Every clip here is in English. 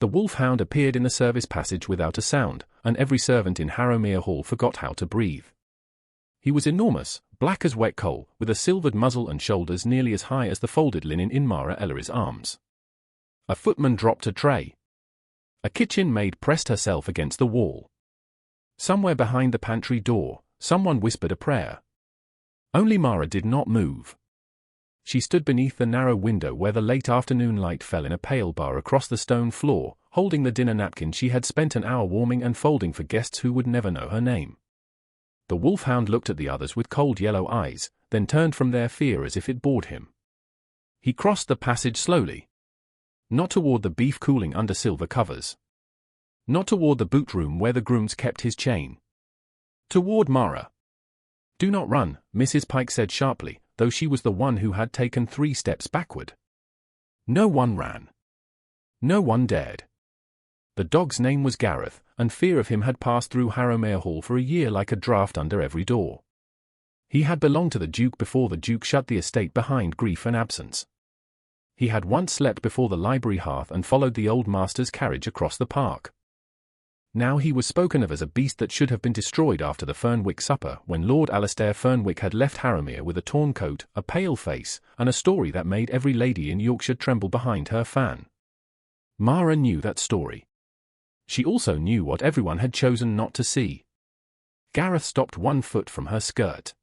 The Wolfhound appeared in the service passage without a sound, and every servant in Harrowmere Hall forgot how to breathe. He was enormous, black as wet coal, with a silvered muzzle and shoulders nearly as high as the folded linen in Mara Ellery's arms. A footman dropped a tray. A kitchen maid pressed herself against the wall. Somewhere behind the pantry door, someone whispered a prayer. Only Mara did not move. She stood beneath the narrow window where the late afternoon light fell in a pale bar across the stone floor, holding the dinner napkin she had spent an hour warming and folding for guests who would never know her name. The Wolfhound looked at the others with cold yellow eyes, then turned from their fear as if it bored him. He crossed the passage slowly. Not toward the beef cooling under silver covers. Not toward the boot room where the grooms kept his chain. Toward Mara. "Do not run," Mrs. Pike said sharply, though she was the one who had taken 3 steps backward. No one ran. No one dared. The dog's name was Gareth, and fear of him had passed through Harrowmere Hall for a year like a draught under every door. He had belonged to the Duke before the Duke shut the estate behind grief and absence. He had once slept before the library hearth and followed the old master's carriage across the park. Now he was spoken of as a beast that should have been destroyed after the Fernwick supper, when Lord Alastair Fernwick had left Harrowmere with a torn coat, a pale face, and a story that made every lady in Yorkshire tremble behind her fan. Mara knew that story. She also knew what everyone had chosen not to see. Gareth stopped 1 foot from her skirt.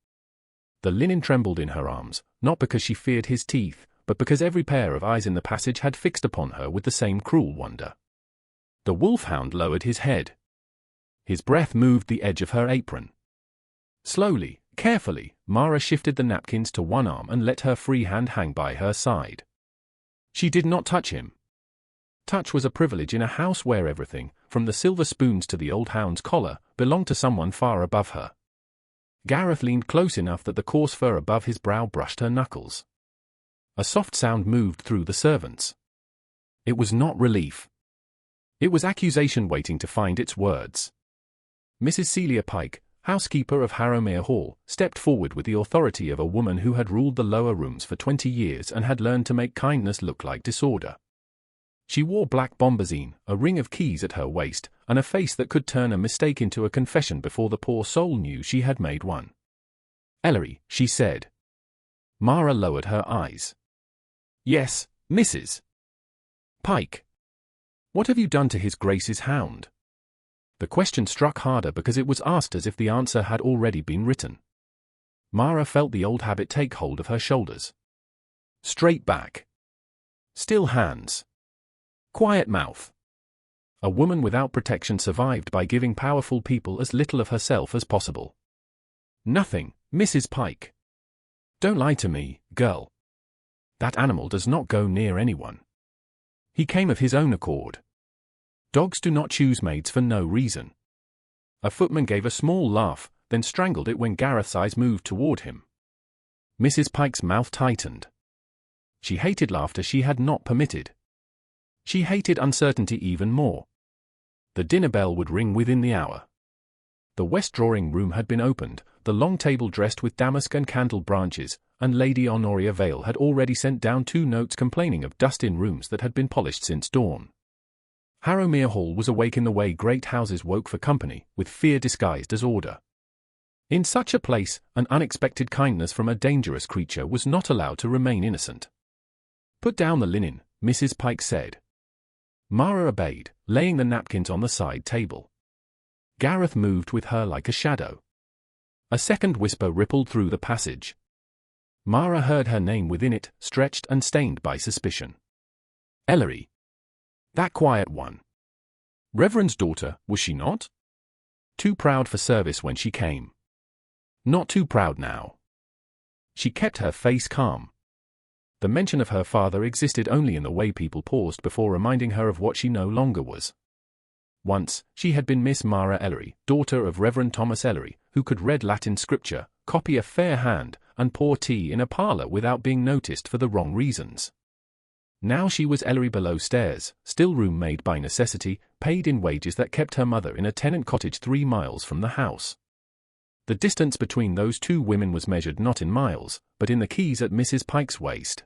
The linen trembled in her arms, not because she feared his teeth, but because every pair of eyes in the passage had fixed upon her with the same cruel wonder. The Wolfhound lowered his head. His breath moved the edge of her apron. Slowly, carefully, Mara shifted the napkins to one arm and let her free hand hang by her side. She did not touch him. Touch was a privilege in a house where everything, from the silver spoons to the old hound's collar, belonged to someone far above her. Gareth leaned close enough that the coarse fur above his brow brushed her knuckles. A soft sound moved through the servants. It was not relief. It was accusation waiting to find its words. Mrs. Celia Pike, housekeeper of Harrowmere Hall, stepped forward with the authority of a woman who had ruled the lower rooms for 20 years and had learned to make kindness look like disorder. She wore black bombazine, a ring of keys at her waist, and a face that could turn a mistake into a confession before the poor soul knew she had made one. "Ellery," she said. Mara lowered her eyes. "Yes, Mrs. Pike. What have you done to His Grace's hound?" The question struck harder because it was asked as if the answer had already been written. Mara felt the old habit take hold of her shoulders. Straight back. Still hands. Quiet mouth. A woman without protection survived by giving powerful people as little of herself as possible. "Nothing, Mrs. Pike." "Don't lie to me, girl. That animal does not go near anyone. He came of his own accord. Dogs do not choose maids for no reason." A footman gave a small laugh, then strangled it when Gareth's eyes moved toward him. Mrs. Pike's mouth tightened. She hated laughter she had not permitted. She hated uncertainty even more. The dinner bell would ring within the hour. The west drawing-room had been opened, the long table dressed with damask and candle branches, and Lady Honoria Vale had already sent down 2 notes complaining of dust in rooms that had been polished since dawn. Harrowmere Hall was awake in the way great houses woke for company, with fear disguised as order. In such a place, an unexpected kindness from a dangerous creature was not allowed to remain innocent. "Put down the linen," Mrs. Pike said. Mara obeyed, laying the napkins on the side table. Gareth moved with her like a shadow. A second whisper rippled through the passage. Mara heard her name within it, stretched and stained by suspicion. Ellery. That quiet one. Reverend's daughter, was she not? Too proud for service when she came. Not too proud now. She kept her face calm. The mention of her father existed only in the way people paused before reminding her of what she no longer was. Once, she had been Miss Mara Ellery, daughter of Reverend Thomas Ellery, who could read Latin scripture, copy a fair hand, and pour tea in a parlour without being noticed for the wrong reasons. Now she was Ellery below stairs, stillroom maid by necessity, paid in wages that kept her mother in a tenant cottage 3 miles from the house. The distance between those 2 women was measured not in miles, but in the keys at Mrs. Pike's waist.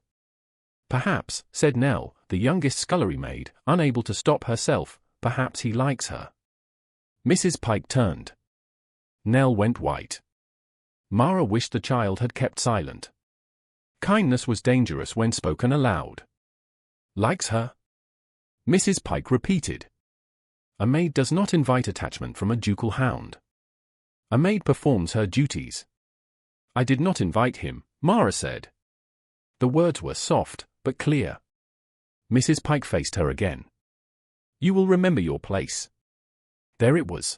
Perhaps, said Nell, the youngest scullery maid, unable to stop herself, perhaps he likes her. Mrs. Pike turned. Nell went white. Mara wished the child had kept silent. Kindness was dangerous when spoken aloud. Likes her? Mrs. Pike repeated. A maid does not invite attachment from a ducal hound. A maid performs her duties. I did not invite him, Mara said. The words were soft, but clear. Mrs. Pike faced her again. You will remember your place. There it was.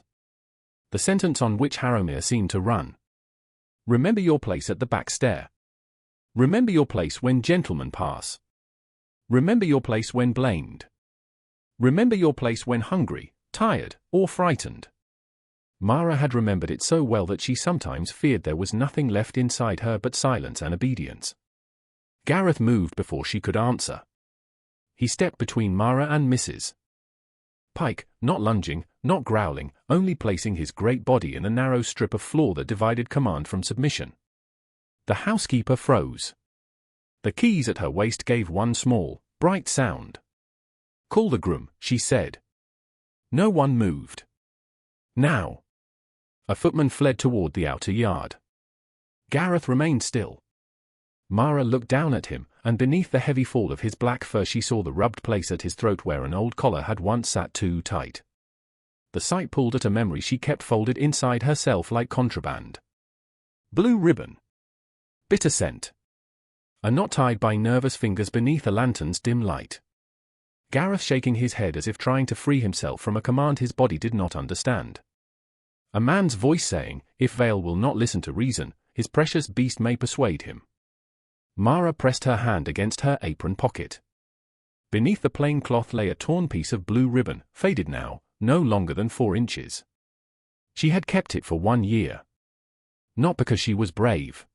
The sentence on which Harrowmere seemed to run. Remember your place at the back stair. Remember your place when gentlemen pass. Remember your place when blamed. Remember your place when hungry, tired, or frightened. Mara had remembered it so well that she sometimes feared there was nothing left inside her but silence and obedience. Gareth moved before she could answer. He stepped between Mara and Mrs. Pike, not lunging, not growling, only placing his great body in the narrow strip of floor that divided command from submission. The housekeeper froze. The keys at her waist gave one small, bright sound. Call the groom, she said. No one moved. Now. A footman fled toward the outer yard. Gareth remained still. Mara looked down at him, and beneath the heavy fall of his black fur she saw the rubbed place at his throat where an old collar had once sat too tight. The sight pulled at a memory she kept folded inside herself like contraband. Blue ribbon. Bitter scent. A knot tied by nervous fingers beneath a lantern's dim light. Gareth shaking his head as if trying to free himself from a command his body did not understand. A man's voice saying, if Vale will not listen to reason, his precious beast may persuade him. Mara pressed her hand against her apron pocket. Beneath the plain cloth lay a torn piece of blue ribbon, faded now, no longer than 4 inches. She had kept it for 1 year. Not because she was brave.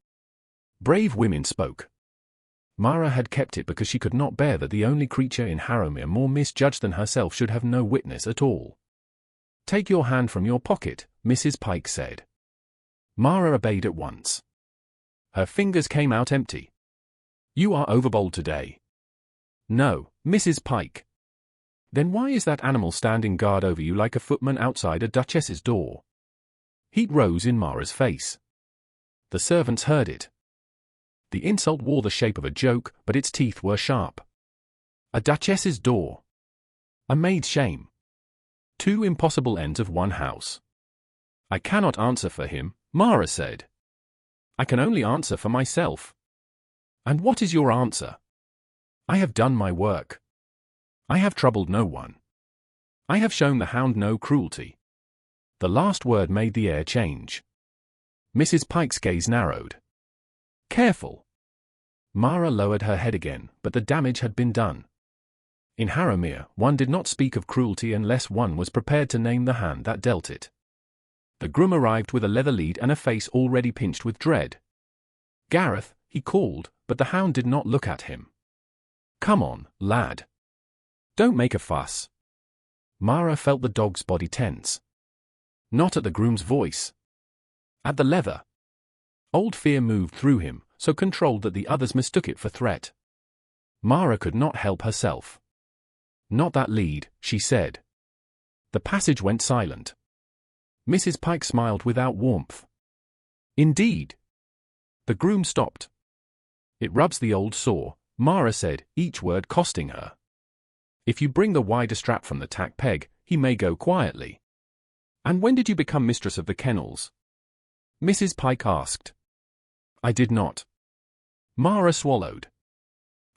Brave women spoke. Mara had kept it because she could not bear that the only creature in Harrowmere more misjudged than herself should have no witness at all. Take your hand from your pocket, Mrs. Pike said. Mara obeyed at once. Her fingers came out empty. You are overbold today. No, Mrs. Pike. Then why is that animal standing guard over you like a footman outside a duchess's door? Heat rose in Mara's face. The servants heard it. The insult wore the shape of a joke, but its teeth were sharp. A duchess's door. A maid's shame. 2 impossible ends of one house. I cannot answer for him, Mara said. I can only answer for myself. And what is your answer? I have done my work. I have troubled no one. I have shown the hound no cruelty. The last word made the air change. Mrs. Pike's gaze narrowed. Careful. Mara lowered her head again, but the damage had been done. In Harrowmere, one did not speak of cruelty unless one was prepared to name the hand that dealt it. The groom arrived with a leather lead and a face already pinched with dread. Gareth, he called, but the hound did not look at him. Come on, lad. Don't make a fuss. Mara felt the dog's body tense. Not at the groom's voice. At the leather. Old fear moved through him, so controlled that the others mistook it for threat. Mara could not help herself. Not that lead, she said. The passage went silent. Mrs. Pike smiled without warmth. Indeed. The groom stopped. It rubs the old sore, Mara said, each word costing her. If you bring the wider strap from the tack peg, he may go quietly. And when did you become mistress of the kennels? Mrs. Pike asked. I did not. Mara swallowed.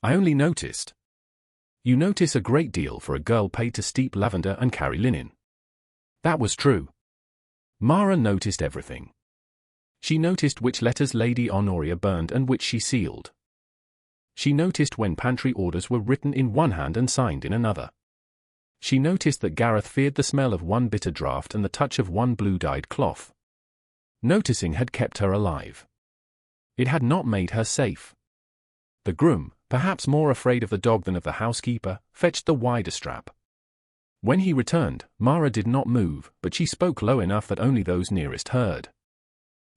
I only noticed. You notice a great deal for a girl paid to steep lavender and carry linen. That was true. Mara noticed everything. She noticed which letters Lady Honoria burned and which she sealed. She noticed when pantry orders were written in one hand and signed in another. She noticed that Gareth feared the smell of one bitter draught and the touch of one blue-dyed cloth. Noticing had kept her alive. It had not made her safe. The groom, perhaps more afraid of the dog than of the housekeeper, fetched the wider strap. When he returned, Mara did not move, but she spoke low enough that only those nearest heard.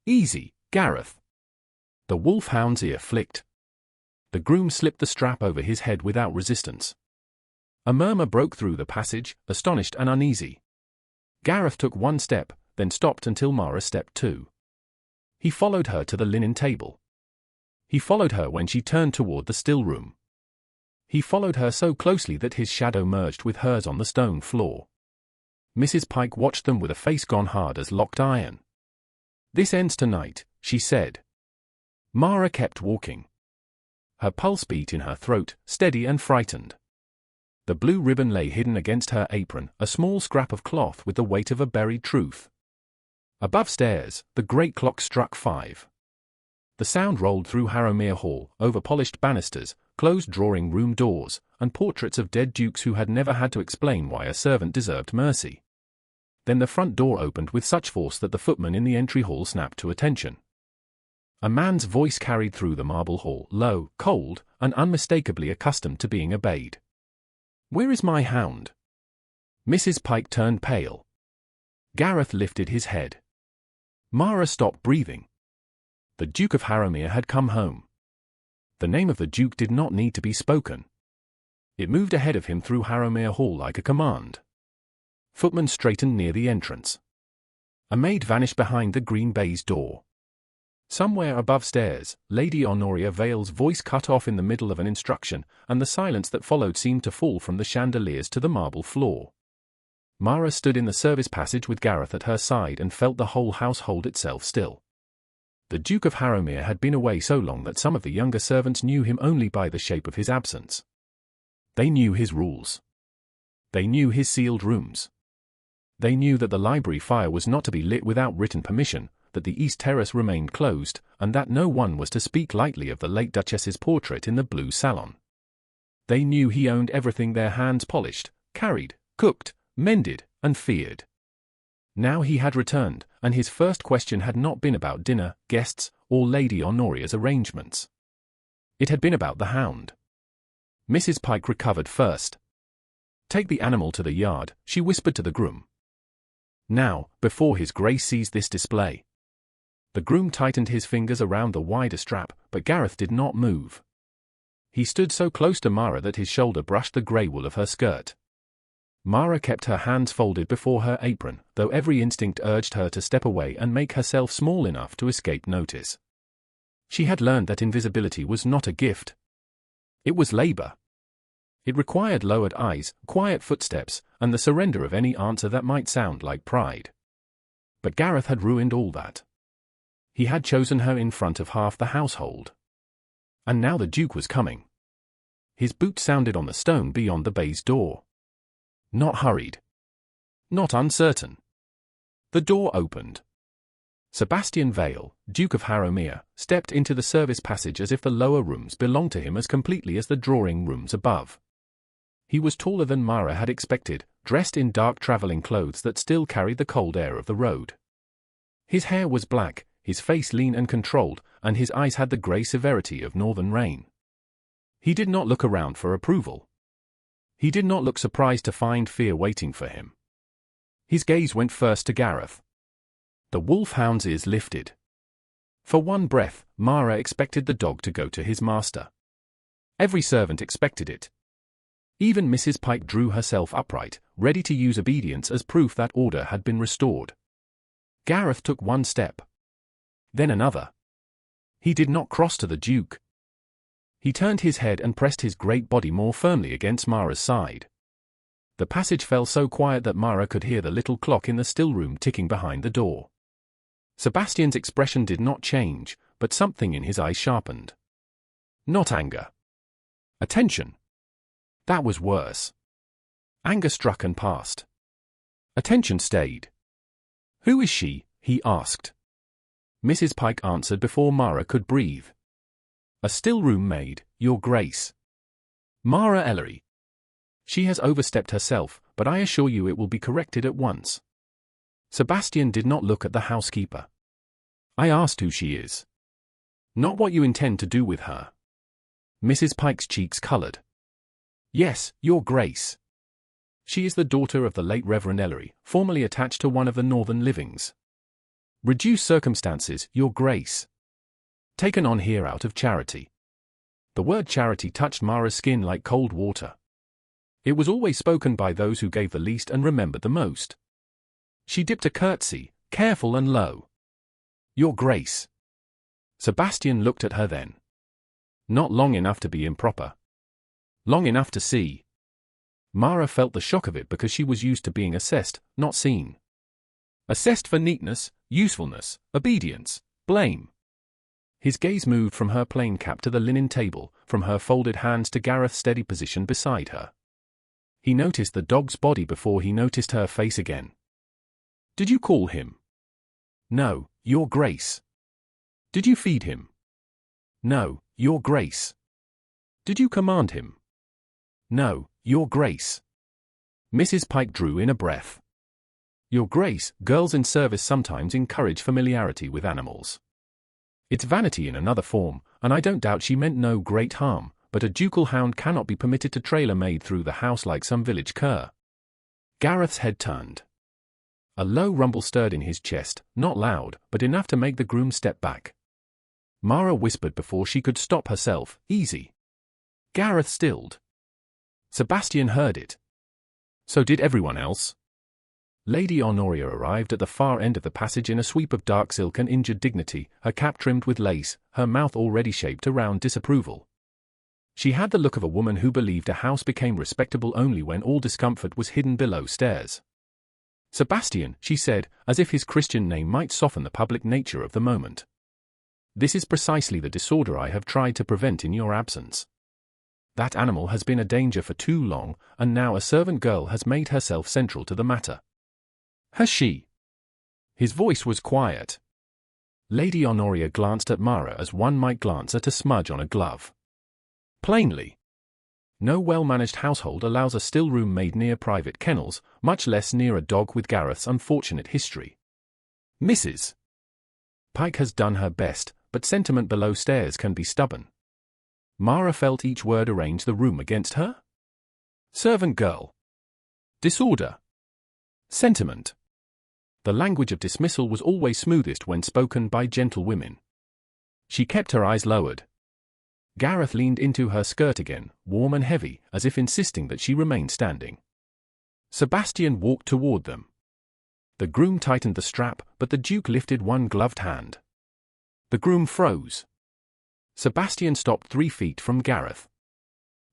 Easy, Gareth. The wolfhound's ear flicked. The groom slipped the strap over his head without resistance. A murmur broke through the passage, astonished and uneasy. Gareth took one step, then stopped until Mara stepped too. He followed her to the linen table. He followed her when she turned toward the stillroom. He followed her so closely that his shadow merged with hers on the stone floor. Mrs. Pike watched them with a face gone hard as locked iron. "This ends tonight," she said. Mara kept walking. Her pulse beat in her throat, steady and frightened. The blue ribbon lay hidden against her apron, a small scrap of cloth with the weight of a buried truth. Above stairs, the great clock struck 5. The sound rolled through Harrowmere Hall, over polished banisters, closed drawing-room doors, and portraits of dead dukes who had never had to explain why a servant deserved mercy. Then the front door opened with such force that the footman in the entry hall snapped to attention. A man's voice carried through the marble hall, low, cold, and unmistakably accustomed to being obeyed. "Where is my hound?" Mrs. Pike turned pale. Gareth lifted his head. Mara stopped breathing. The Duke of Harrowmere had come home. The name of the Duke did not need to be spoken. It moved ahead of him through Harrowmere Hall like a command. Footmen straightened near the entrance. A maid vanished behind the green baize door. Somewhere above stairs, Lady Honoria Vale's voice cut off in the middle of an instruction, and the silence that followed seemed to fall from the chandeliers to the marble floor. Mara stood in the service passage with Gareth at her side and felt the whole house hold itself still. The Duke of Harrowmere had been away so long that some of the younger servants knew him only by the shape of his absence. They knew his rules. They knew his sealed rooms. They knew that the library fire was not to be lit without written permission, that the East Terrace remained closed, and that no one was to speak lightly of the late Duchess's portrait in the blue salon. They knew he owned everything their hands polished, carried, cooked, mended, and feared. Now he had returned, and his first question had not been about dinner, guests, or Lady Honoria's arrangements. It had been about the hound. Mrs. Pike recovered first. "Take the animal to the yard," she whispered to the groom. "Now, before his grace sees this display." The groom tightened his fingers around the wider strap, but Gareth did not move. He stood so close to Mara that his shoulder brushed the grey wool of her skirt. Mara kept her hands folded before her apron, though every instinct urged her to step away and make herself small enough to escape notice. She had learned that invisibility was not a gift. It was labor. It required lowered eyes, quiet footsteps, and the surrender of any answer that might sound like pride. But Gareth had ruined all that. He had chosen her in front of half the household. And now the Duke was coming. His boot sounded on the stone beyond the baize door. Not hurried. Not uncertain. The door opened. Sebastian Vale, Duke of Harrowmere, stepped into the service passage as if the lower rooms belonged to him as completely as the drawing rooms above. He was taller than Mara had expected, dressed in dark traveling clothes that still carried the cold air of the road. His hair was black, his face lean and controlled, and his eyes had the grey severity of northern rain. He did not look around for approval. He did not look surprised to find fear waiting for him. His gaze went first to Gareth. The Wolfhound's ears lifted. For one breath, Mara expected the dog to go to his master. Every servant expected it. Even Mrs. Pike drew herself upright, ready to use obedience as proof that order had been restored. Gareth took one step. Then another. He did not cross to the Duke. He turned his head and pressed his great body more firmly against Mara's side. The passage fell so quiet that Mara could hear the little clock in the stillroom ticking behind the door. Sebastian's expression did not change, but something in his eyes sharpened. Not anger. Attention. That was worse. Anger struck and passed. Attention stayed. "Who is she?" he asked. Mrs. Pike answered before Mara could breathe. "A stillroom maid, Your Grace. Mara Ellery. She has overstepped herself, but I assure you it will be corrected at once." Sebastian did not look at the housekeeper. "I asked who she is. Not what you intend to do with her." Mrs. Pike's cheeks coloured. "Yes, Your Grace. She is the daughter of the late Reverend Ellery, formerly attached to one of the Northern Livings. Reduced circumstances, Your Grace. Taken on here out of charity." The word charity touched Mara's skin like cold water. It was always spoken by those who gave the least and remembered the most. She dipped a curtsy, careful and low. "Your Grace." Sebastian looked at her then. Not long enough to be improper. Long enough to see. Mara felt the shock of it because she was used to being assessed, not seen. Assessed for neatness, usefulness, obedience, blame. His gaze moved from her plain cap to the linen table, from her folded hands to Gareth's steady position beside her. He noticed the dog's body before he noticed her face again. "Did you call him?" "No, Your Grace." "Did you feed him?" "No, Your Grace." "Did you command him?" "No, Your Grace." Mrs. Pike drew in a breath. "Your Grace, girls in service sometimes encourage familiarity with animals. It's vanity in another form, and I don't doubt she meant no great harm, but a ducal hound cannot be permitted to trail a maid through the house like some village cur." Gareth's head turned. A low rumble stirred in his chest, not loud, but enough to make the groom step back. Mara whispered before she could stop herself, "Easy." Gareth stilled. Sebastian heard it. So did everyone else. Lady Honoria arrived at the far end of the passage in a sweep of dark silk and injured dignity, her cap trimmed with lace, her mouth already shaped around disapproval. She had the look of a woman who believed a house became respectable only when all discomfort was hidden below stairs. "Sebastian," she said, as if his Christian name might soften the public nature of the moment. "This is precisely the disorder I have tried to prevent in your absence. That animal has been a danger for too long, and now a servant girl has made herself central to the matter." "Has she?" His voice was quiet. Lady Honoria glanced at Mara as one might glance at a smudge on a glove. Plainly. No well-managed household allows a stillroom maid near private kennels, much less near a dog with Gareth's unfortunate history. Mrs. Pike has done her best, but sentiment below stairs can be stubborn. Mara felt each word arrange the room against her. Servant girl. Disorder. Sentiment. The language of dismissal was always smoothest when spoken by gentle women. She kept her eyes lowered. Gareth leaned into her skirt again, warm and heavy, as if insisting that she remain standing. Sebastian walked toward them. The groom tightened the strap, but the Duke lifted one gloved hand. The groom froze. Sebastian stopped 3 feet from Gareth.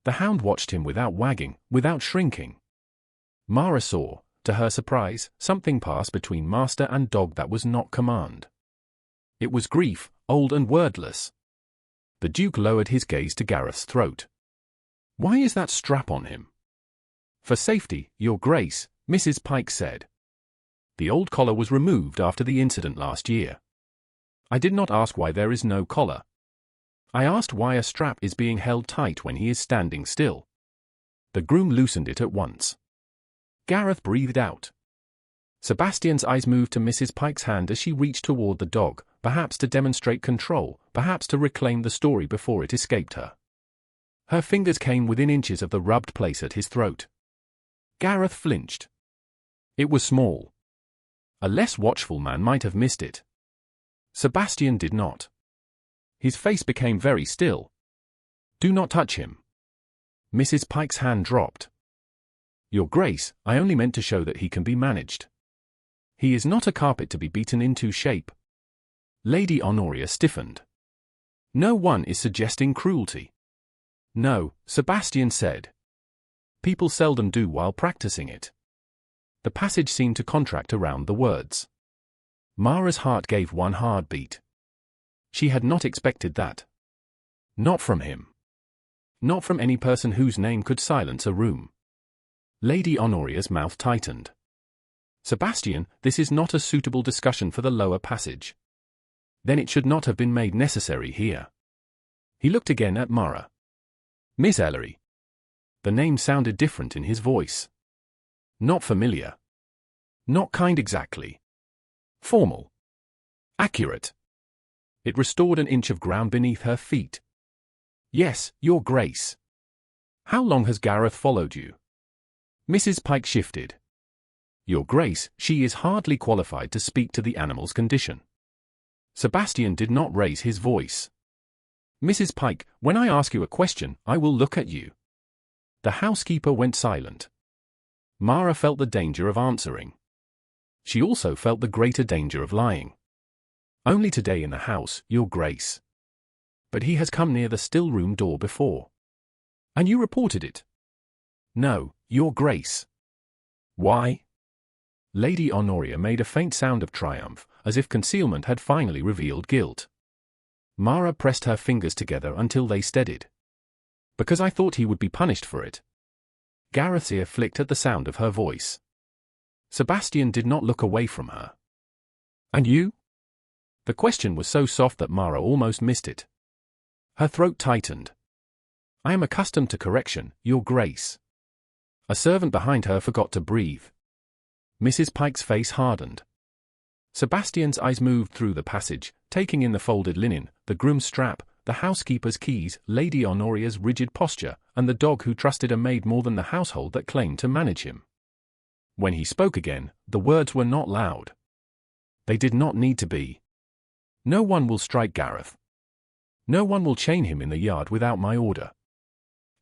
The hound watched him without wagging, without shrinking. Mara saw, to her surprise, something pass between master and dog that was not command. It was grief, old and wordless. The Duke lowered his gaze to Gareth's throat. "Why is that strap on him?" "For safety, Your Grace," Mrs. Pike said. "The old collar was removed after the incident last year. I did not ask why there is no collar. I asked why a strap is being held tight when he is standing still." The groom loosened it at once. Gareth breathed out. Sebastian's eyes moved to Mrs. Pike's hand as she reached toward the dog, perhaps to demonstrate control, perhaps to reclaim the story before it escaped her. Her fingers came within inches of the rubbed place at his throat. Gareth flinched. It was small. A less watchful man might have missed it. Sebastian did not. His face became very still. "Do not touch him." Mrs. Pike's hand dropped. "Your Grace, I only meant to show that he can be managed. He is not a carpet to be beaten into shape." Lady Honoria stiffened. "No one is suggesting cruelty." "No," Sebastian said. "People seldom do while practicing it." The passage seemed to contract around the words. Mara's heart gave one hard beat. She had not expected that. Not from him. Not from any person whose name could silence a room. Lady Honoria's mouth tightened. "Sebastian, this is not a suitable discussion for the lower passage. Then it should not have been made necessary here." He looked again at Mara. "Miss Ellery." The name sounded different in his voice. Not familiar. Not kind exactly. Formal. Accurate. It restored an inch of ground beneath her feet. "Yes, Your Grace." "How long has Gareth followed you?" Mrs. Pike shifted. "Your Grace, she is hardly qualified to speak to the animal's condition." Sebastian did not raise his voice. Mrs. Pike, when I ask you a question, I will look at you. The housekeeper went silent. Mara felt the danger of answering. She also felt the greater danger of lying. Only today in the house, Your Grace. But he has come near the still-room door before. And you reported it? No, Your Grace. Why? Lady Honoria made a faint sound of triumph, as if concealment had finally revealed guilt. Mara pressed her fingers together until they steadied. Because I thought he would be punished for it. Gareth's ear flicked at the sound of her voice. Sebastian did not look away from her. And you? The question was so soft that Mara almost missed it. Her throat tightened. I am accustomed to correction, Your Grace. A servant behind her forgot to breathe. Mrs. Pike's face hardened. Sebastian's eyes moved through the passage, taking in the folded linen, the groom's strap, the housekeeper's keys, Lady Honoria's rigid posture, and the dog who trusted a maid more than the household that claimed to manage him. When he spoke again, the words were not loud. They did not need to be. No one will strike Gareth. No one will chain him in the yard without my order.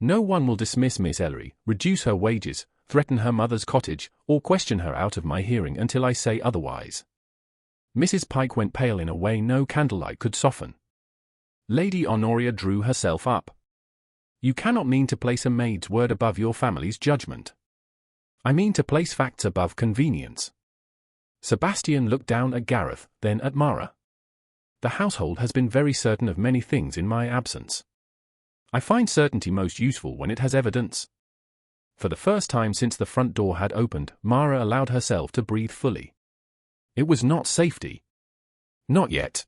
No one will dismiss Miss Ellery, reduce her wages, threaten her mother's cottage, or question her out of my hearing until I say otherwise. Mrs. Pike went pale in a way no candlelight could soften. Lady Honoria drew herself up. You cannot mean to place a maid's word above your family's judgment. I mean to place facts above convenience. Sebastian looked down at Gareth, then at Mara. The household has been very certain of many things in my absence. I find certainty most useful when it has evidence. For the first time since the front door had opened, Mara allowed herself to breathe fully. It was not safety. Not yet.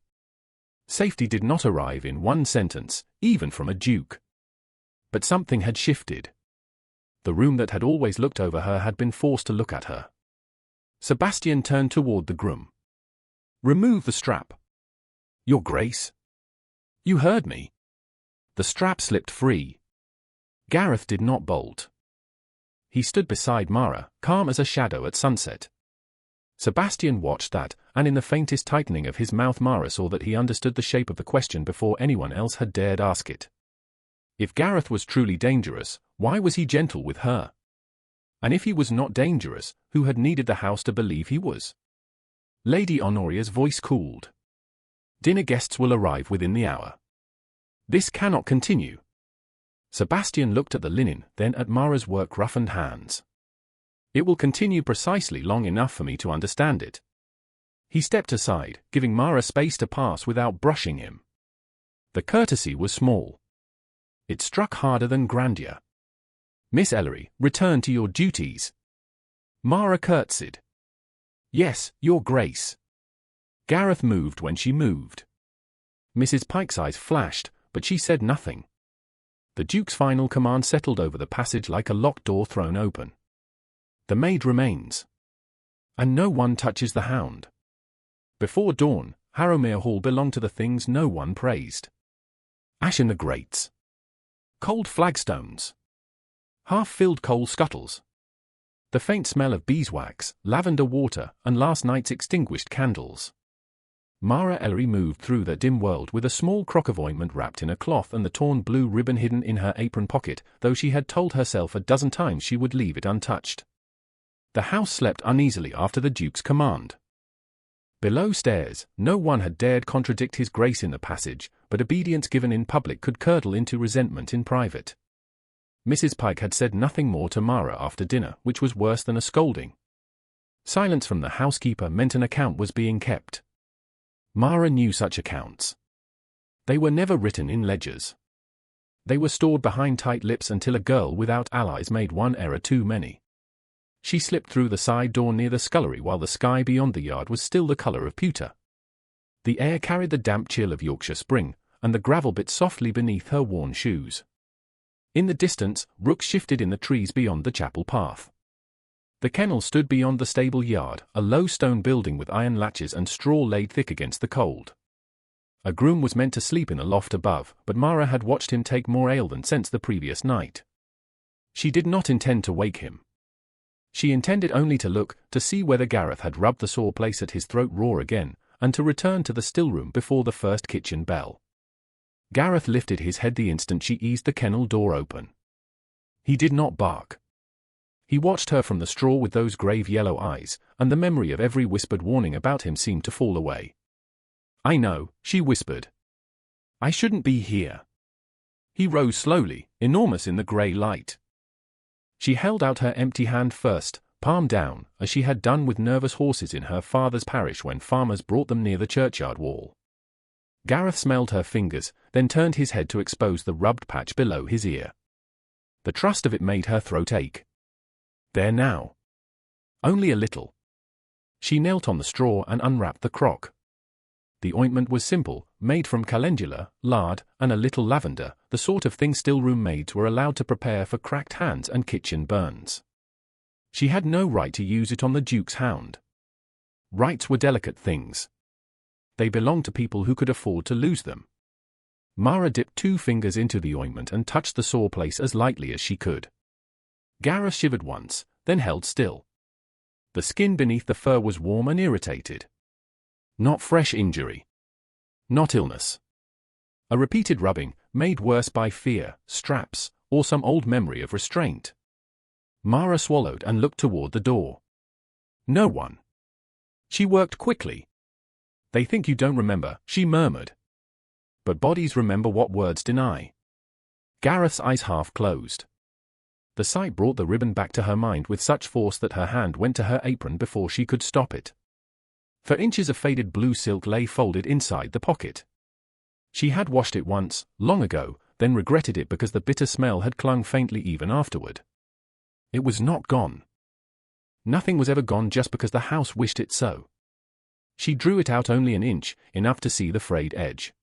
Safety did not arrive in one sentence, even from a duke. But something had shifted. The room that had always looked over her had been forced to look at her. Sebastian turned toward the groom. Remove the strap. Your Grace. You heard me. The strap slipped free. Gareth did not bolt. He stood beside Mara, calm as a shadow at sunset. Sebastian watched that, and in the faintest tightening of his mouth Mara saw that he understood the shape of the question before anyone else had dared ask it. If Gareth was truly dangerous, why was he gentle with her? And if he was not dangerous, who had needed the house to believe he was? Lady Honoria's voice cooled. Dinner guests will arrive within the hour. This cannot continue. Sebastian looked at the linen, then at Mara's work-roughened hands. It will continue precisely long enough for me to understand it. He stepped aside, giving Mara space to pass without brushing him. The courtesy was small. It struck harder than grandeur. Miss Ellery, return to your duties. Mara curtsied. Yes, Your Grace. Gareth moved when she moved. Mrs. Pike's eyes flashed, but she said nothing. The Duke's final command settled over the passage like a locked door thrown open. The maid remains. And no one touches the hound. Before dawn, Harrowmere Hall belonged to the things no one praised. Ash in the grates. Cold flagstones. Half-filled coal scuttles. The faint smell of beeswax, lavender water, and last night's extinguished candles. Mara Ellery moved through the dim world with a small crock of ointment wrapped in a cloth and the torn blue ribbon hidden in her apron pocket, though she had told herself a dozen times she would leave it untouched. The house slept uneasily after the Duke's command. Below stairs, no one had dared contradict his grace in the passage, but obedience given in public could curdle into resentment in private. Mrs. Pike had said nothing more to Mara after dinner, which was worse than a scolding. Silence from the housekeeper meant an account was being kept. Mara knew such accounts. They were never written in ledgers. They were stored behind tight lips until a girl without allies made one error too many. She slipped through the side door near the scullery while the sky beyond the yard was still the color of pewter. The air carried the damp chill of Yorkshire spring, and the gravel bit softly beneath her worn shoes. In the distance, rooks shifted in the trees beyond the chapel path. The kennel stood beyond the stable yard, a low stone building with iron latches and straw laid thick against the cold. A groom was meant to sleep in a loft above, but Mara had watched him take more ale than sense the previous night. She did not intend to wake him. She intended only to look, to see whether Gareth had rubbed the sore place at his throat raw again, and to return to the still room before the first kitchen bell. Gareth lifted his head the instant she eased the kennel door open. He did not bark. He watched her from the straw with those grave yellow eyes, and the memory of every whispered warning about him seemed to fall away. "I know," she whispered. "I shouldn't be here." He rose slowly, enormous in the grey light. She held out her empty hand first, palm down, as she had done with nervous horses in her father's parish when farmers brought them near the churchyard wall. Gareth smelled her fingers, then turned his head to expose the rubbed patch below his ear. The trust of it made her throat ache. There now. Only a little. She knelt on the straw and unwrapped the crock. The ointment was simple, made from calendula, lard, and a little lavender, the sort of thing stillroom maids were allowed to prepare for cracked hands and kitchen burns. She had no right to use it on the Duke's hound. Rights were delicate things. They belonged to people who could afford to lose them. Mara dipped 2 fingers into the ointment and touched the sore place as lightly as she could. Gareth shivered once, then held still. The skin beneath the fur was warm and irritated. Not fresh injury. Not illness. A repeated rubbing, made worse by fear, straps, or some old memory of restraint. Mara swallowed and looked toward the door. No one. She worked quickly. "They think you don't remember," she murmured. "But bodies remember what words deny." Gareth's eyes half closed. The sight brought the ribbon back to her mind with such force that her hand went to her apron before she could stop it. For inches of faded blue silk lay folded inside the pocket. She had washed it once, long ago, then regretted it because the bitter smell had clung faintly even afterward. It was not gone. Nothing was ever gone just because the house wished it so. She drew it out only an inch, enough to see the frayed edge.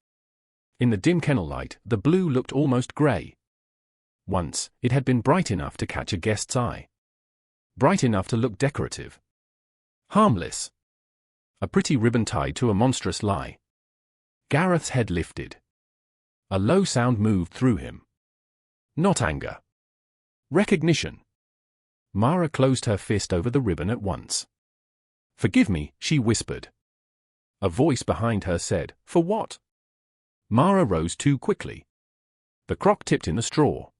In the dim kennel light, the blue looked almost grey. Once, it had been bright enough to catch a guest's eye. Bright enough to look decorative. Harmless. A pretty ribbon tied to a monstrous lie. Gareth's head lifted. A low sound moved through him. Not anger. Recognition. Mara closed her fist over the ribbon at once. "Forgive me," she whispered. A voice behind her said, "For what?" Mara rose too quickly. The crock tipped in the straw.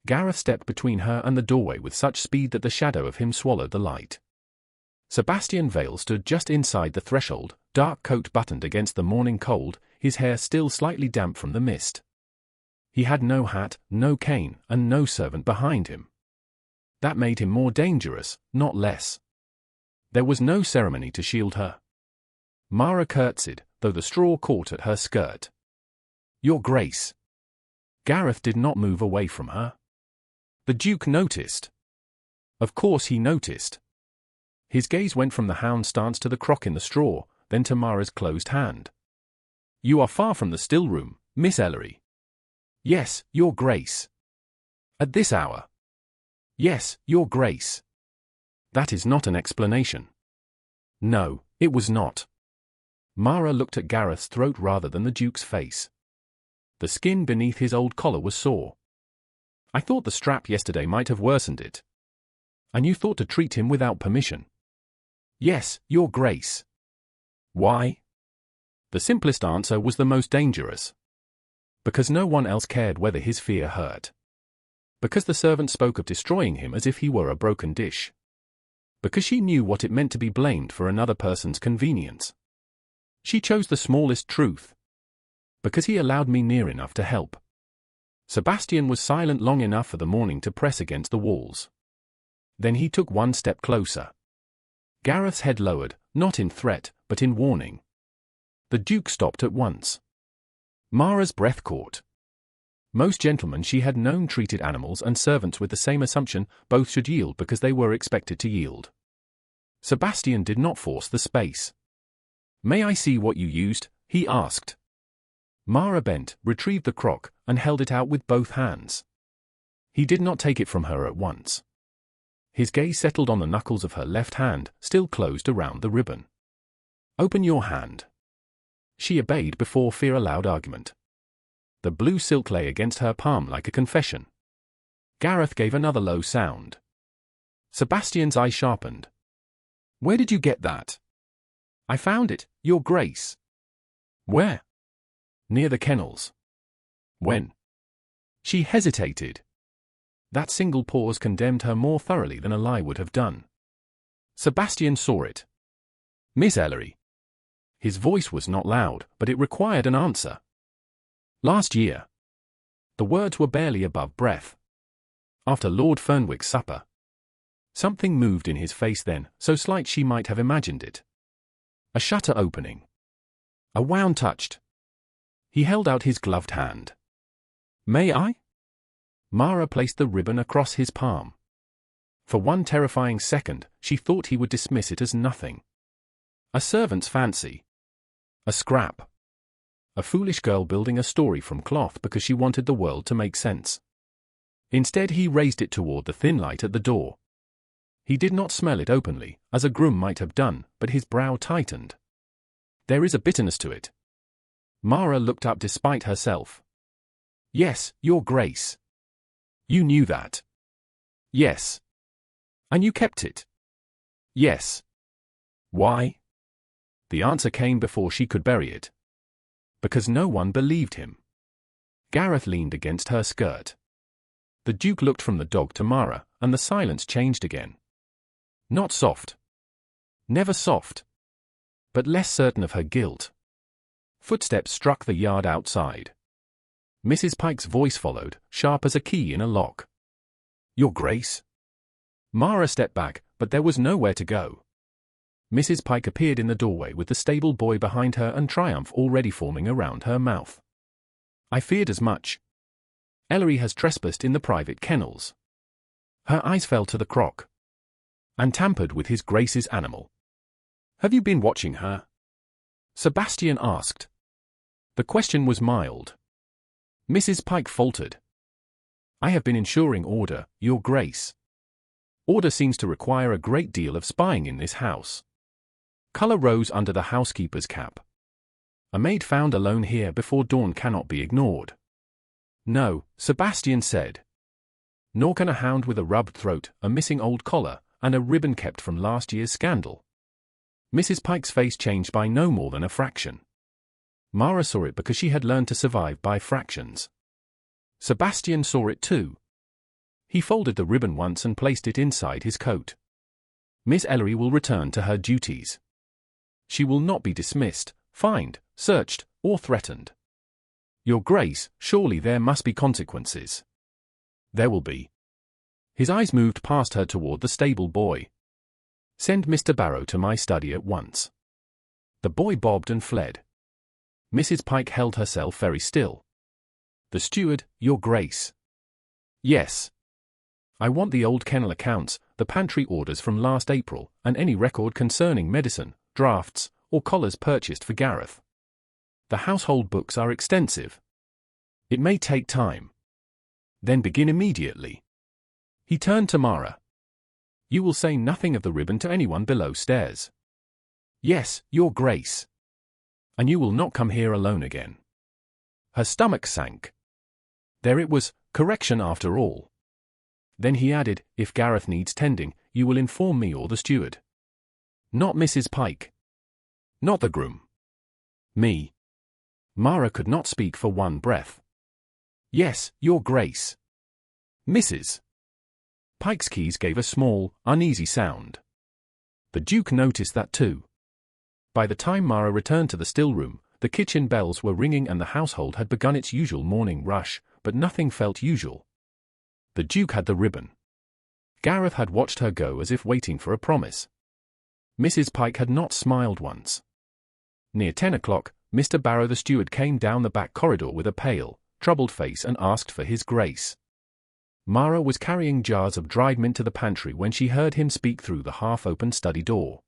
Gareth stepped between her and the doorway with such speed that the shadow of him swallowed the light. Sebastian Vale stood just inside the threshold, dark coat buttoned against the morning cold, his hair still slightly damp from the mist. He had no hat, no cane, and no servant behind him. That made him more dangerous, not less. There was no ceremony to shield her. Mara curtsied, though the straw caught at her skirt. "Your Grace." Gareth did not move away from her. The Duke noticed. Of course he noticed. His gaze went from the hound stance to the crock in the straw, then to Mara's closed hand. "You are far from the stillroom, Miss Ellery." "Yes, Your Grace." "At this hour." "Yes, Your Grace." That is not an explanation. No, it was not. Mara looked at Gareth's throat rather than the Duke's face. The skin beneath his old collar was sore. "I thought the strap yesterday might have worsened it." "And you thought to treat him without permission?" "Yes, Your Grace." "Why?" The simplest answer was the most dangerous. Because no one else cared whether his fear hurt. Because the servant spoke of destroying him as if he were a broken dish. Because she knew what it meant to be blamed for another person's convenience. She chose the smallest truth. Because he allowed me near enough to help. Sebastian was silent long enough for the morning to press against the walls. Then he took one step closer. Gareth's head lowered, not in threat, but in warning. The Duke stopped at once. Mara's breath caught. Most gentlemen she had known treated animals and servants with the same assumption: both should yield because they were expected to yield. Sebastian did not force the space. "May I see what you used?" he asked. Mara bent, retrieved the crock, and held it out with both hands. He did not take it from her at once. His gaze settled on the knuckles of her left hand, still closed around the ribbon. "Open your hand." She obeyed before fear allowed argument. The blue silk lay against her palm like a confession. Gareth gave another low sound. Sebastian's eye sharpened. "Where did you get that?" "I found it, Your Grace." "Where?" "Near the kennels." When? She hesitated. That single pause condemned her more thoroughly than a lie would have done. Sebastian saw it. Miss Ellery. His voice was not loud, but it required an answer. Last year. The words were barely above breath. After Lord Fernwick's supper. Something moved in his face then, so slight she might have imagined it. A shutter opening. A wound touched. He held out his gloved hand. May I? Mara placed the ribbon across his palm. For one terrifying second, she thought he would dismiss it as nothing. A servant's fancy. A scrap. A foolish girl building a story from cloth because she wanted the world to make sense. Instead he raised it toward the thin light at the door. He did not smell it openly, as a groom might have done, but his brow tightened. There is a bitterness to it. Mara looked up despite herself. Yes, Your Grace. You knew that. Yes. And you kept it. Yes. Why? The answer came before she could bury it. Because no one believed him. Gareth leaned against her skirt. The Duke looked from the dog to Mara, and the silence changed again. Not soft. Never soft. But less certain of her guilt. Footsteps struck the yard outside. Mrs. Pike's voice followed, sharp as a key in a lock. Your Grace? Mara stepped back, but there was nowhere to go. Mrs. Pike appeared in the doorway with the stable boy behind her and triumph already forming around her mouth. I feared as much. Ellery has trespassed in the private kennels. Her eyes fell to the croc. And tampered with his Grace's animal. Have you been watching her? Sebastian asked. The question was mild. Mrs. Pike faltered. I have been ensuring order, Your Grace. Order seems to require a great deal of spying in this house. Colour rose under the housekeeper's cap. A maid found alone here before dawn cannot be ignored. No, Sebastian said. Nor can a hound with a rubbed throat, a missing old collar, and a ribbon kept from last year's scandal. Mrs. Pike's face changed by no more than a fraction. Mara saw it because she had learned to survive by fractions. Sebastian saw it too. He folded the ribbon once and placed it inside his coat. Miss Ellery will return to her duties. She will not be dismissed, fined, searched, or threatened. Your Grace, surely there must be consequences. There will be. His eyes moved past her toward the stable boy. Send Mr. Barrow to my study at once. The boy bobbed and fled. Mrs. Pike held herself very still. The steward, Your Grace. Yes. I want the old kennel accounts, the pantry orders from last April, and any record concerning medicine, drafts, or collars purchased for Gareth. The household books are extensive. It may take time. Then begin immediately. He turned to Mara. You will say nothing of the ribbon to anyone below stairs. Yes, Your Grace. And you will not come here alone again. Her stomach sank. There it was, correction after all. Then he added, if Gareth needs tending, you will inform me or the steward. Not Mrs. Pike. Not the groom. Me. Mara could not speak for one breath. Yes, Your Grace. Mrs. Pike's keys gave a small, uneasy sound. The Duke noticed that too. By the time Mara returned to the stillroom, the kitchen bells were ringing and the household had begun its usual morning rush, but nothing felt usual. The Duke had the ribbon. Gareth had watched her go as if waiting for a promise. Mrs. Pike had not smiled once. Near 10 o'clock, Mr. Barrow the steward came down the back corridor with a pale, troubled face and asked for his Grace. Mara was carrying jars of dried mint to the pantry when she heard him speak through the half-open study door.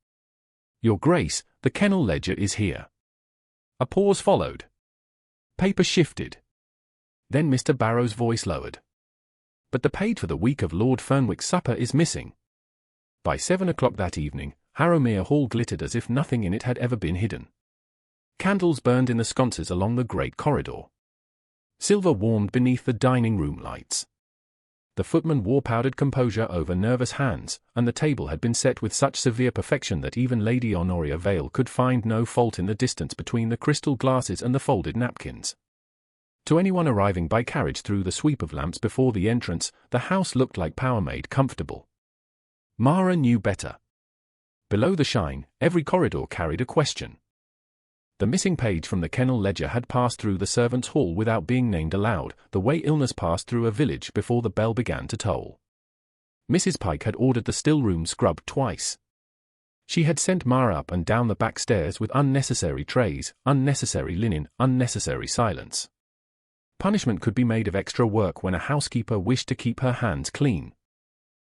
Your Grace, the kennel ledger is here. A pause followed. Paper shifted. Then Mr. Barrow's voice lowered. But the paid for the week of Lord Fernwick's supper is missing. By 7 o'clock that evening, Harrowmere Hall glittered as if nothing in it had ever been hidden. Candles burned in the sconces along the great corridor. Silver warmed beneath the dining-room lights. The footman wore powdered composure over nervous hands, and the table had been set with such severe perfection that even Lady Honoria Vale could find no fault in the distance between the crystal glasses and the folded napkins. To anyone arriving by carriage through the sweep of lamps before the entrance, the house looked like Maid comfortable. Mara knew better. Below the shine, every corridor carried a question. The missing page from the kennel ledger had passed through the servants' hall without being named aloud, the way illness passed through a village before the bell began to toll. Mrs. Pike had ordered the still room scrubbed twice. She had sent Mara up and down the back stairs with unnecessary trays, unnecessary linen, unnecessary silence. Punishment could be made of extra work when a housekeeper wished to keep her hands clean.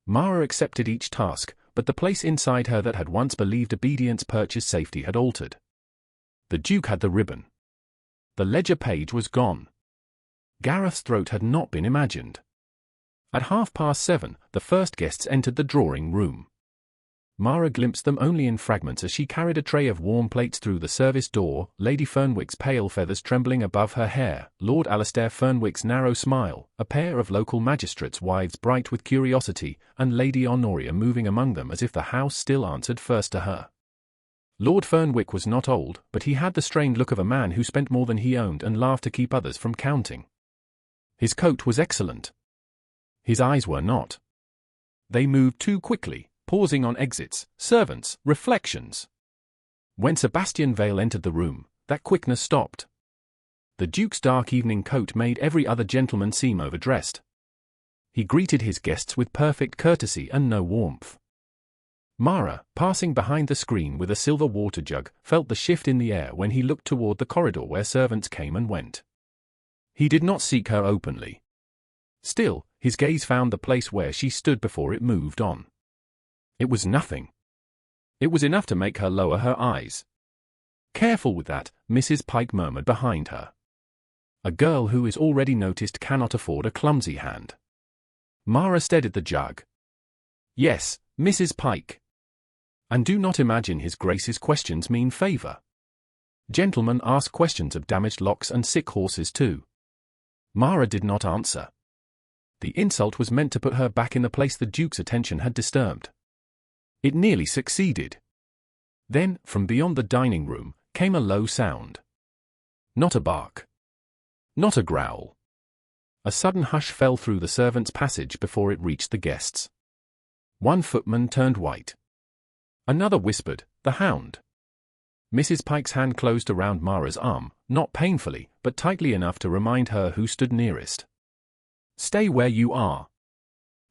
Mara accepted each task, but the place inside her that had once believed obedience purchased safety had altered. The Duke had the ribbon. The ledger page was gone. Gareth's throat had not been imagined. At 7:30, the first guests entered the drawing room. Mara glimpsed them only in fragments as she carried a tray of warm plates through the service door, Lady Fernwick's pale feathers trembling above her hair, Lord Alastair Fernwick's narrow smile, a pair of local magistrates' wives bright with curiosity, and Lady Honoria moving among them as if the house still answered first to her. Lord Fernwick was not old, but he had the strained look of a man who spent more than he owned and laughed to keep others from counting. His coat was excellent. His eyes were not. They moved too quickly, pausing on exits, servants, reflections. When Sebastian Vale entered the room, that quickness stopped. The Duke's dark evening coat made every other gentleman seem overdressed. He greeted his guests with perfect courtesy and no warmth. Mara, passing behind the screen with a silver water jug, felt the shift in the air when he looked toward the corridor where servants came and went. He did not seek her openly. Still, his gaze found the place where she stood before it moved on. It was nothing. It was enough to make her lower her eyes. "Careful with that," Mrs. Pike murmured behind her. "A girl who is already noticed cannot afford a clumsy hand." Mara steadied the jug. "Yes, Mrs. Pike. And do not imagine His Grace's questions mean favour. Gentlemen ask questions of damaged locks and sick horses too." Mara did not answer. The insult was meant to put her back in the place the Duke's attention had disturbed. It nearly succeeded. Then, from beyond the dining room, came a low sound. Not a bark. Not a growl. A sudden hush fell through the servants' passage before it reached the guests. One footman turned white. Another whispered, "The hound." Mrs. Pike's hand closed around Mara's arm, not painfully, but tightly enough to remind her who stood nearest. "Stay where you are."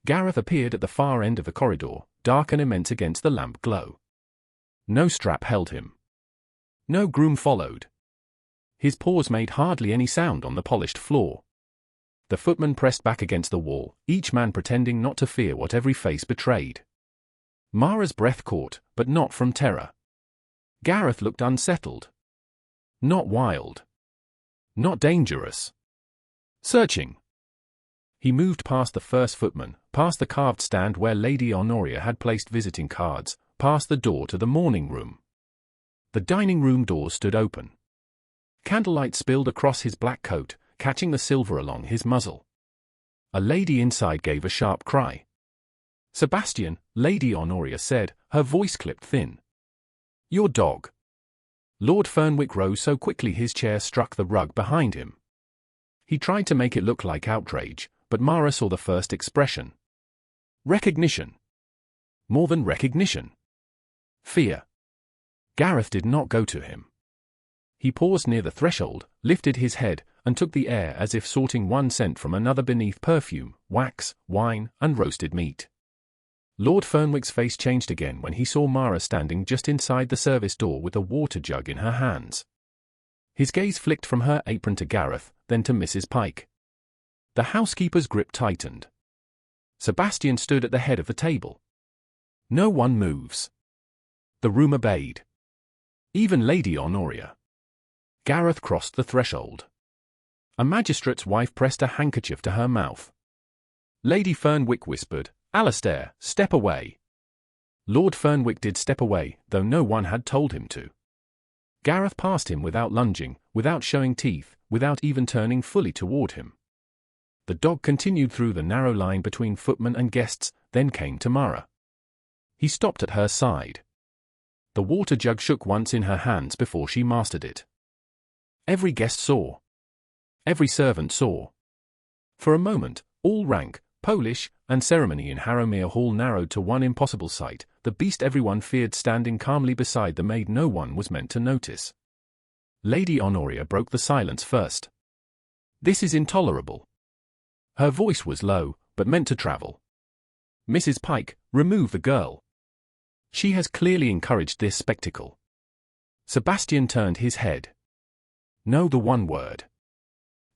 Gareth appeared at the far end of the corridor, dark and immense against the lamp glow. No strap held him. No groom followed. His paws made hardly any sound on the polished floor. The footmen pressed back against the wall, each man pretending not to fear what every face betrayed. Mara's breath caught, but not from terror. Gareth looked unsettled. Not wild. Not dangerous. Searching. He moved past the first footman, past the carved stand where Lady Honoria had placed visiting cards, past the door to the morning room. The dining room door stood open. Candlelight spilled across his black coat, catching the silver along his muzzle. A lady inside gave a sharp cry. "Sebastian," Lady Honoria said, her voice clipped thin. "Your dog." Lord Fernwick rose so quickly his chair struck the rug behind him. He tried to make it look like outrage, but Mara saw the first expression. Recognition. More than recognition. Fear. Gareth did not go to him. He paused near the threshold, lifted his head, and took the air as if sorting one scent from another beneath perfume, wax, wine, and roasted meat. Lord Fernwick's face changed again when he saw Mara standing just inside the service door with a water jug in her hands. His gaze flicked from her apron to Gareth, then to Mrs. Pike. The housekeeper's grip tightened. Sebastian stood at the head of the table. No one moves. The room obeyed. Even Lady Honoria. Gareth crossed the threshold. A magistrate's wife pressed a handkerchief to her mouth. Lady Fernwick whispered, "Alastair, step away." Lord Fernwick did step away, though no one had told him to. Gareth passed him without lunging, without showing teeth, without even turning fully toward him. The dog continued through the narrow line between footmen and guests, then came to Mara. He stopped at her side. The water jug shook once in her hands before she mastered it. Every guest saw. Every servant saw. For a moment, all rank, polish, and ceremony in Harrowmere Hall narrowed to one impossible sight, the beast everyone feared standing calmly beside the maid no one was meant to notice. Lady Honoria broke the silence first. "This is intolerable." Her voice was low, but meant to travel. "Mrs. Pike, remove the girl. She has clearly encouraged this spectacle." Sebastian turned his head. "No," the one word.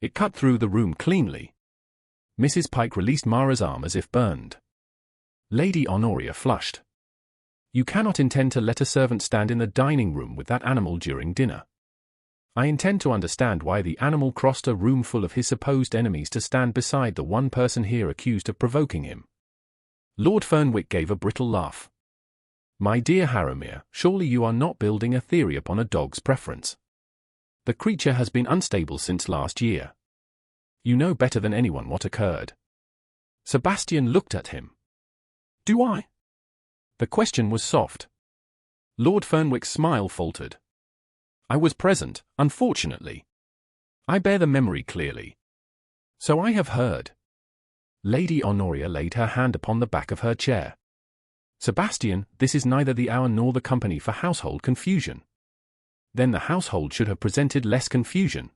It cut through the room cleanly. Mrs. Pike released Mara's arm as if burned. Lady Honoria flushed. "You cannot intend to let a servant stand in the dining room with that animal during dinner. I intend to understand why the animal crossed a room full of his supposed enemies to stand beside the one person here accused of provoking him." Lord Fernwick gave a brittle laugh. "My dear Harrowmere, surely you are not building a theory upon a dog's preference. The creature has been unstable since last year. You know better than anyone what occurred." Sebastian looked at him. "Do I?" The question was soft. Lord Fernwick's smile faltered. "I was present, unfortunately. I bear the memory clearly. So I have heard." Lady Honoria laid her hand upon the back of her chair. "Sebastian, this is neither the hour nor the company for household confusion." Then the household should have presented less confusion.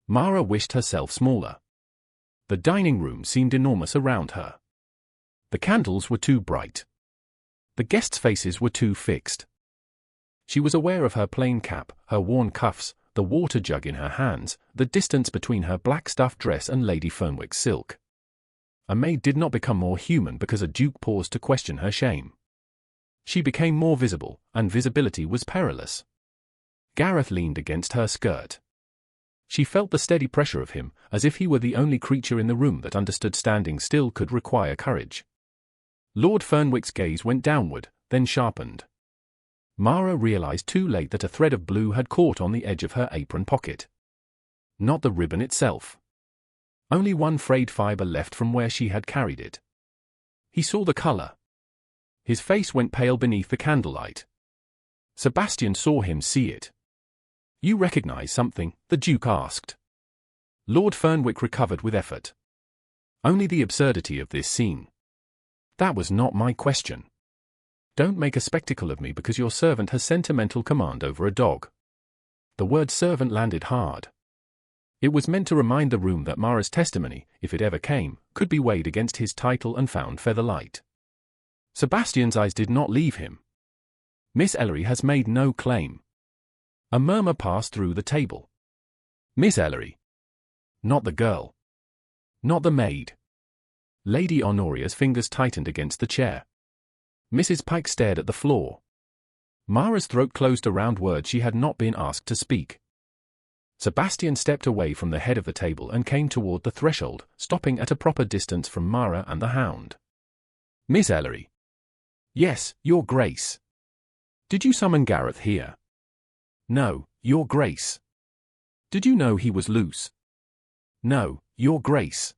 Mara wished herself smaller. The dining room seemed enormous around her. The candles were too bright. The guests' faces were too fixed. She was aware of her plain cap, her worn cuffs, the water jug in her hands, the distance between her black stuff dress and Lady Fernwick's silk. A maid did not become more human because a duke paused to question her shame. She became more visible, and visibility was perilous. Gareth leaned against her skirt. She felt the steady pressure of him, as if he were the only creature in the room that understood standing still could require courage. Lord Fernwick's gaze went downward, then sharpened. Mara realized too late that a thread of blue had caught on the edge of her apron pocket. Not the ribbon itself. Only one frayed fiber left from where she had carried it. He saw the color. His face went pale beneath the candlelight. Sebastian saw him see it. "You recognize something?" the Duke asked. Lord Fernwick recovered with effort. "Only the absurdity of this scene." "That was not my question. Don't make a spectacle of me because your servant has sentimental command over a dog." The word servant landed hard. It was meant to remind the room that Mara's testimony, if it ever came, could be weighed against his title and found featherlight. Sebastian's eyes did not leave him. "Miss Ellery has made no claim." A murmur passed through the table. "Miss Ellery. Not the girl. Not the maid." Lady Honoria's fingers tightened against the chair. Mrs. Pike stared at the floor. Mara's throat closed around words she had not been asked to speak. Sebastian stepped away from the head of the table and came toward the threshold, stopping at a proper distance from Mara and the hound. "Miss Ellery." "Yes, Your Grace." "Did you summon Gareth here?" "No, Your Grace." "Did you know he was loose?" "No, Your Grace."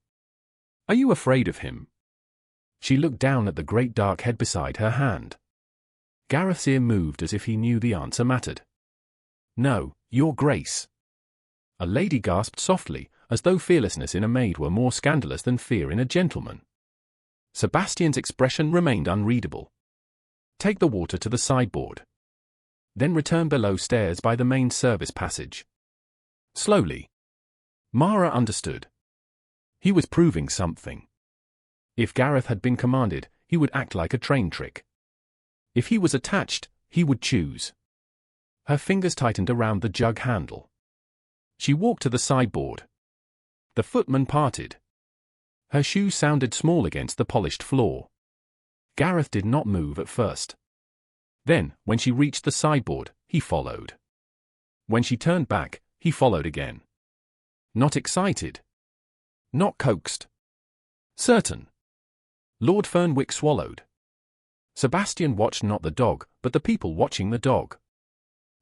"Are you afraid of him?" She looked down at the great dark head beside her hand. Gareth's ear moved as if he knew the answer mattered. "No, Your Grace." A lady gasped softly, as though fearlessness in a maid were more scandalous than fear in a gentleman. Sebastian's expression remained unreadable. "Take the water to the sideboard. Then return below stairs by the main service passage." Slowly. Mara understood. He was proving something. If Gareth had been commanded, he would act like a train trick. If he was attached, he would choose. Her fingers tightened around the jug handle. She walked to the sideboard. The footman parted. Her shoes sounded small against the polished floor. Gareth did not move at first. Then, when she reached the sideboard, he followed. When she turned back, he followed again. Not excited. Not coaxed. Certain. Lord Fernwick swallowed. Sebastian watched not the dog, but the people watching the dog.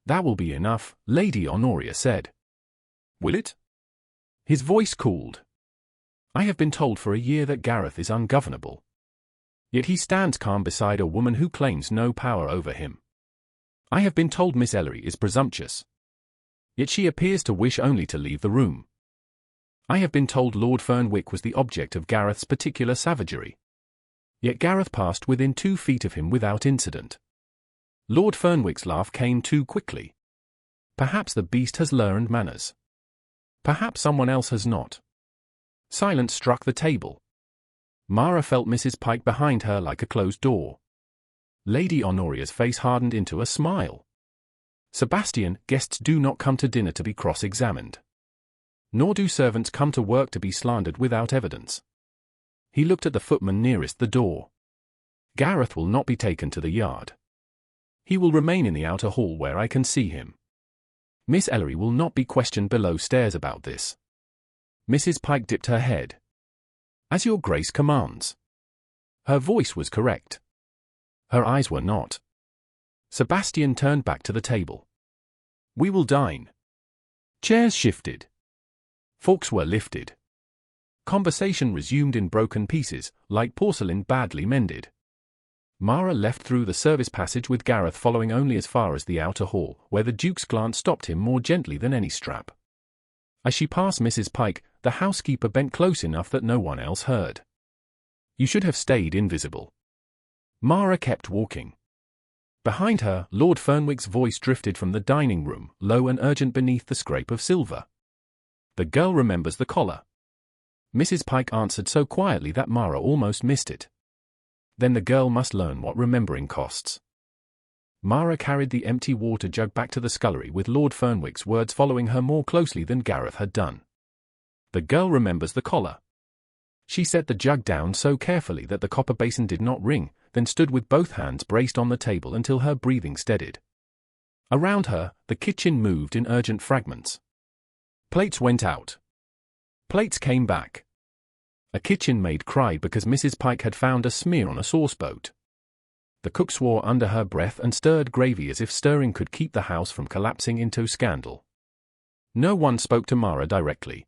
"That will be enough," Lady Honoria said. "Will it?" His voice cooled. "I have been told for a year that Gareth is ungovernable. Yet he stands calm beside a woman who claims no power over him. I have been told Miss Ellery is presumptuous. Yet she appears to wish only to leave the room. I have been told Lord Fernwick was the object of Gareth's particular savagery. Yet Gareth passed within 2 feet of him without incident. Lord Fernwick's laugh came too quickly. Perhaps the beast has learned manners. Perhaps someone else has not. Silence struck the table. Mara felt Mrs. Pike behind her like a closed door. Lady Honoria's face hardened into a smile. Sebastian, guests do not come to dinner to be cross-examined. Nor do servants come to work to be slandered without evidence. He looked at the footman nearest the door. Gareth will not be taken to the yard. He will remain in the outer hall where I can see him. Miss Ellery will not be questioned below stairs about this. Mrs. Pike dipped her head. As your grace commands. Her voice was correct. Her eyes were not. Sebastian turned back to the table. We will dine. Chairs shifted. Forks were lifted. Conversation resumed in broken pieces, like porcelain badly mended. Mara left through the service passage with Gareth following only as far as the outer hall, where the Duke's glance stopped him more gently than any strap. As she passed Mrs. Pike, the housekeeper bent close enough that no one else heard. You should have stayed invisible. Mara kept walking. Behind her, Lord Fernwick's voice drifted from the dining room, low and urgent beneath the scrape of silver. The girl remembers the collar. Mrs. Pike answered so quietly that Mara almost missed it. Then the girl must learn what remembering costs. Mara carried the empty water jug back to the scullery with Lord Fernwick's words following her more closely than Gareth had done. The girl remembers the collar. She set the jug down so carefully that the copper basin did not ring, then stood with both hands braced on the table until her breathing steadied. Around her, the kitchen moved in urgent fragments. Plates went out. Plates came back. A kitchen maid cried because Mrs. Pike had found a smear on a sauceboat. The cook swore under her breath and stirred gravy as if stirring could keep the house from collapsing into scandal. No one spoke to Mara directly.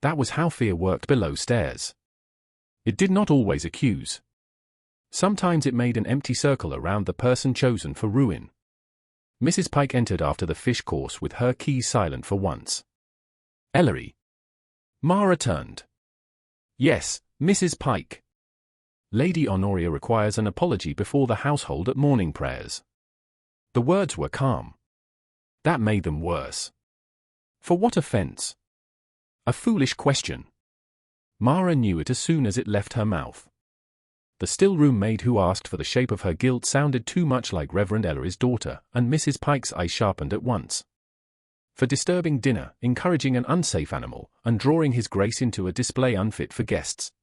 That was how fear worked below stairs. It did not always accuse. Sometimes it made an empty circle around the person chosen for ruin. Mrs. Pike entered after the fish course with her key silent for once. Ellery. Mara turned. Yes, Mrs. Pike. Lady Honoria requires an apology before the household at morning prayers. The words were calm. That made them worse. For what offense? A foolish question. Mara knew it as soon as it left her mouth. The stillroom maid who asked for the shape of her guilt sounded too much like Reverend Ellery's daughter, and Mrs. Pike's eyes sharpened at once. For disturbing dinner, encouraging an unsafe animal, and drawing his grace into a display unfit for guests.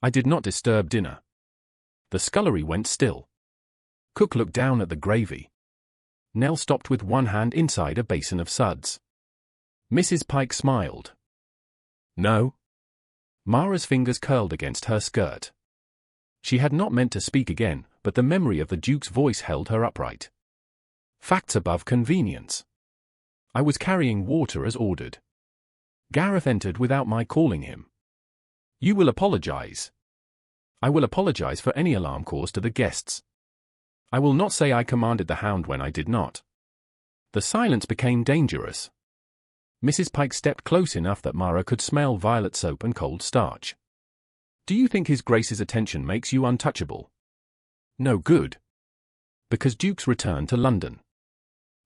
I did not disturb dinner. The scullery went still. Cook looked down at the gravy. Nell stopped with one hand inside a basin of suds. Mrs. Pike smiled. No. Mara's fingers curled against her skirt. She had not meant to speak again, but the memory of the Duke's voice held her upright. Facts above convenience. I was carrying water as ordered. Gareth entered without my calling him. You will apologize. I will apologize for any alarm caused to the guests. I will not say I commanded the hound when I did not. The silence became dangerous. Mrs. Pike stepped close enough that Mara could smell violet soap and cold starch. Do you think His Grace's attention makes you untouchable? No good. Because dukes return to London.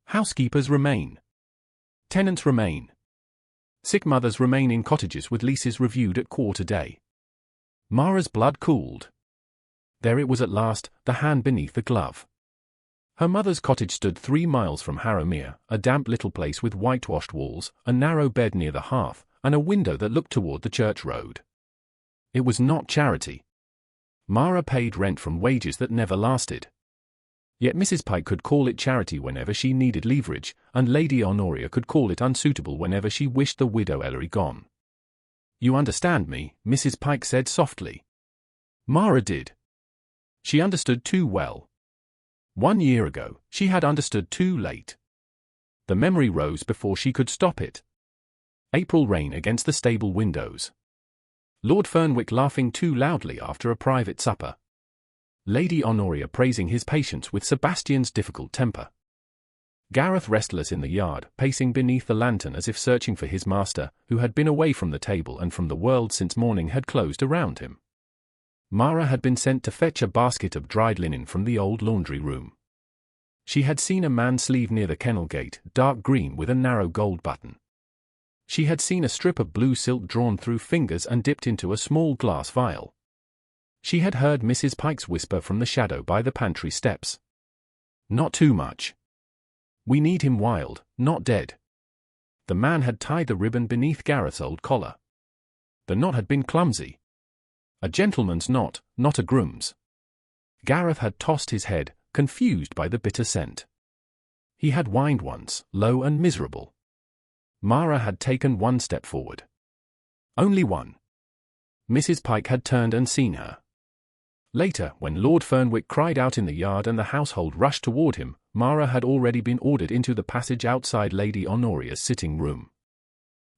Housekeepers remain. Tenants remain. Sick mothers remain in cottages with leases reviewed at quarter day. Mara's blood cooled. There it was at last, the hand beneath the glove. Her mother's cottage stood 3 miles from Harrowmere, a damp little place with whitewashed walls, a narrow bed near the hearth, and a window that looked toward the church road. It was not charity. Mara paid rent from wages that never lasted. Yet Mrs. Pike could call it charity whenever she needed leverage, and Lady Honoria could call it unsuitable whenever she wished the widow Ellery gone. You understand me, Mrs. Pike said softly. Mara did. She understood too well. 1 year ago, she had understood too late. The memory rose before she could stop it. April rain against the stable windows. Lord Fernwick laughing too loudly after a private supper. Lady Honoria praising his patience with Sebastian's difficult temper. Gareth restless in the yard, pacing beneath the lantern as if searching for his master, who had been away from the table and from the world since morning had closed around him. Mara had been sent to fetch a basket of dried linen from the old laundry room. She had seen a man's sleeve near the kennel gate, dark green with a narrow gold button. She had seen a strip of blue silk drawn through fingers and dipped into a small glass vial. She had heard Mrs. Pike's whisper from the shadow by the pantry steps. "Not too much. We need him wild, not dead." The man had tied the ribbon beneath Gareth's old collar. The knot had been clumsy. A gentleman's knot, not a groom's. Gareth had tossed his head, confused by the bitter scent. He had whined once, low and miserable. Mara had taken one step forward. Only one. Mrs. Pike had turned and seen her. Later, when Lord Fernwick cried out in the yard and the household rushed toward him, Mara had already been ordered into the passage outside Lady Honoria's sitting room.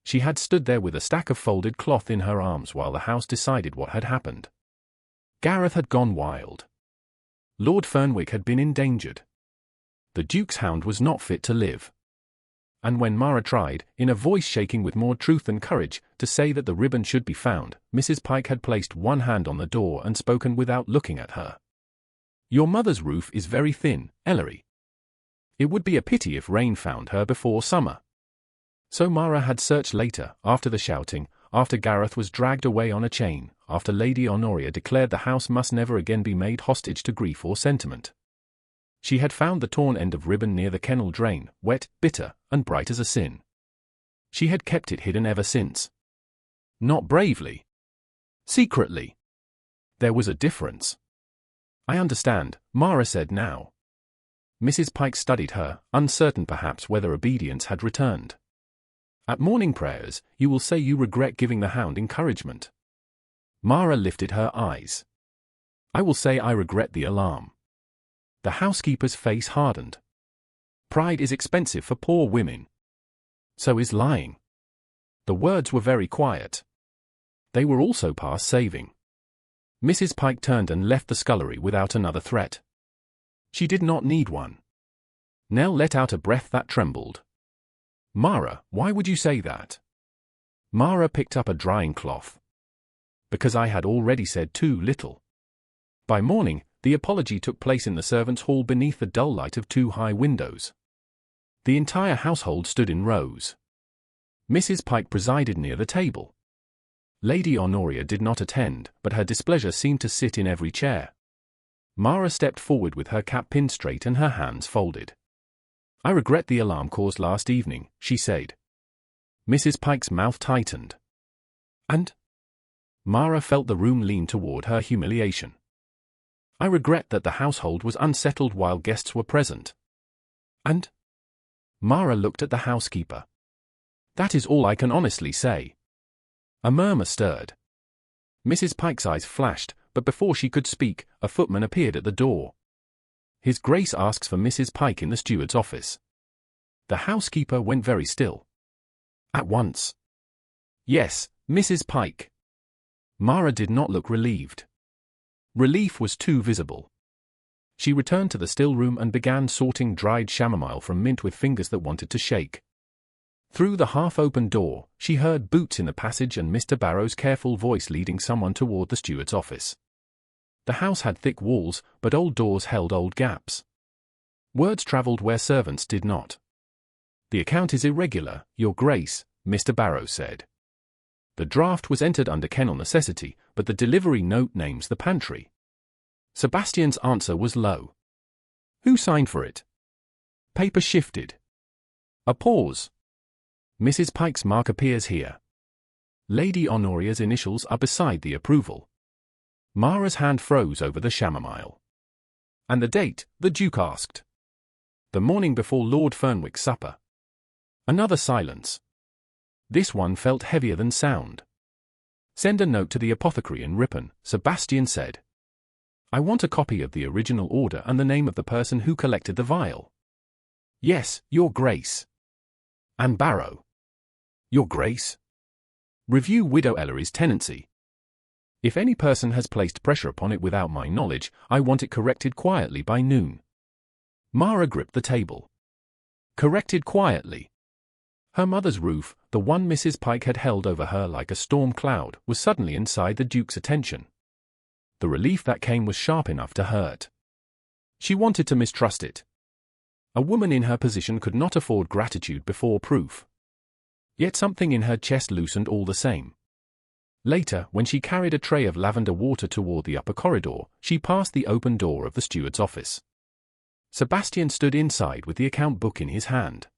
She had stood there with a stack of folded cloth in her arms while the house decided what had happened. Gareth had gone wild. Lord Fernwick had been endangered. The Duke's hound was not fit to live. And when Mara tried, in a voice shaking with more truth than courage, to say that the ribbon should be found, Mrs. Pike had placed one hand on the door and spoken without looking at her. "Your mother's roof is very thin, Ellery. It would be a pity if rain found her before summer." So Mara had searched later, after the shouting, after Gareth was dragged away on a chain, after Lady Honoria declared the house must never again be made hostage to grief or sentiment. She had found the torn end of ribbon near the kennel drain, wet, bitter, and bright as a sin. She had kept it hidden ever since. Not bravely. Secretly. There was a difference. "I understand," Mara said now. Mrs. Pike studied her, uncertain perhaps whether obedience had returned. "At morning prayers, you will say you regret giving the hound encouragement." Mara lifted her eyes. "I will say I regret the alarm." The housekeeper's face hardened. "Pride is expensive for poor women. So is lying." The words were very quiet. They were also past saving. Mrs. Pike turned and left the scullery without another threat. She did not need one. Nell let out a breath that trembled. "Mara, why would you say that?" Mara picked up a drying cloth. "Because I had already said too little." By morning, the apology took place in the servants' hall beneath the dull light of two high windows. The entire household stood in rows. Mrs. Pike presided near the table. Lady Honoria did not attend, but her displeasure seemed to sit in every chair. Mara stepped forward with her cap pinned straight and her hands folded. "I regret the alarm caused last evening," she said. Mrs. Pike's mouth tightened. "And?" Mara felt the room lean toward her humiliation. "I regret that the household was unsettled while guests were present." "And?" Mara looked at the housekeeper. "That is all I can honestly say." A murmur stirred. Mrs. Pike's eyes flashed, but before she could speak, a footman appeared at the door. "His Grace asks for Mrs. Pike in the steward's office." The housekeeper went very still. "At once." "Yes, Mrs. Pike." Mara did not look relieved. Relief was too visible. She returned to the still room and began sorting dried chamomile from mint with fingers that wanted to shake. Through the half-open door, she heard boots in the passage and Mr. Barrow's careful voice leading someone toward the steward's office. The house had thick walls, but old doors held old gaps. Words travelled where servants did not. "The account is irregular, Your Grace," Mr. Barrow said. "The draft was entered under kennel necessity, but the delivery note names the pantry." Sebastian's answer was low. "Who signed for it?" Paper shifted. A pause. "Mrs. Pike's mark appears here. Lady Honoria's initials are beside the approval." Mara's hand froze over the chamomile. "And the date?" the Duke asked. "The morning before Lord Fernwick's supper." Another silence. This one felt heavier than sound. "Send a note to the apothecary in Ripon," Sebastian said. "I want a copy of the original order and the name of the person who collected the vial." "Yes, Your Grace." "And Barrow." "Your Grace." "Review Widow Ellery's tenancy. If any person has placed pressure upon it without my knowledge, I want it corrected quietly by noon." Mara gripped the table. corrected quietly. Her mother's roof, the one Mrs. Pike had held over her like a storm cloud, was suddenly inside the Duke's attention. The relief that came was sharp enough to hurt. She wanted to mistrust it. A woman in her position could not afford gratitude before proof. Yet something in her chest loosened all the same. Later, when she carried a tray of lavender water toward the upper corridor, she passed the open door of the steward's office. Sebastian stood inside with the account book in his hand.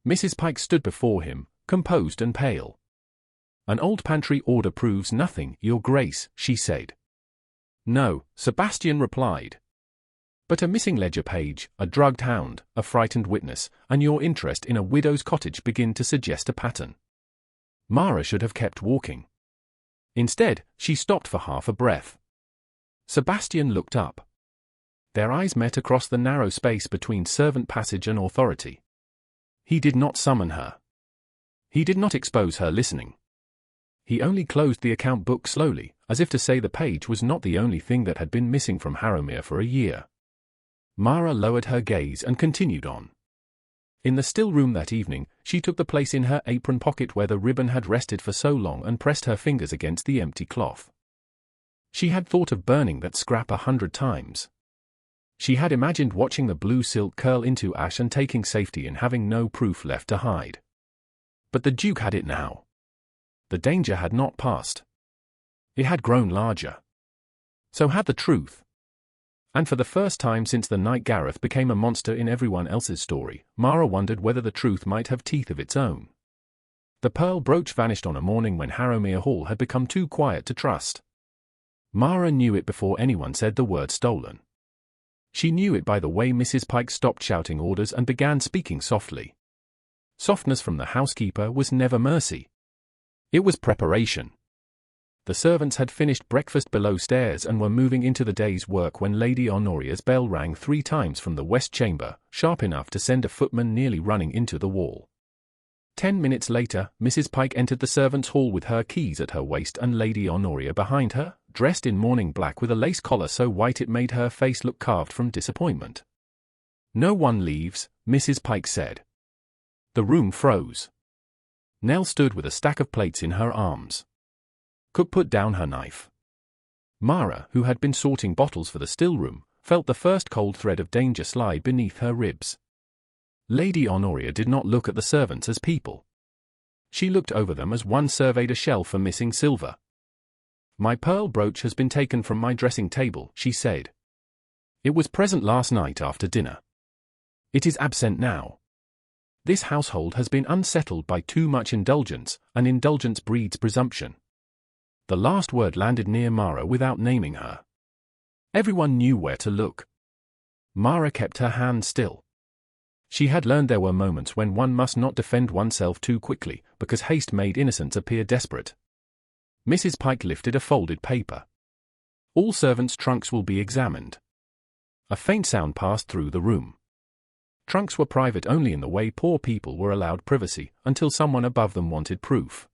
Mrs. Pike stood before him, composed and pale. "An old pantry order proves nothing, Your Grace," she said. "No," Sebastian replied. "But a missing ledger page, a drugged hound, a frightened witness, and your interest in a widow's cottage begin to suggest a pattern." Mara should have kept walking. Instead, she stopped for half a breath. Sebastian looked up. Their eyes met across the narrow space between servant passage and authority. He did not summon her. He did not expose her listening. He only closed the account book slowly, as if to say the page was not the only thing that had been missing from Harrowmere for a year. Mara lowered her gaze and continued on. In the still room that evening, she took the place in her apron pocket where the ribbon had rested for so long and pressed her fingers against the empty cloth. She had thought of burning that scrap 100 times. She had imagined watching the blue silk curl into ash and taking safety in having no proof left to hide. But the Duke had it now. The danger had not passed. It had grown larger. So had the truth. And for the first time since the night Gareth became a monster in everyone else's story, Mara wondered whether the truth might have teeth of its own. The pearl brooch vanished on a morning when Harrowmere Hall had become too quiet to trust. Mara knew it before anyone said the word stolen. She knew it by the way Mrs. Pike stopped shouting orders and began speaking softly. Softness from the housekeeper was never mercy. It was preparation. The servants had finished breakfast below stairs and were moving into the day's work when Lady Honoria's bell rang 3 times from the west chamber, sharp enough to send a footman nearly running into the wall. 10 minutes later, Mrs. Pike entered the servants' hall with her keys at her waist and Lady Honoria behind her, dressed in morning black with a lace collar so white it made her face look carved from disappointment. "No one leaves," Mrs. Pike said. The room froze. Nell stood with a stack of plates in her arms. Cook put down her knife. Mara, who had been sorting bottles for the still room, felt the first cold thread of danger slide beneath her ribs. Lady Honoria did not look at the servants as people. She looked over them as one surveyed a shelf for missing silver. "My pearl brooch has been taken from my dressing table," she said. "It was present last night after dinner. It is absent now. This household has been unsettled by too much indulgence, and indulgence breeds presumption." The last word landed near Mara without naming her. Everyone knew where to look. Mara kept her hand still. She had learned there were moments when one must not defend oneself too quickly, because haste made innocence appear desperate. Mrs. Pike lifted a folded paper. "All servants' trunks will be examined." A faint sound passed through the room. Trunks were private only in the way poor people were allowed privacy, until someone above them wanted proof.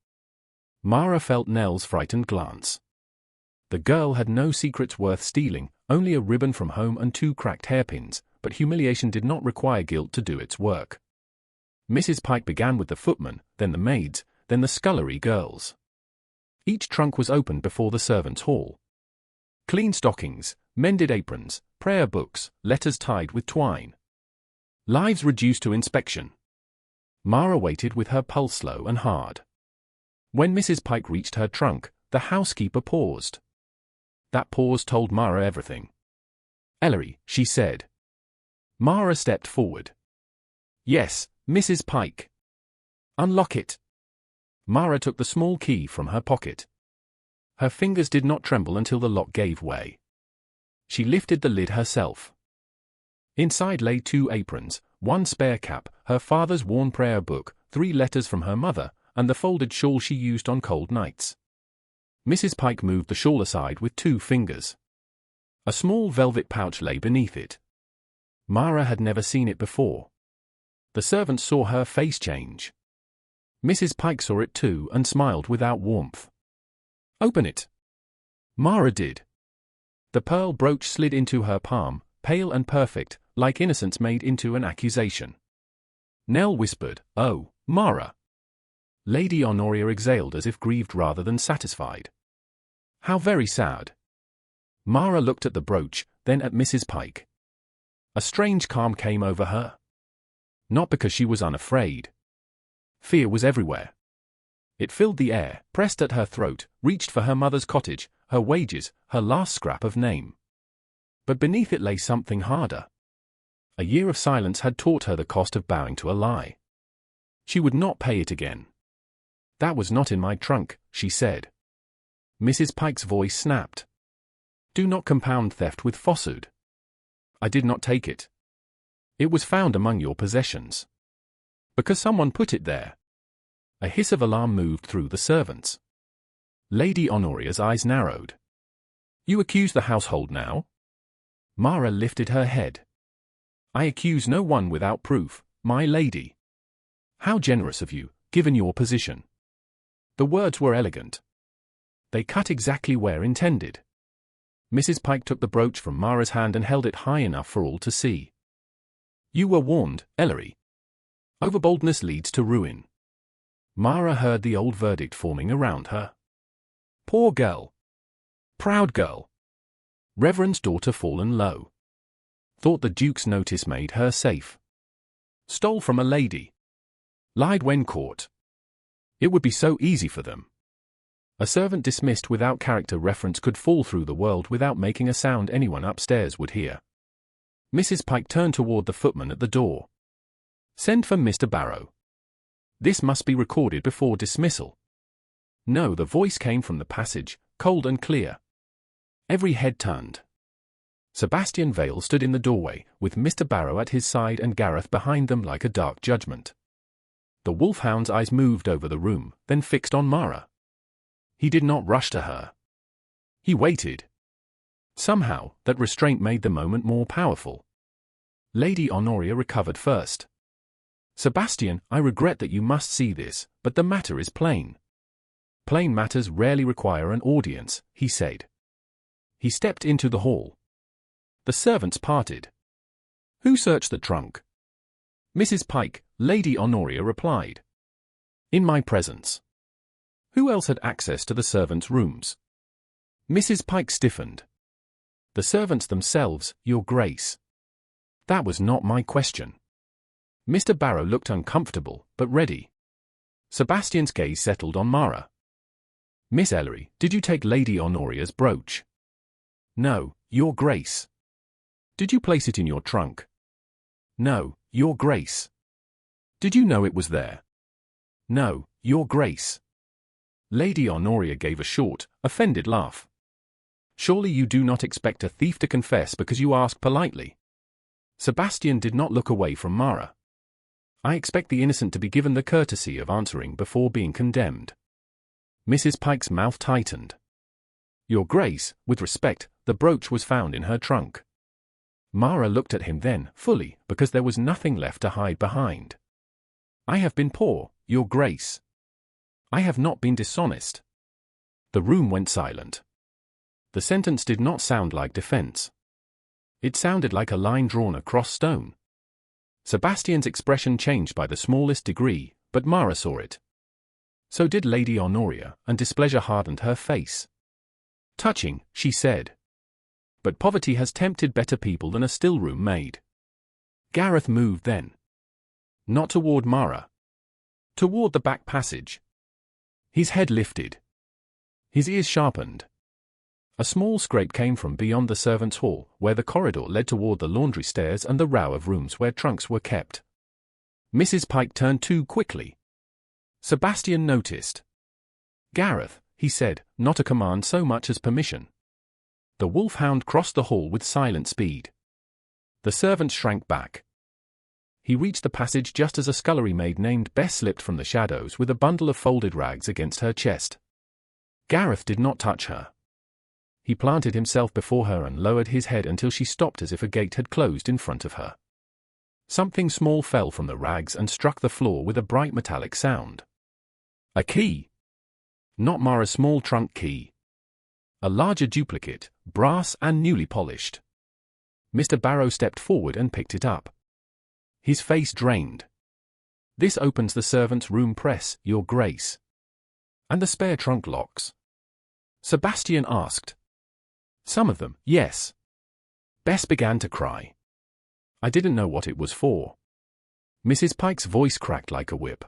Mara felt Nell's frightened glance. The girl had no secrets worth stealing, only a ribbon from home and 2 cracked hairpins, but humiliation did not require guilt to do its work. Mrs. Pike began with the footman, then the maids, then the scullery girls. Each trunk was opened before the servants' hall. Clean stockings, mended aprons, prayer books, letters tied with twine. Lives reduced to inspection. Mara waited with her pulse slow and hard. When Mrs. Pike reached her trunk, the housekeeper paused. That pause told Mara everything. "Ellery," she said. Mara stepped forward. "Yes, Mrs. Pike." "Unlock it." Mara took the small key from her pocket. Her fingers did not tremble until the lock gave way. She lifted the lid herself. Inside lay 2 aprons, 1 spare cap, her father's worn prayer book, 3 letters from her mother, and the folded shawl she used on cold nights. Mrs. Pike moved the shawl aside with 2 fingers. A small velvet pouch lay beneath it. Mara had never seen it before. The servants saw her face change. Mrs. Pike saw it too and smiled without warmth. "Open it." Mara did. The pearl brooch slid into her palm, pale and perfect, like innocence made into an accusation. Nell whispered, "Oh, Mara." Lady Honoria exhaled as if grieved rather than satisfied. "How very sad." Mara looked at the brooch, then at Mrs. Pike. A strange calm came over her. Not because she was unafraid. Fear was everywhere. It filled the air, pressed at her throat, reached for her mother's cottage, her wages, her last scrap of name. But beneath it lay something harder. A year of silence had taught her the cost of bowing to a lie. She would not pay it again. "That was not in my trunk," she said. Mrs. Pike's voice snapped. "Do not compound theft with falsehood. I did not take it. It was found among your possessions. Because someone put it there." A hiss of alarm moved through the servants. Lady Honoria's eyes narrowed. "You accuse the household now?" Mara lifted her head. "I accuse no one without proof, my lady." "How generous of you, given your position." The words were elegant. They cut exactly where intended. Mrs. Pike took the brooch from Mara's hand and held it high enough for all to see. "You were warned, Ellery. Overboldness leads to ruin." Mara heard the old verdict forming around her. Poor girl. Proud girl. Reverend's daughter fallen low. Thought the Duke's notice made her safe. Stole from a lady. Lied when caught. It would be so easy for them. A servant dismissed without character reference could fall through the world without making a sound anyone upstairs would hear. Mrs. Pike turned toward the footman at the door. "Send for Mr. Barrow. This must be recorded before dismissal." No, the voice came from the passage, cold and clear. Every head turned. Sebastian Vale stood in the doorway, with Mr. Barrow at his side and Gareth behind them like a dark judgment. The Wolfhound's eyes moved over the room, then fixed on Mara. He did not rush to her. He waited. Somehow, that restraint made the moment more powerful. Lady Honoria recovered first. "Sebastian, I regret that you must see this, but the matter is plain." "Plain matters rarely require an audience," he said. He stepped into the hall. The servants parted. "Who searched the trunk?" "Mrs. Pike," Lady Honoria replied. "In my presence." "Who else had access to the servants' rooms?" Mrs. Pike stiffened. "The servants themselves, Your Grace." "That was not my question." Mr. Barrow looked uncomfortable, but ready. Sebastian's gaze settled on Mara. "Miss Ellery, did you take Lady Honoria's brooch?" "No, Your Grace." "Did you place it in your trunk?" "No, Your Grace." "Did you know it was there?" "No, Your Grace." Lady Honoria gave a short, offended laugh. "Surely you do not expect a thief to confess because you ask politely." Sebastian did not look away from Mara. "I expect the innocent to be given the courtesy of answering before being condemned." Mrs. Pike's mouth tightened. "Your Grace, with respect, the brooch was found in her trunk." Mara looked at him then, fully, because there was nothing left to hide behind. "I have been poor, Your Grace. I have not been dishonest." The room went silent. The sentence did not sound like defense. It sounded like a line drawn across stone. Sebastian's expression changed by the smallest degree, but Mara saw it. So did Lady Honoria, and displeasure hardened her face. "Touching," she said. "But poverty has tempted better people than a stillroom maid." Gareth moved then. Not toward Mara. Toward the back passage. His head lifted. His ears sharpened. A small scrape came from beyond the servants' hall, where the corridor led toward the laundry stairs and the row of rooms where trunks were kept. Mrs. Pike turned too quickly. Sebastian noticed. "Gareth," he said, not a command so much as permission. The Wolfhound crossed the hall with silent speed. The servant shrank back. He reached the passage just as a scullery maid named Bess slipped from the shadows with a bundle of folded rags against her chest. Gareth did not touch her. He planted himself before her and lowered his head until she stopped as if a gate had closed in front of her. Something small fell from the rags and struck the floor with a bright metallic sound. A key. Not Mara's small trunk key. A larger duplicate, brass and newly polished. Mr. Barrow stepped forward and picked it up. His face drained. This opens the servants' room press, Your Grace. And the spare trunk locks? Sebastian asked. Some of them, yes. Bess began to cry. I didn't know what it was for. Mrs. Pike's voice cracked like a whip.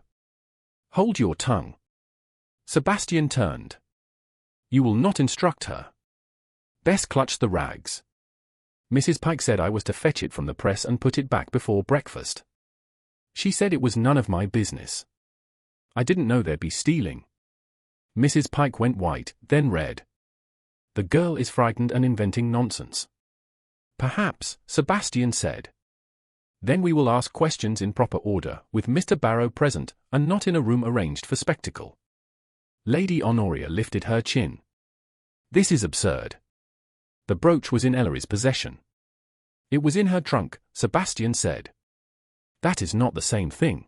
Hold your tongue. Sebastian turned. You will not instruct her. Bess clutched the rags. Mrs. Pike said I was to fetch it from the press and put it back before breakfast. She said it was none of my business. I didn't know there'd be stealing. Mrs. Pike went white, then red. The girl is frightened and inventing nonsense. Perhaps, Sebastian said. Then we will ask questions in proper order, with Mr. Barrow present, and not in a room arranged for spectacle. Lady Honoria lifted her chin. This is absurd. The brooch was in Ellery's possession. It was in her trunk, Sebastian said. That is not the same thing.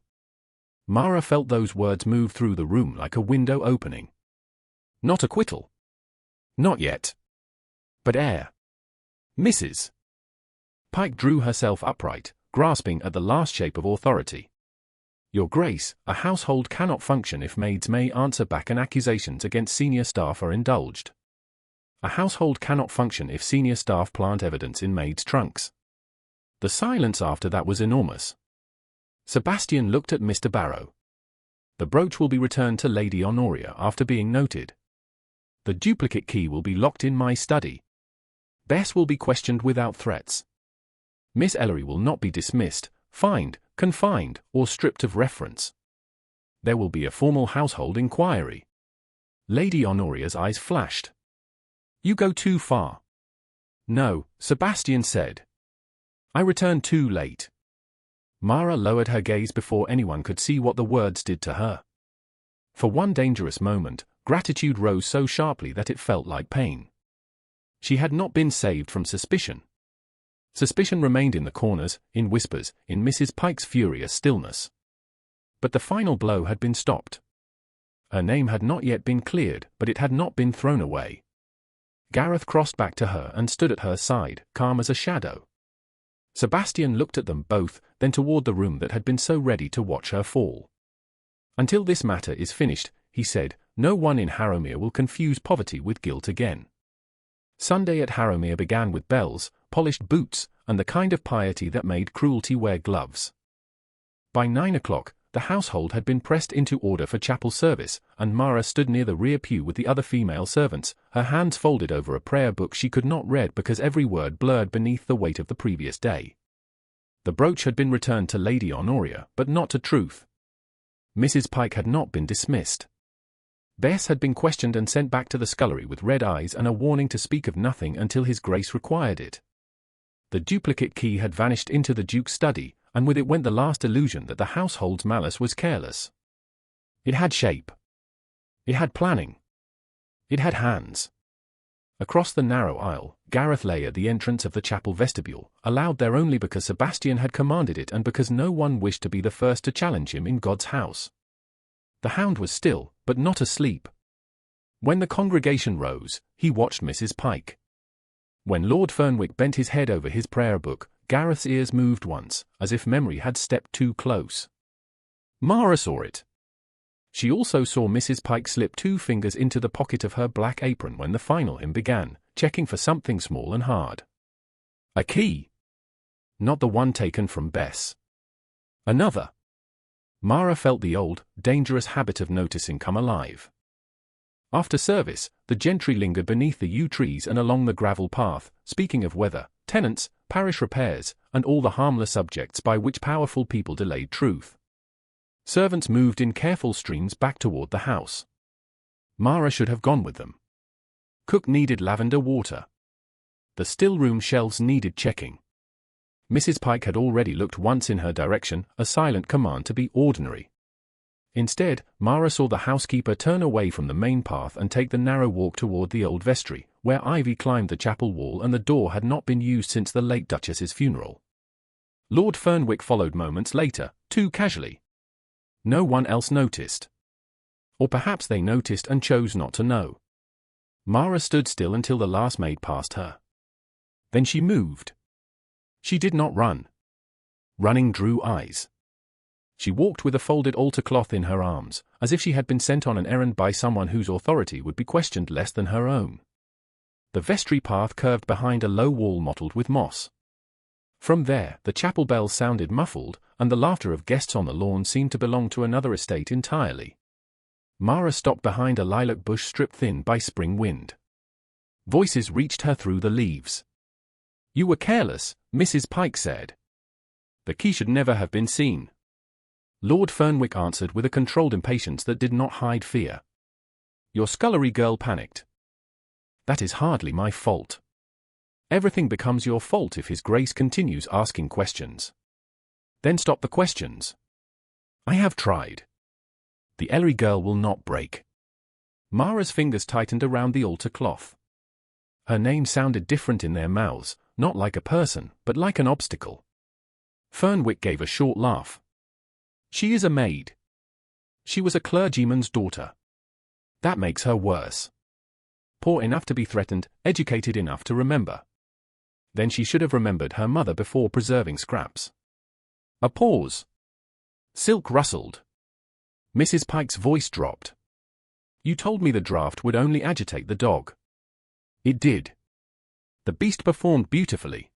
Mara felt those words move through the room like a window opening. Not acquittal. Not yet. But air. Mrs. Pike drew herself upright, grasping at the last shape of authority. Your Grace, a household cannot function if maids may answer back and accusations against senior staff are indulged. A household cannot function if senior staff plant evidence in maids' trunks. The silence after that was enormous. Sebastian looked at Mr. Barrow. The brooch will be returned to Lady Honoria after being noted. The duplicate key will be locked in my study. Bess will be questioned without threats. Miss Ellery will not be dismissed, fined, confined, or stripped of reference. There will be a formal household inquiry. Lady Honoria's eyes flashed. You go too far. No, Sebastian said. I returned too late. Mara lowered her gaze before anyone could see what the words did to her. For one dangerous moment, gratitude rose so sharply that it felt like pain. She had not been saved from suspicion. Suspicion remained in the corners, in whispers, in Mrs. Pike's furious stillness. But the final blow had been stopped. Her name had not yet been cleared, but it had not been thrown away. Gareth crossed back to her and stood at her side, calm as a shadow. Sebastian looked at them both, then toward the room that had been so ready to watch her fall. Until this matter is finished, he said, no one in Harrowmere will confuse poverty with guilt again. Sunday at Harrowmere began with bells, polished boots, and the kind of piety that made cruelty wear gloves. By 9 o'clock, the household had been pressed into order for chapel service, and Mara stood near the rear pew with the other female servants, her hands folded over a prayer book she could not read because every word blurred beneath the weight of the previous day. The brooch had been returned to Lady Honoria, but not to Truth. Mrs. Pike had not been dismissed. Bess had been questioned and sent back to the scullery with red eyes and a warning to speak of nothing until his grace required it. The duplicate key had vanished into the Duke's study, and with it went the last illusion that the household's malice was careless. It had shape. It had planning. It had hands. Across the narrow aisle, Gareth lay at the entrance of the chapel vestibule, allowed there only because Sebastian had commanded it and because no one wished to be the first to challenge him in God's house. The hound was still, but not asleep. When the congregation rose, he watched Mrs. Pike. When Lord Fernwick bent his head over his prayer book, Gareth's ears moved once, as if memory had stepped too close. Mara saw it. She also saw Mrs. Pike slip 2 fingers into the pocket of her black apron when the final hymn began, checking for something small and hard. A key. Not the one taken from Bess. Another. Mara felt the old, dangerous habit of noticing come alive. After service, the gentry lingered beneath the yew trees and along the gravel path, speaking of weather, tenants, parish repairs, and all the harmless subjects by which powerful people delayed truth. Servants moved in careful streams back toward the house. Mara should have gone with them. Cook needed lavender water. The still-room shelves needed checking. Mrs. Pike had already looked once in her direction, a silent command to be ordinary. Instead, Mara saw the housekeeper turn away from the main path and take the narrow walk toward the old vestry, where ivy climbed the chapel wall and the door had not been used since the late Duchess's funeral. Lord Fernwick followed moments later, too casually. No one else noticed. Or perhaps they noticed and chose not to know. Mara stood still until the last maid passed her. Then she moved. She did not run. Running drew eyes. She walked with a folded altar cloth in her arms, as if she had been sent on an errand by someone whose authority would be questioned less than her own. The vestry path curved behind a low wall mottled with moss. From there, the chapel bells sounded muffled, and the laughter of guests on the lawn seemed to belong to another estate entirely. Mara stopped behind a lilac bush stripped thin by spring wind. Voices reached her through the leaves. "You were careless," Mrs. Pike said. "The key should never have been seen." Lord Fernwick answered with a controlled impatience that did not hide fear. "Your scullery girl panicked." "That is hardly my fault." "Everything becomes your fault if His Grace continues asking questions." "Then stop the questions." "I have tried." "The Ellery girl will not break." Mara's fingers tightened around the altar cloth. Her name sounded different in their mouths, not like a person, but like an obstacle. Fernwick gave a short laugh. "She is a maid. She was a clergyman's daughter. That makes her worse. Poor enough to be threatened, educated enough to remember. Then she should have remembered her mother before preserving scraps." A pause. Silk rustled. Mrs. Pike's voice dropped. "You told me the draft would only agitate the dog." "It did. The beast performed beautifully.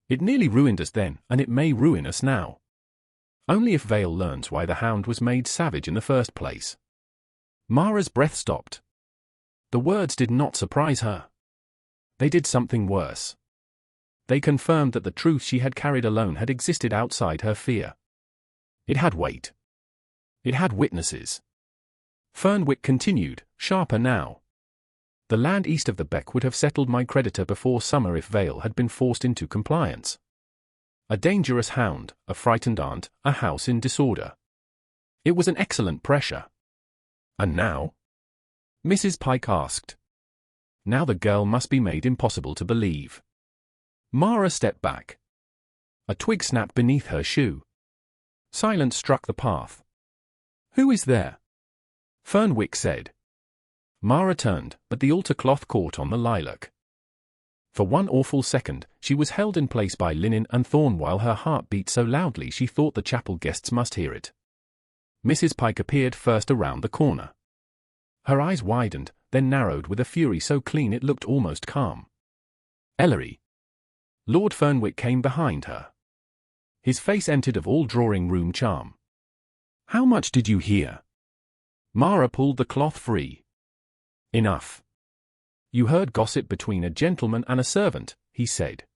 It nearly ruined us then, and it may ruin us now. Only if Vale learns why the hound was made savage in the first place." Mara's breath stopped. The words did not surprise her. They did something worse. They confirmed that the truth she had carried alone had existed outside her fear. It had weight. It had witnesses. Fernwick continued, sharper now. "The land east of the beck would have settled my creditor before summer if Vale had been forced into compliance. A dangerous hound, a frightened aunt, a house in disorder. It was an excellent pressure." "And now?" Mrs. Pike asked. "Now the girl must be made impossible to believe." Mara stepped back. A twig snapped beneath her shoe. Silence struck the path. "Who is there?" Fernwick said. Mara turned, but the altar cloth caught on the lilac. For one awful second, she was held in place by linen and thorn while her heart beat so loudly she thought the chapel guests must hear it. Mrs. Pike appeared first around the corner. Her eyes widened, then narrowed with a fury so clean it looked almost calm. "Ellery." Lord Fernwick came behind her. His face emptied of all drawing-room charm. "How much did you hear?" Mara pulled the cloth free. "Enough. You heard gossip between a gentleman and a servant," he said.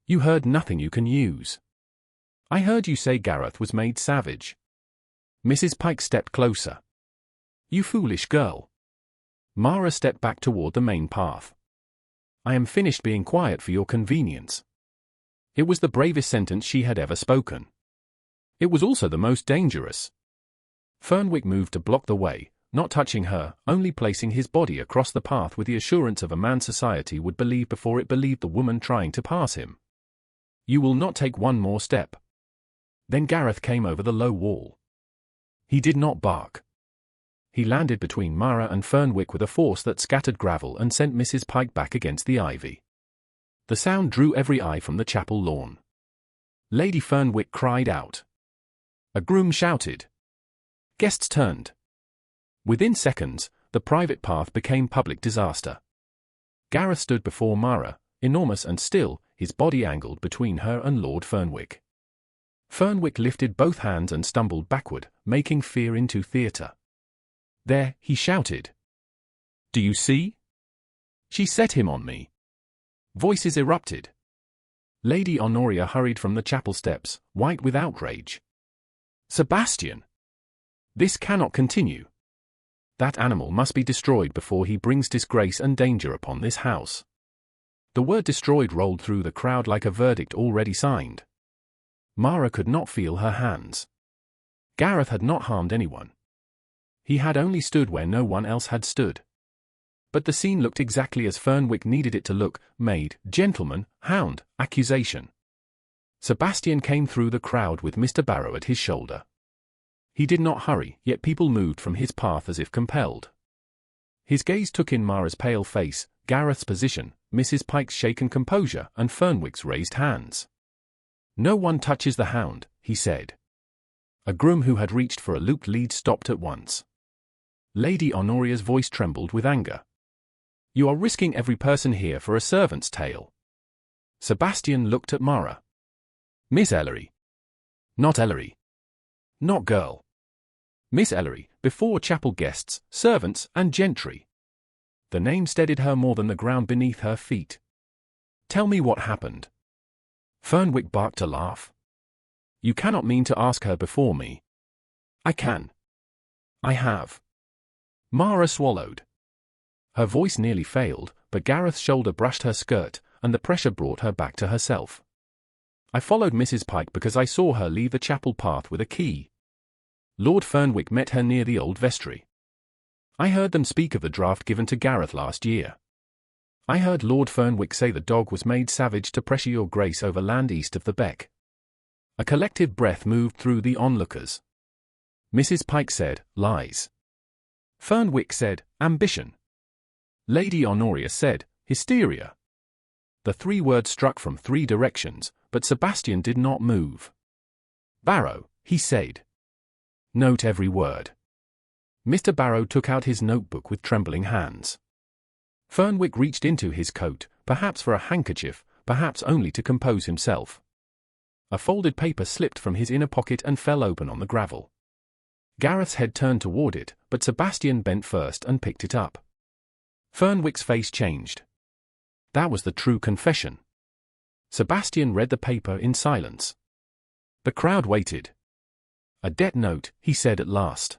"You heard nothing you can use. I heard you say Gareth was made savage." Mrs. Pike stepped closer. "You foolish girl." Mara stepped back toward the main path. "I am finished being quiet for your convenience." It was the bravest sentence she had ever spoken. It was also the most dangerous. Fernwick moved to block the way, not touching her, only placing his body across the path with the assurance of a man society would believe before it believed the woman trying to pass him. "You will not take one more step." Then Gareth came over the low wall. He did not bark. He landed between Mara and Fernwick with a force that scattered gravel and sent Mrs. Pike back against the ivy. The sound drew every eye from the chapel lawn. Lady Fernwick cried out. A groom shouted. Guests turned. Within seconds, the private path became public disaster. Gareth stood before Mara, enormous and still, his body angled between her and Lord Fernwick. Fernwick lifted both hands and stumbled backward, making fear into theatre. "There," he shouted. "Do you see? She set him on me." Voices erupted. Lady Honoria hurried from the chapel steps, white with outrage. "Sebastian! This cannot continue. That animal must be destroyed before he brings disgrace and danger upon this house." The word destroyed rolled through the crowd like a verdict already signed. Mara could not feel her hands. Gareth had not harmed anyone. He had only stood where no one else had stood. But the scene looked exactly as Fernwick needed it to look: maid, gentleman, hound, accusation. Sebastian came through the crowd with Mr. Barrow at his shoulder. He did not hurry, yet people moved from his path as if compelled. His gaze took in Mara's pale face, Gareth's position, Mrs. Pike's shaken composure, and Fernwick's raised hands. "No one touches the hound," he said. A groom who had reached for a looped lead stopped at once. Lady Honoria's voice trembled with anger. You are risking every person here for a servant's tale. Sebastian looked at Mara. Miss Ellery. Not Ellery. Not girl. Miss Ellery, before chapel guests, servants, and gentry. The name steadied her more than the ground beneath her feet. Tell me what happened. Fernwick barked a laugh. You cannot mean to ask her before me. I can. I have. Mara swallowed. Her voice nearly failed, but Gareth's shoulder brushed her skirt, and the pressure brought her back to herself. I followed Mrs. Pike because I saw her leave the chapel path with a key. Lord Fernwick met her near the old vestry. I heard them speak of the draft given to Gareth last year. I heard Lord Fernwick say the dog was made savage to pressure your grace over land east of the beck. A collective breath moved through the onlookers. Mrs. Pike said, lies. Fernwick said, ambition. Lady Honoria said, hysteria. The three words struck from three directions, but Sebastian did not move. Barrow, he said. Note every word. Mr. Barrow took out his notebook with trembling hands. Fernwick reached into his coat, perhaps for a handkerchief, perhaps only to compose himself. A folded paper slipped from his inner pocket and fell open on the gravel. Gareth's head turned toward it, but Sebastian bent first and picked it up. Fernwick's face changed. That was the true confession. Sebastian read the paper in silence. The crowd waited. A debt note, he said at last.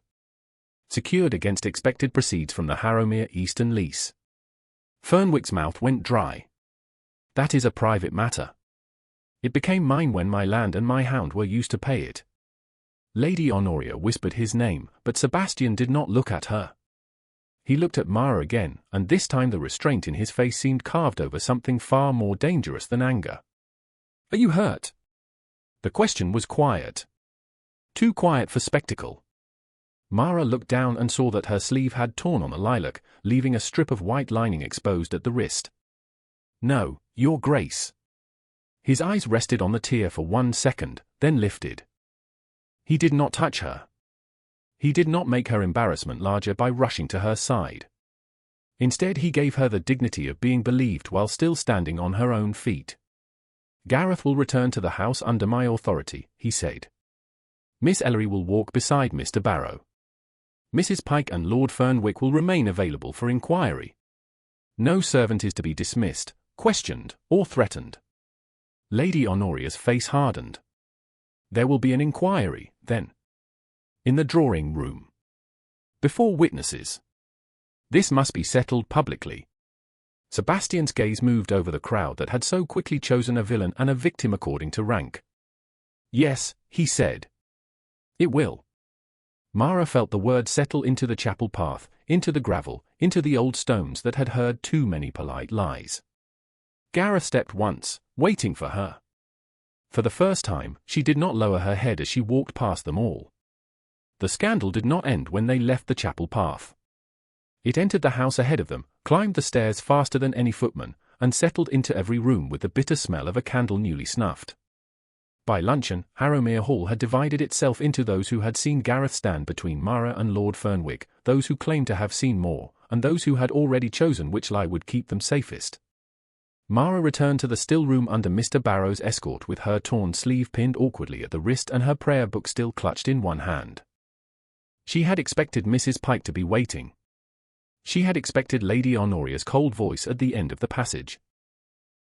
Secured against expected proceeds from the Harrowmere Eastern lease. Fernwick's mouth went dry. That is a private matter. It became mine when my land and my hound were used to pay it. Lady Honoria whispered his name, but Sebastian did not look at her. He looked at Mara again, and this time the restraint in his face seemed carved over something far more dangerous than anger. Are you hurt? The question was quiet. Too quiet for spectacle. Mara looked down and saw that her sleeve had torn on the lilac, leaving a strip of white lining exposed at the wrist. No, Your Grace. His eyes rested on the tear for 1 second, then lifted. He did not touch her. He did not make her embarrassment larger by rushing to her side. Instead he gave her the dignity of being believed while still standing on her own feet. Gareth will return to the house under my authority, he said. Miss Ellery will walk beside Mr. Barrow. Mrs. Pike and Lord Fernwick will remain available for inquiry. No servant is to be dismissed, questioned, or threatened. Lady Honoria's face hardened. There will be an inquiry, then. In the drawing room. Before witnesses. This must be settled publicly. Sebastian's gaze moved over the crowd that had so quickly chosen a villain and a victim according to rank. Yes, he said. It will. Mara felt the word settle into the chapel path, into the gravel, into the old stones that had heard too many polite lies. Gareth stepped once, waiting for her. For the first time, she did not lower her head as she walked past them all. The scandal did not end when they left the chapel path. It entered the house ahead of them, climbed the stairs faster than any footman, and settled into every room with the bitter smell of a candle newly snuffed. By luncheon, Harrowmere Hall had divided itself into those who had seen Gareth stand between Mara and Lord Fernwick, those who claimed to have seen more, and those who had already chosen which lie would keep them safest. Mara returned to the still room under Mr. Barrow's escort with her torn sleeve pinned awkwardly at the wrist and her prayer book still clutched in one hand. She had expected Mrs. Pike to be waiting. She had expected Lady Honoria's cold voice at the end of the passage.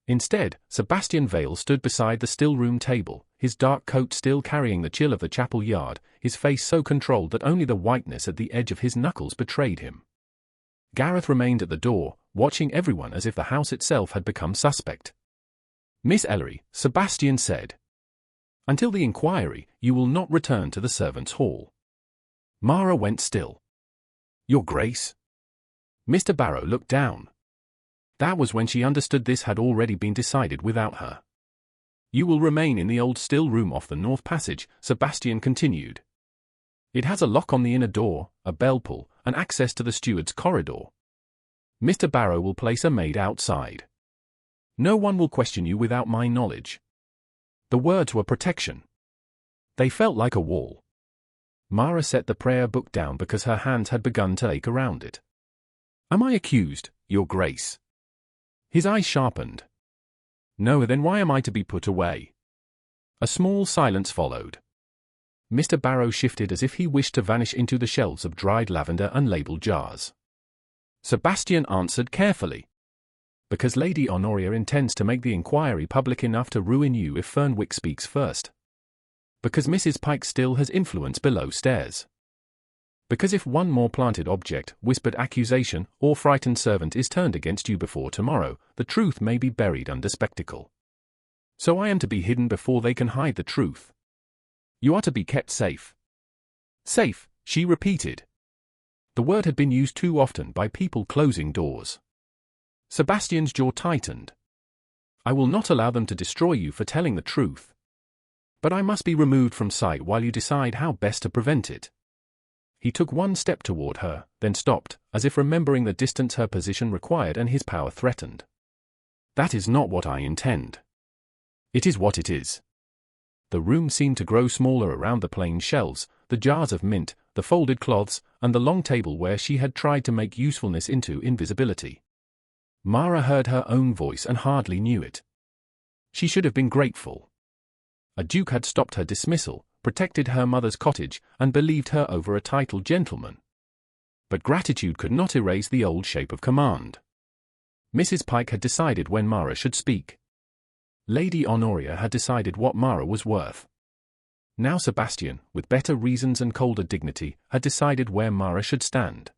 Instead, Sebastian Vale stood beside the still-room table, his dark coat still carrying the chill of the chapel yard, his face so controlled that only the whiteness at the edge of his knuckles betrayed him. Gareth remained at the door, watching everyone as if the house itself had become suspect. Miss Ellery, Sebastian said. Until the inquiry, you will not return to the servants' hall. Mara went still. Your Grace? Mr. Barrow looked down. That was when she understood this had already been decided without her. You will remain in the old still room off the north passage, Sebastian continued. It has a lock on the inner door, a bell pull, and access to the steward's corridor. Mr. Barrow will place a maid outside. No one will question you without my knowledge. The words were protection. They felt like a wall. Mara set the prayer book down because her hands had begun to ache around it. "Am I accused, Your Grace?" His eyes sharpened. "No, then why am I to be put away?" A small silence followed. Mr. Barrow shifted as if he wished to vanish into the shelves of dried lavender and labelled jars. Sebastian answered carefully. "Because Lady Honoria intends to make the inquiry public enough to ruin you if Fernwick speaks first. Because Mrs. Pike still has influence below stairs. Because if one more planted object, whispered accusation, or frightened servant is turned against you before tomorrow, the truth may be buried under spectacle. So I am to be hidden before they can hide the truth. You are to be kept safe." "Safe," she repeated. The word had been used too often by people closing doors. Sebastian's jaw tightened. "I will not allow them to destroy you for telling the truth. But I must be removed from sight while you decide how best to prevent it." He took one step toward her, then stopped, as if remembering the distance her position required and his power threatened. "That is not what I intend. It is what it is." The room seemed to grow smaller around the plain shelves, the jars of mint, the folded cloths, and the long table where she had tried to make usefulness into invisibility. Mara heard her own voice and hardly knew it. She should have been grateful. A duke had stopped her dismissal, protected her mother's cottage, and believed her over a titled gentleman. But gratitude could not erase the old shape of command. Mrs. Pike had decided when Mara should speak. Lady Honoria had decided what Mara was worth. Now Sebastian, with better reasons and colder dignity, had decided where Mara should stand.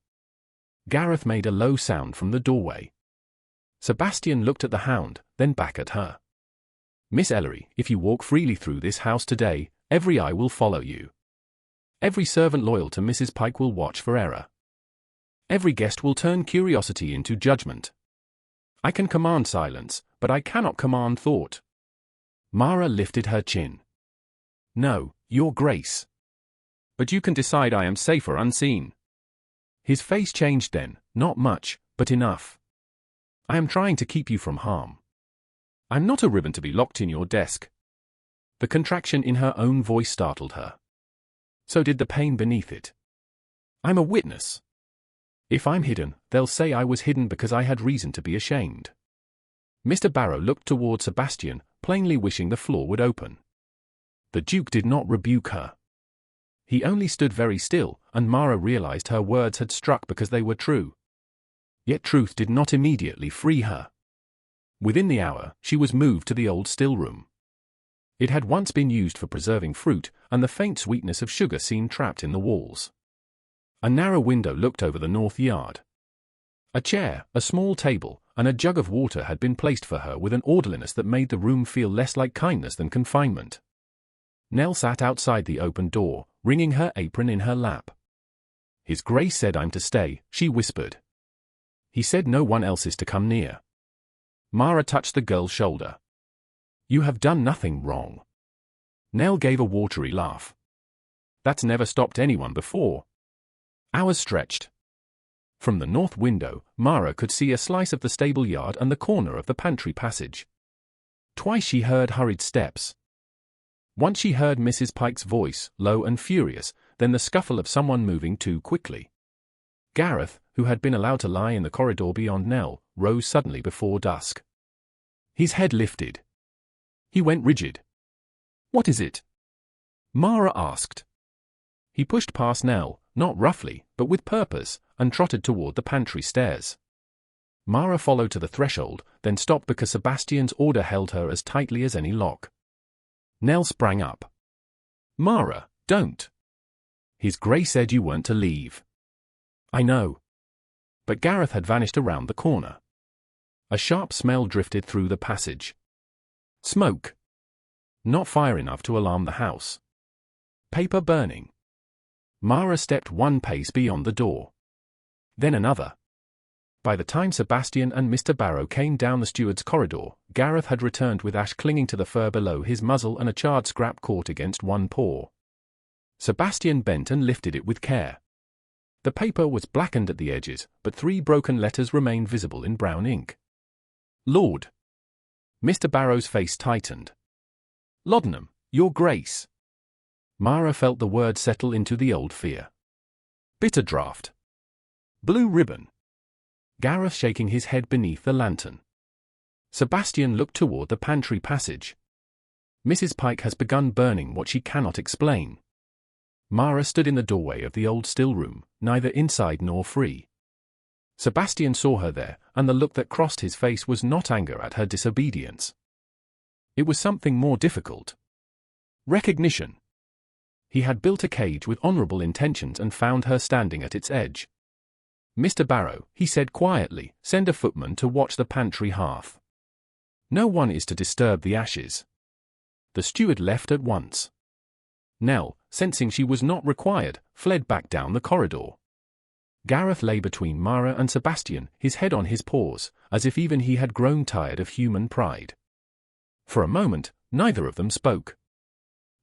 Gareth made a low sound from the doorway. Sebastian looked at the hound, then back at her. "Miss Ellery, if you walk freely through this house today, every eye will follow you. Every servant loyal to Mrs. Pike will watch for error. Every guest will turn curiosity into judgment. I can command silence, but I cannot command thought." Mara lifted her chin. "No, Your Grace. But you can decide I am safer unseen." His face changed then, not much, but enough. "I am trying to keep you from harm. I'm not a ribbon to be locked in your desk." The contraction in her own voice startled her. So did the pain beneath it. "I'm a witness. If I'm hidden, they'll say I was hidden because I had reason to be ashamed." Mr. Barrow looked toward Sebastian, plainly wishing the floor would open. The Duke did not rebuke her. He only stood very still, and Mara realized her words had struck because they were true. Yet truth did not immediately free her. Within the hour, she was moved to the old stillroom. It had once been used for preserving fruit, and the faint sweetness of sugar seemed trapped in the walls. A narrow window looked over the north yard. A chair, a small table, and a jug of water had been placed for her with an orderliness that made the room feel less like kindness than confinement. Nell sat outside the open door, wringing her apron in her lap. "His Grace said I'm to stay," she whispered. "He said no one else is to come near." Mara touched the girl's shoulder. "You have done nothing wrong." Nell gave a watery laugh. "That's never stopped anyone before." Hours stretched. From the north window, Mara could see a slice of the stable yard and the corner of the pantry passage. Twice she heard hurried steps. Once she heard Mrs. Pike's voice, low and furious, then the scuffle of someone moving too quickly. Gareth, who had been allowed to lie in the corridor beyond Nell, rose suddenly before dusk. His head lifted. He went rigid. "What is it?" Mara asked. He pushed past Nell, not roughly, but with purpose, and trotted toward the pantry stairs. Mara followed to the threshold, then stopped because Sebastian's order held her as tightly as any lock. Nell sprang up. "Mara, don't. His Grace said you weren't to leave." "I know." But Gareth had vanished around the corner. A sharp smell drifted through the passage. Smoke. Not fire enough to alarm the house. Paper burning. Mara stepped one pace beyond the door. Then another. By the time Sebastian and Mr. Barrow came down the steward's corridor, Gareth had returned with ash clinging to the fur below his muzzle and a charred scrap caught against one paw. Sebastian bent and lifted it with care. The paper was blackened at the edges, but 3 broken letters remained visible in brown ink. "Lord." Mr. Barrow's face tightened. "Laudanum, Your Grace." Mara felt the word settle into the old fear. Bitter draught. Blue ribbon. Gareth shaking his head beneath the lantern. Sebastian looked toward the pantry passage. Mrs. Pike has begun burning what she cannot explain. Mara stood in the doorway of the old stillroom, neither inside nor free. Sebastian saw her there, and the look that crossed his face was not anger at her disobedience. It was something more difficult. Recognition. He had built a cage with honorable intentions and found her standing at its edge. "Mr. Barrow," he said quietly, "send a footman to watch the pantry hearth. No one is to disturb the ashes." The steward left at once. Nell, sensing she was not required, fled back down the corridor. Gareth lay between Mara and Sebastian, his head on his paws, as if even he had grown tired of human pride. For a moment, neither of them spoke.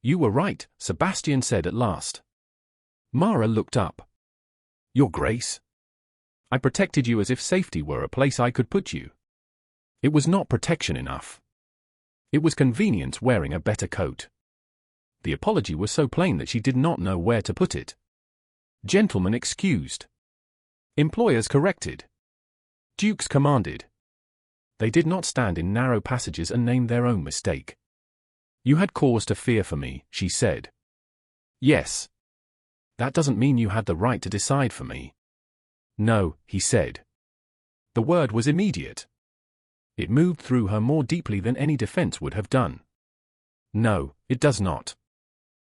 "You were right," Sebastian said at last. Mara looked up. "Your Grace? I protected you as if safety were a place I could put you." It was not protection enough. It was convenience wearing a better coat. The apology was so plain that she did not know where to put it. Gentlemen excused. Employers corrected. Dukes commanded. They did not stand in narrow passages and name their own mistake. "You had cause to fear for me," she said. "Yes. That doesn't mean you had the right to decide for me." "No," he said. The word was immediate. It moved through her more deeply than any defense would have done. "No, it does not."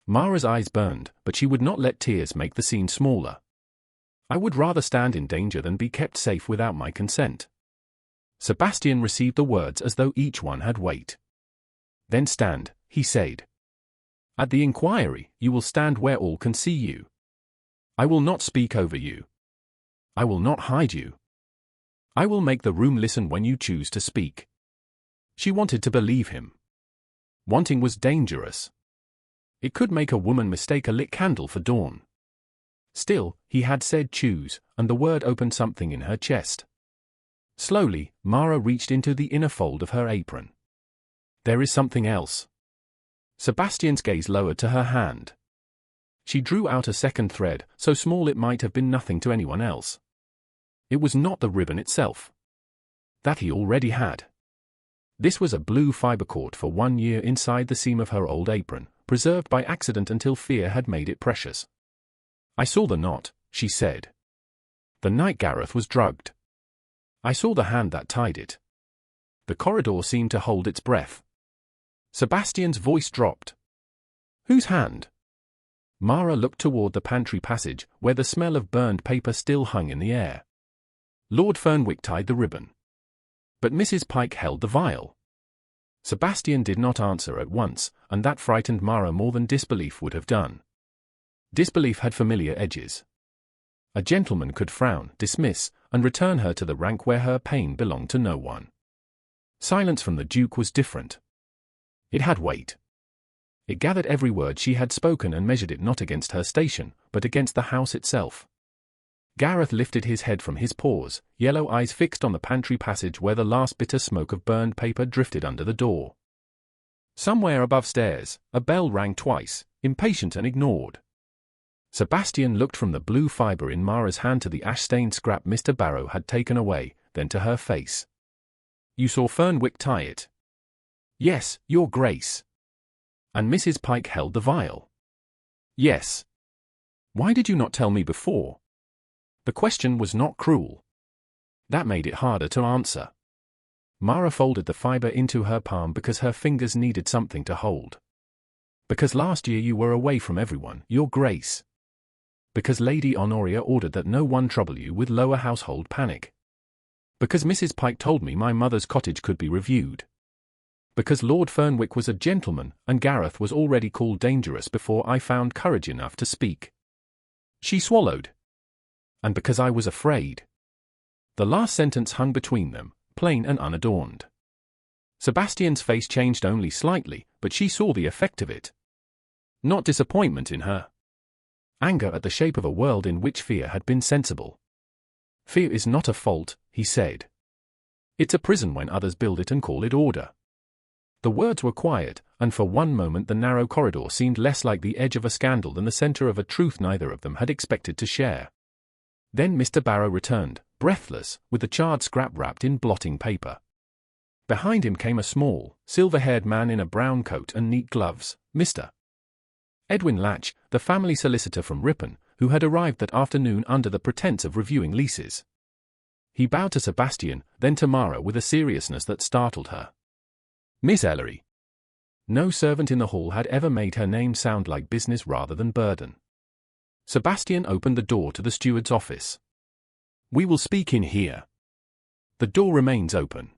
Mara's eyes burned, but she would not let tears make the scene smaller. "I would rather stand in danger than be kept safe without my consent." Sebastian received the words as though each one had weight. "Then stand," he said. "At the inquiry, you will stand where all can see you. I will not speak over you. I will not hide you. I will make the room listen when you choose to speak." She wanted to believe him. Wanting was dangerous. It could make a woman mistake a lit candle for dawn. Still, he had said choose, and the word opened something in her chest. Slowly, Mara reached into the inner fold of her apron. "There is something else." Sebastian's gaze lowered to her hand. She drew out a second thread, so small it might have been nothing to anyone else. It was not the ribbon itself. That he already had. This was a blue fiber cord for 1 year inside the seam of her old apron, preserved by accident until fear had made it precious. "I saw the knot," she said. "The night Gareth was drugged. I saw the hand that tied it." The corridor seemed to hold its breath. Sebastian's voice dropped. "Whose hand?" Mara looked toward the pantry passage, where the smell of burned paper still hung in the air. Lord Fernwick tied the ribbon. But Mrs. Pike held the vial. Sebastian did not answer at once, and that frightened Mara more than disbelief would have done. Disbelief had familiar edges. A gentleman could frown, dismiss, and return her to the rank where her pain belonged to no one. Silence from the Duke was different. It had weight. It gathered every word she had spoken and measured it not against her station, but against the house itself. Gareth lifted his head from his paws, yellow eyes fixed on the pantry passage where the last bitter smoke of burned paper drifted under the door. Somewhere above stairs, a bell rang twice, impatient and ignored. Sebastian looked from the blue fibre in Mara's hand to the ash-stained scrap Mr. Barrow had taken away, then to her face. "You saw Fernwick tie it?" "Yes, Your Grace." "And Mrs. Pike held the vial?" "Yes." "Why did you not tell me before?" The question was not cruel. That made it harder to answer. Mara folded the fibre into her palm because her fingers needed something to hold. "Because last year you were away from everyone, Your Grace. Because Lady Honoria ordered that no one trouble you with lower household panic. Because Mrs. Pike told me my mother's cottage could be reviewed. Because Lord Fernwick was a gentleman, and Gareth was already called dangerous before I found courage enough to speak." She swallowed. "And because I was afraid." The last sentence hung between them, plain and unadorned. Sebastian's face changed only slightly, but she saw the effect of it. Not disappointment in her. Anger at the shape of a world in which fear had been sensible. "Fear is not a fault," he said. "It's a prison when others build it and call it order." The words were quiet, and for one moment the narrow corridor seemed less like the edge of a scandal than the center of a truth neither of them had expected to share. Then Mr. Barrow returned, breathless, with the charred scrap wrapped in blotting paper. Behind him came a small, silver-haired man in a brown coat and neat gloves, Mr. Edwin Latch, the family solicitor from Ripon, who had arrived that afternoon under the pretense of reviewing leases. He bowed to Sebastian, then to Mara with a seriousness that startled her. Miss Ellery. No servant in the hall had ever made her name sound like business rather than burden. Sebastian opened the door to the steward's office. We will speak in here. The door remains open.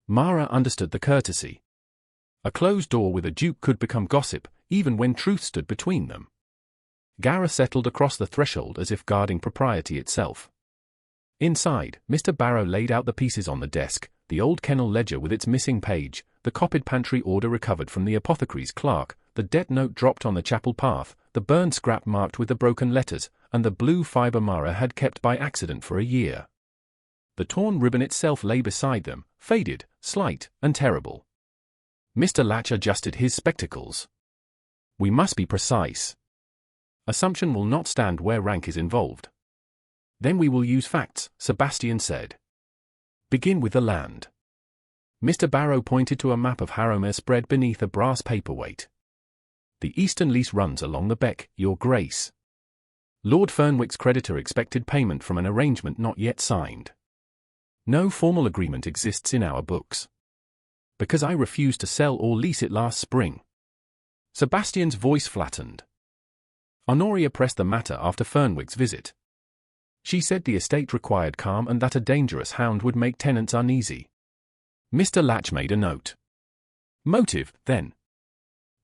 Mara understood the courtesy. A closed door with a duke could become gossip, even when truth stood between them. Gareth settled across the threshold as if guarding propriety itself. Inside, Mr. Barrow laid out the pieces on the desk, the old kennel ledger with its missing page, the copied pantry order recovered from the apothecary's clerk, the debt note dropped on the chapel path, the burned scrap marked with the broken letters, and the blue fibre Mara had kept by accident for a year. The torn ribbon itself lay beside them, faded, slight, and terrible. Mr. Latch adjusted his spectacles. We must be precise. Assumption will not stand where rank is involved. Then we will use facts, Sebastian said. Begin with the land. Mr. Barrow pointed to a map of Harrowmere spread beneath a brass paperweight. The eastern lease runs along the beck, Your Grace. Lord Fernwick's creditor expected payment from an arrangement not yet signed. No formal agreement exists in our books. Because I refused to sell or lease it last spring. Sebastian's voice flattened. Honoria pressed the matter after Fernwick's visit. She said the estate required calm and that a dangerous hound would make tenants uneasy. Mr. Latch made a note. Motive, then.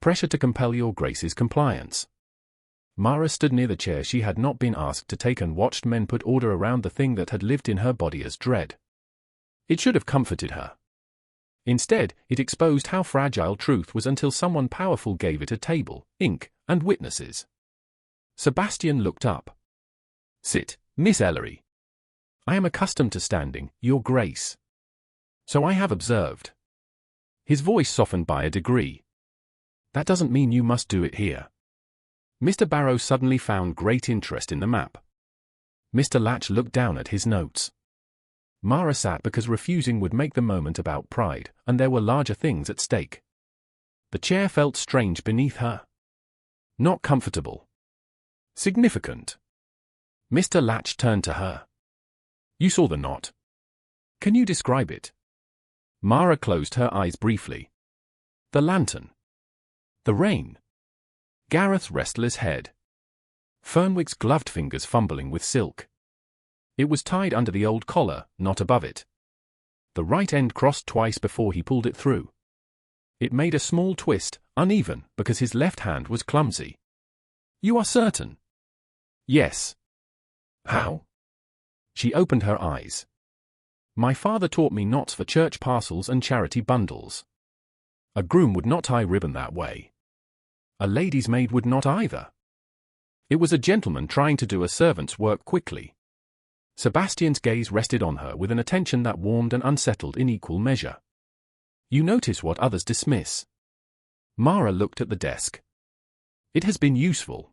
Pressure to compel Your Grace's compliance. Mara stood near the chair she had not been asked to take and watched men put order around the thing that had lived in her body as dread. It should have comforted her. Instead, it exposed how fragile truth was until someone powerful gave it a table, ink, and witnesses. Sebastian looked up. Sit, Miss Ellery. I am accustomed to standing, Your Grace. So I have observed. His voice softened by a degree. That doesn't mean you must do it here. Mr. Barrow suddenly found great interest in the map. Mr. Latch looked down at his notes. Mara sat because refusing would make the moment about pride, and there were larger things at stake. The chair felt strange beneath her. Not comfortable. Significant. Mr. Latch turned to her. You saw the knot. Can you describe it? Mara closed her eyes briefly. The lantern. The rain. Gareth's restless head. Fernwick's gloved fingers fumbling with silk. It was tied under the old collar, not above it. The right end crossed twice before he pulled it through. It made a small twist, uneven, because his left hand was clumsy. You are certain? Yes. How? She opened her eyes. My father taught me knots for church parcels and charity bundles. A groom would not tie ribbon that way. A lady's maid would not either. It was a gentleman trying to do a servant's work quickly. Sebastian's gaze rested on her with an attention that warmed and unsettled in equal measure. You notice what others dismiss. Mara looked at the desk. It has been useful.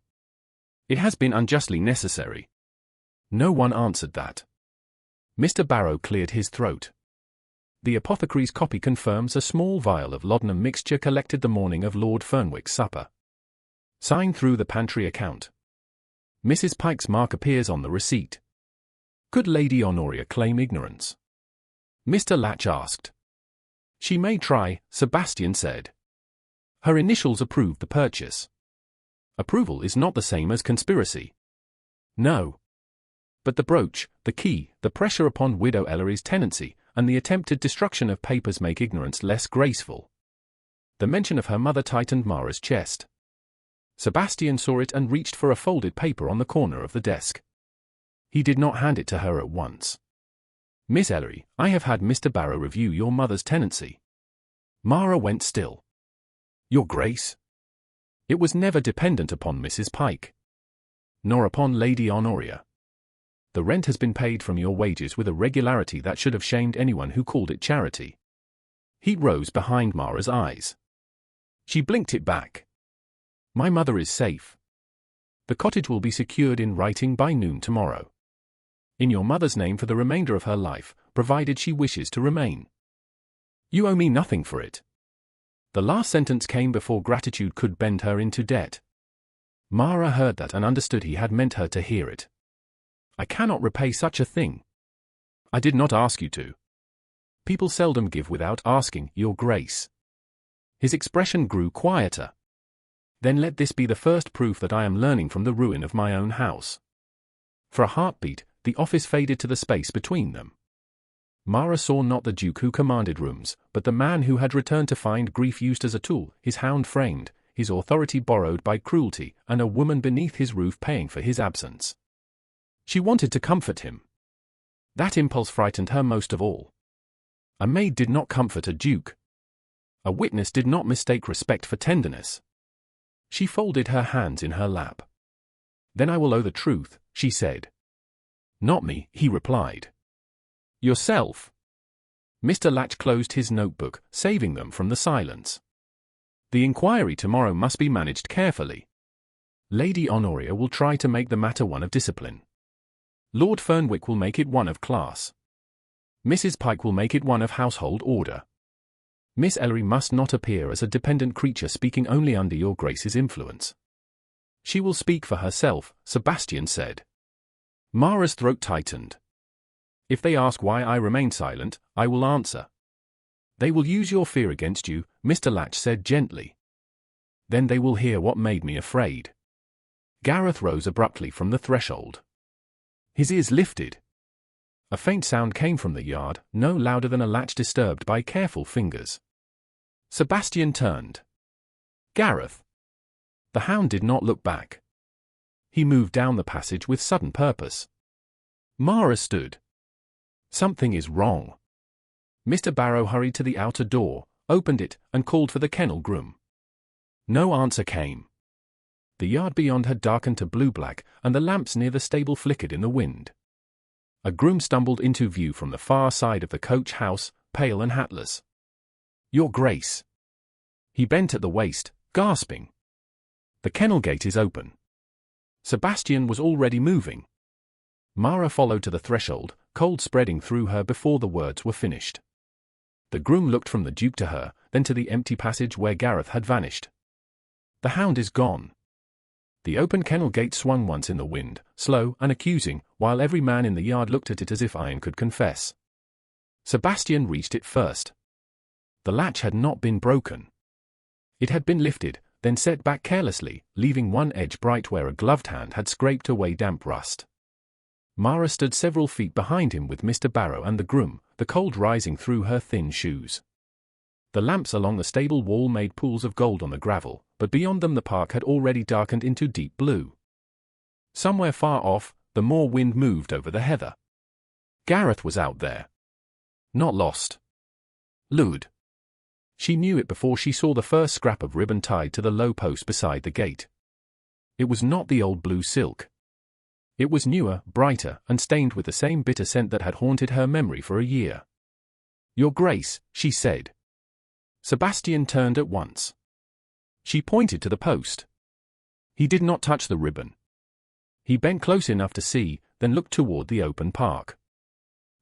It has been unjustly necessary. No one answered that. Mr. Barrow cleared his throat. The apothecary's copy confirms a small vial of laudanum mixture collected the morning of Lord Fernwick's supper. Signed through the pantry account. Mrs. Pike's mark appears on the receipt. Could Lady Honoria claim ignorance? Mr. Latch asked. She may try, Sebastian said. Her initials approved the purchase. Approval is not the same as conspiracy. No. But the brooch, the key, the pressure upon Widow Ellery's tenancy, and the attempted destruction of papers make ignorance less graceful. The mention of her mother tightened Mara's chest. Sebastian saw it and reached for a folded paper on the corner of the desk. He did not hand it to her at once. Miss Ellery, I have had Mr. Barrow review your mother's tenancy. Mara went still. Your Grace? It was never dependent upon Mrs. Pike. Nor upon Lady Honoria. The rent has been paid from your wages with a regularity that should have shamed anyone who called it charity. Heat rose behind Mara's eyes. She blinked it back. My mother is safe. The cottage will be secured in writing by noon tomorrow. In your mother's name for the remainder of her life, provided she wishes to remain. You owe me nothing for it. The last sentence came before gratitude could bend her into debt. Mara heard that and understood he had meant her to hear it. I cannot repay such a thing. I did not ask you to. People seldom give without asking, Your Grace. His expression grew quieter. Then let this be the first proof that I am learning from the ruin of my own house. For a heartbeat, the office faded to the space between them. Mara saw not the Duke who commanded rooms, but the man who had returned to find grief used as a tool, his hound framed, his authority borrowed by cruelty, and a woman beneath his roof paying for his absence. She wanted to comfort him. That impulse frightened her most of all. A maid did not comfort a duke. A witness did not mistake respect for tenderness. She folded her hands in her lap. Then I will owe the truth, she said. Not me, he replied. Yourself. Mr. Latch closed his notebook, saving them from the silence. The inquiry tomorrow must be managed carefully. Lady Honoria will try to make the matter one of discipline. Lord Fernwick will make it one of class. Mrs. Pike will make it one of household order. Miss Ellery must not appear as a dependent creature speaking only under your Grace's influence. She will speak for herself, Sebastian said. Mara's throat tightened. If they ask why I remain silent, I will answer. They will use your fear against you, Mr. Latch said gently. Then they will hear what made me afraid. Gareth rose abruptly from the threshold. His ears lifted. A faint sound came from the yard, no louder than a latch disturbed by careful fingers. Sebastian turned. Gareth. The hound did not look back. He moved down the passage with sudden purpose. Mara stood. Something is wrong. Mr. Barrow hurried to the outer door, opened it, and called for the kennel groom. No answer came. The yard beyond had darkened to blue-black, and the lamps near the stable flickered in the wind. A groom stumbled into view from the far side of the coach house, pale and hatless. Your Grace. He bent at the waist, gasping. The kennel gate is open. Sebastian was already moving. Mara followed to the threshold, cold spreading through her before the words were finished. The groom looked from the Duke to her, then to the empty passage where Gareth had vanished. The hound is gone. The open kennel gate swung once in the wind, slow and accusing, while every man in the yard looked at it as if iron could confess. Sebastian reached it first. The latch had not been broken. It had been lifted, then set back carelessly, leaving one edge bright where a gloved hand had scraped away damp rust. Mara stood several feet behind him with Mr. Barrow and the groom, the cold rising through her thin shoes. The lamps along the stable wall made pools of gold on the gravel, but beyond them the park had already darkened into deep blue. Somewhere far off, the moor wind moved over the heather. Gareth was out there. Not lost. Lured. She knew it before she saw the first scrap of ribbon tied to the low post beside the gate. It was not the old blue silk. It was newer, brighter, and stained with the same bitter scent that had haunted her memory for a year. Your Grace, she said. Sebastian turned at once. She pointed to the post. He did not touch the ribbon. He bent close enough to see, then looked toward the open park.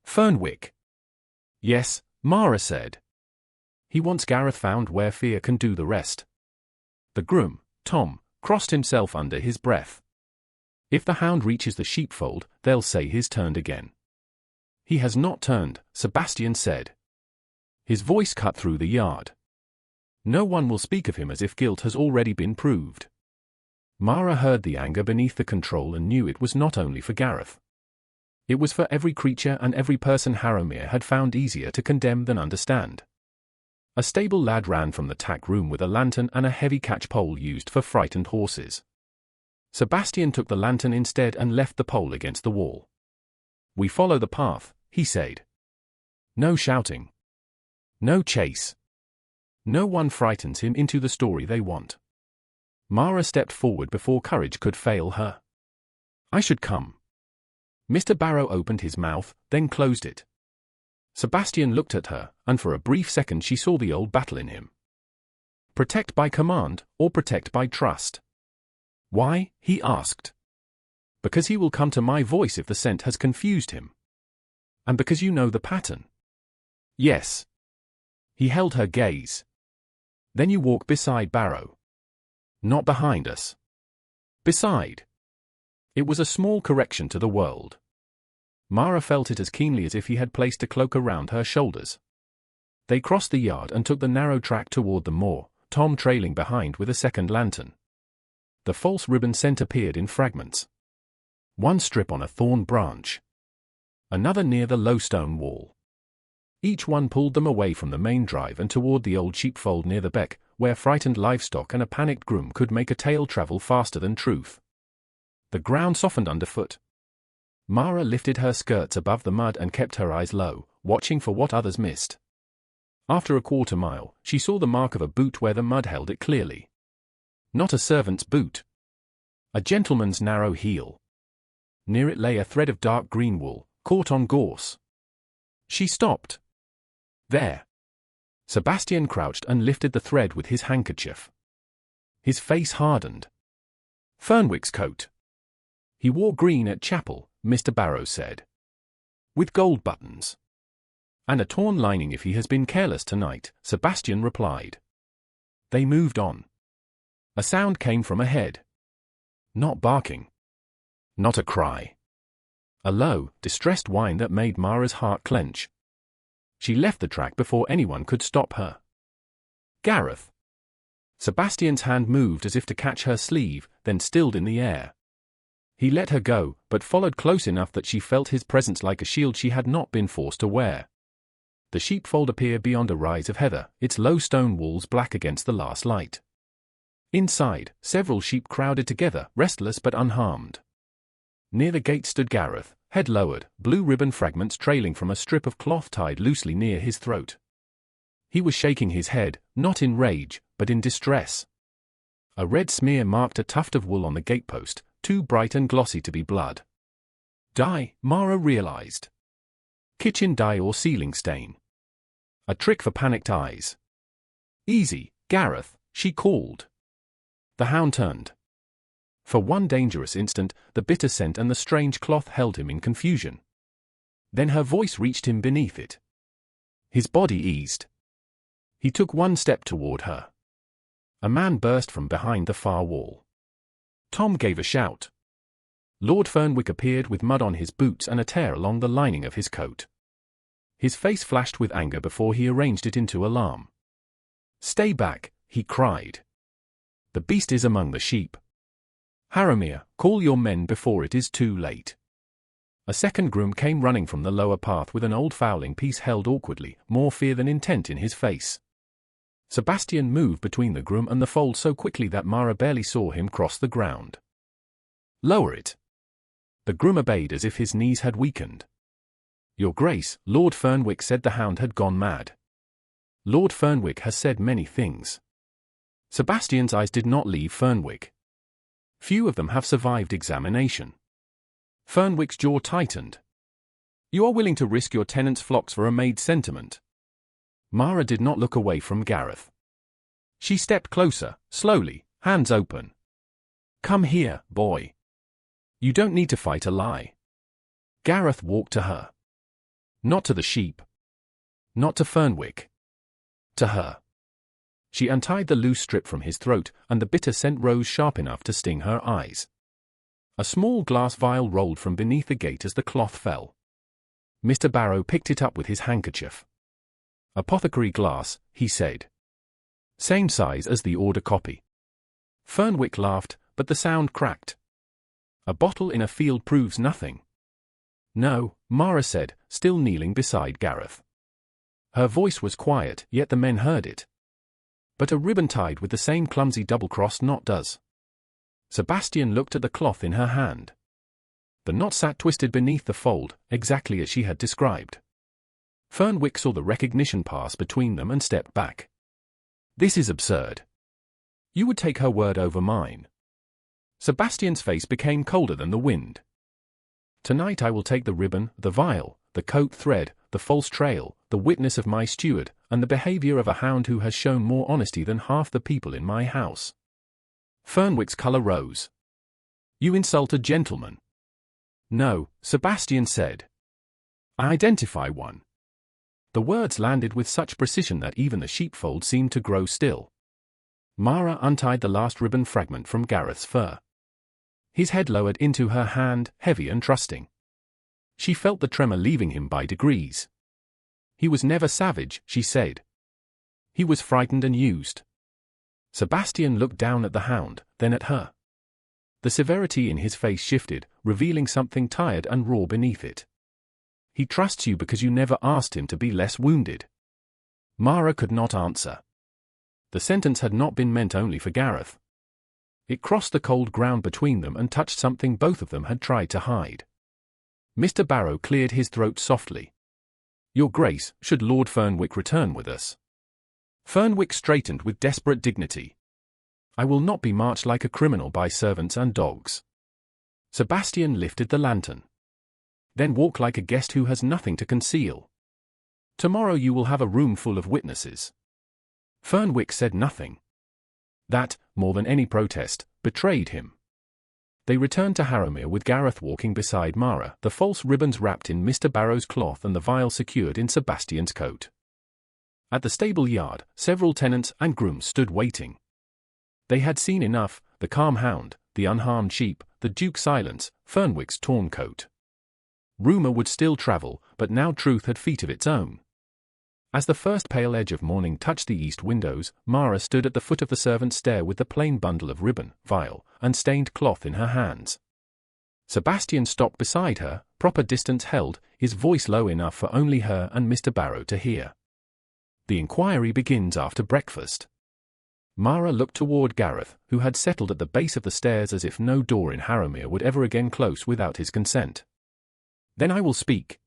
Fernwick. Yes, Mara said. He wants Gareth found where fear can do the rest. The groom, Tom, crossed himself under his breath. If the hound reaches the sheepfold, they'll say he's turned again. He has not turned, Sebastian said. His voice cut through the yard. No one will speak of him as if guilt has already been proved. Mara heard the anger beneath the control and knew it was not only for Gareth. It was for every creature and every person Harrowmere had found easier to condemn than understand. A stable lad ran from the tack room with a lantern and a heavy catch-pole used for frightened horses. Sebastian took the lantern instead and left the pole against the wall. We follow the path, he said. No shouting. No chase. No one frightens him into the story they want. Mara stepped forward before courage could fail her. I should come. Mr. Barrow opened his mouth, then closed it. Sebastian looked at her, and for a brief second she saw the old battle in him. Protect by command, or protect by trust? Why? He asked. Because he will come to my voice if the scent has confused him. And because you know the pattern. Yes. He held her gaze. Then you walk beside Barrow. Not behind us. Beside. It was a small correction to the world. Mara felt it as keenly as if he had placed a cloak around her shoulders. They crossed the yard and took the narrow track toward the moor, Tom trailing behind with a second lantern. The false ribbon scent appeared in fragments. One strip on a thorn branch. Another near the low stone wall. Each one pulled them away from the main drive and toward the old sheepfold near the beck, where frightened livestock and a panicked groom could make a tale travel faster than truth. The ground softened underfoot. Mara lifted her skirts above the mud and kept her eyes low, watching for what others missed. After a quarter mile, she saw the mark of a boot where the mud held it clearly. Not a servant's boot. A gentleman's narrow heel. Near it lay a thread of dark green wool, caught on gorse. She stopped. There. Sebastian crouched and lifted the thread with his handkerchief. His face hardened. Fernwick's coat. He wore green at chapel, Mr. Barrow said. With gold buttons. And a torn lining if he has been careless tonight, Sebastian replied. They moved on. A sound came from ahead. Not barking. Not a cry. A low, distressed whine that made Mara's heart clench. She left the track before anyone could stop her. Gareth. Sebastian's hand moved as if to catch her sleeve, then stilled in the air. He let her go, but followed close enough that she felt his presence like a shield she had not been forced to wear. The sheepfold appeared beyond a rise of heather, its low stone walls black against the last light. Inside, several sheep crowded together, restless but unharmed. Near the gate stood Gareth, head lowered, blue ribbon fragments trailing from a strip of cloth tied loosely near his throat. He was shaking his head, not in rage, but in distress. A red smear marked a tuft of wool on the gatepost, too bright and glossy to be blood. Dye, Mara realized. Kitchen dye or ceiling stain. A trick for panicked eyes. Easy, Gareth, she called. The hound turned. For one dangerous instant, the bitter scent and the strange cloth held him in confusion. Then her voice reached him beneath it. His body eased. He took one step toward her. A man burst from behind the far wall. Tom gave a shout. Lord Fernwick appeared with mud on his boots and a tear along the lining of his coat. His face flashed with anger before he arranged it into alarm. Stay back, he cried. The beast is among the sheep. Harrowmere, call your men before it is too late. A second groom came running from the lower path with an old fowling piece held awkwardly, more fear than intent in his face. Sebastian moved between the groom and the fold so quickly that Mara barely saw him cross the ground. Lower it. The groom obeyed as if his knees had weakened. Your Grace, Lord Fernwick said the hound had gone mad. Lord Fernwick has said many things. Sebastian's eyes did not leave Fernwick. Few of them have survived examination. Fernwick's jaw tightened. You are willing to risk your tenant's flocks for a maid's sentiment? Mara did not look away from Gareth. She stepped closer, slowly, hands open. Come here, boy. You don't need to fight a lie. Gareth walked to her. Not to the sheep. Not to Fernwick. To her. She untied the loose strip from his throat, and the bitter scent rose sharp enough to sting her eyes. A small glass vial rolled from beneath the gate as the cloth fell. Mr. Barrow picked it up with his handkerchief. Apothecary glass, he said. Same size as the order copy. Fernwick laughed, but the sound cracked. A bottle in a field proves nothing. No, Mara said, still kneeling beside Gareth. Her voice was quiet, yet the men heard it. But a ribbon tied with the same clumsy double-cross knot does. Sebastian looked at the cloth in her hand. The knot sat twisted beneath the fold, exactly as she had described. Fernwick saw the recognition pass between them and stepped back. This is absurd. You would take her word over mine. Sebastian's face became colder than the wind. Tonight I will take the ribbon, the vial, the coat thread, the false trail, the witness of my steward, and the behavior of a hound who has shown more honesty than half the people in my house." Fernwick's color rose. "You insult a gentleman." "No," Sebastian said. "I identify one." The words landed with such precision that even the sheepfold seemed to grow still. Mara untied the last ribbon fragment from Gareth's fur. His head lowered into her hand, heavy and trusting. She felt the tremor leaving him by degrees. "He was never savage," she said. "He was frightened and used." Sebastian looked down at the hound, then at her. The severity in his face shifted, revealing something tired and raw beneath it. "He trusts you because you never asked him to be less wounded." Mara could not answer. The sentence had not been meant only for Gareth. It crossed the cold ground between them and touched something both of them had tried to hide. Mr. Barrow cleared his throat softly. "Your Grace, should Lord Fernwick return with us?" Fernwick straightened with desperate dignity. "I will not be marched like a criminal by servants and dogs." Sebastian lifted the lantern. "Then walk like a guest who has nothing to conceal. Tomorrow you will have a room full of witnesses." Fernwick said nothing. That, more than any protest, betrayed him. They returned to Harrowmere with Gareth walking beside Mara, the false ribbons wrapped in Mr. Barrow's cloth and the vial secured in Sebastian's coat. At the stable yard, several tenants and grooms stood waiting. They had seen enough: the calm hound, the unharmed sheep, the Duke's silence, Fernwick's torn coat. Rumour would still travel, but now truth had feet of its own. As the first pale edge of morning touched the east windows, Mara stood at the foot of the servants' stair with the plain bundle of ribbon, vial, and stained cloth in her hands. Sebastian stopped beside her, proper distance held, his voice low enough for only her and Mr. Barrow to hear. "The inquiry begins after breakfast." Mara looked toward Gareth, who had settled at the base of the stairs as if no door in Harrowmere would ever again close without his consent. "Then I will speak."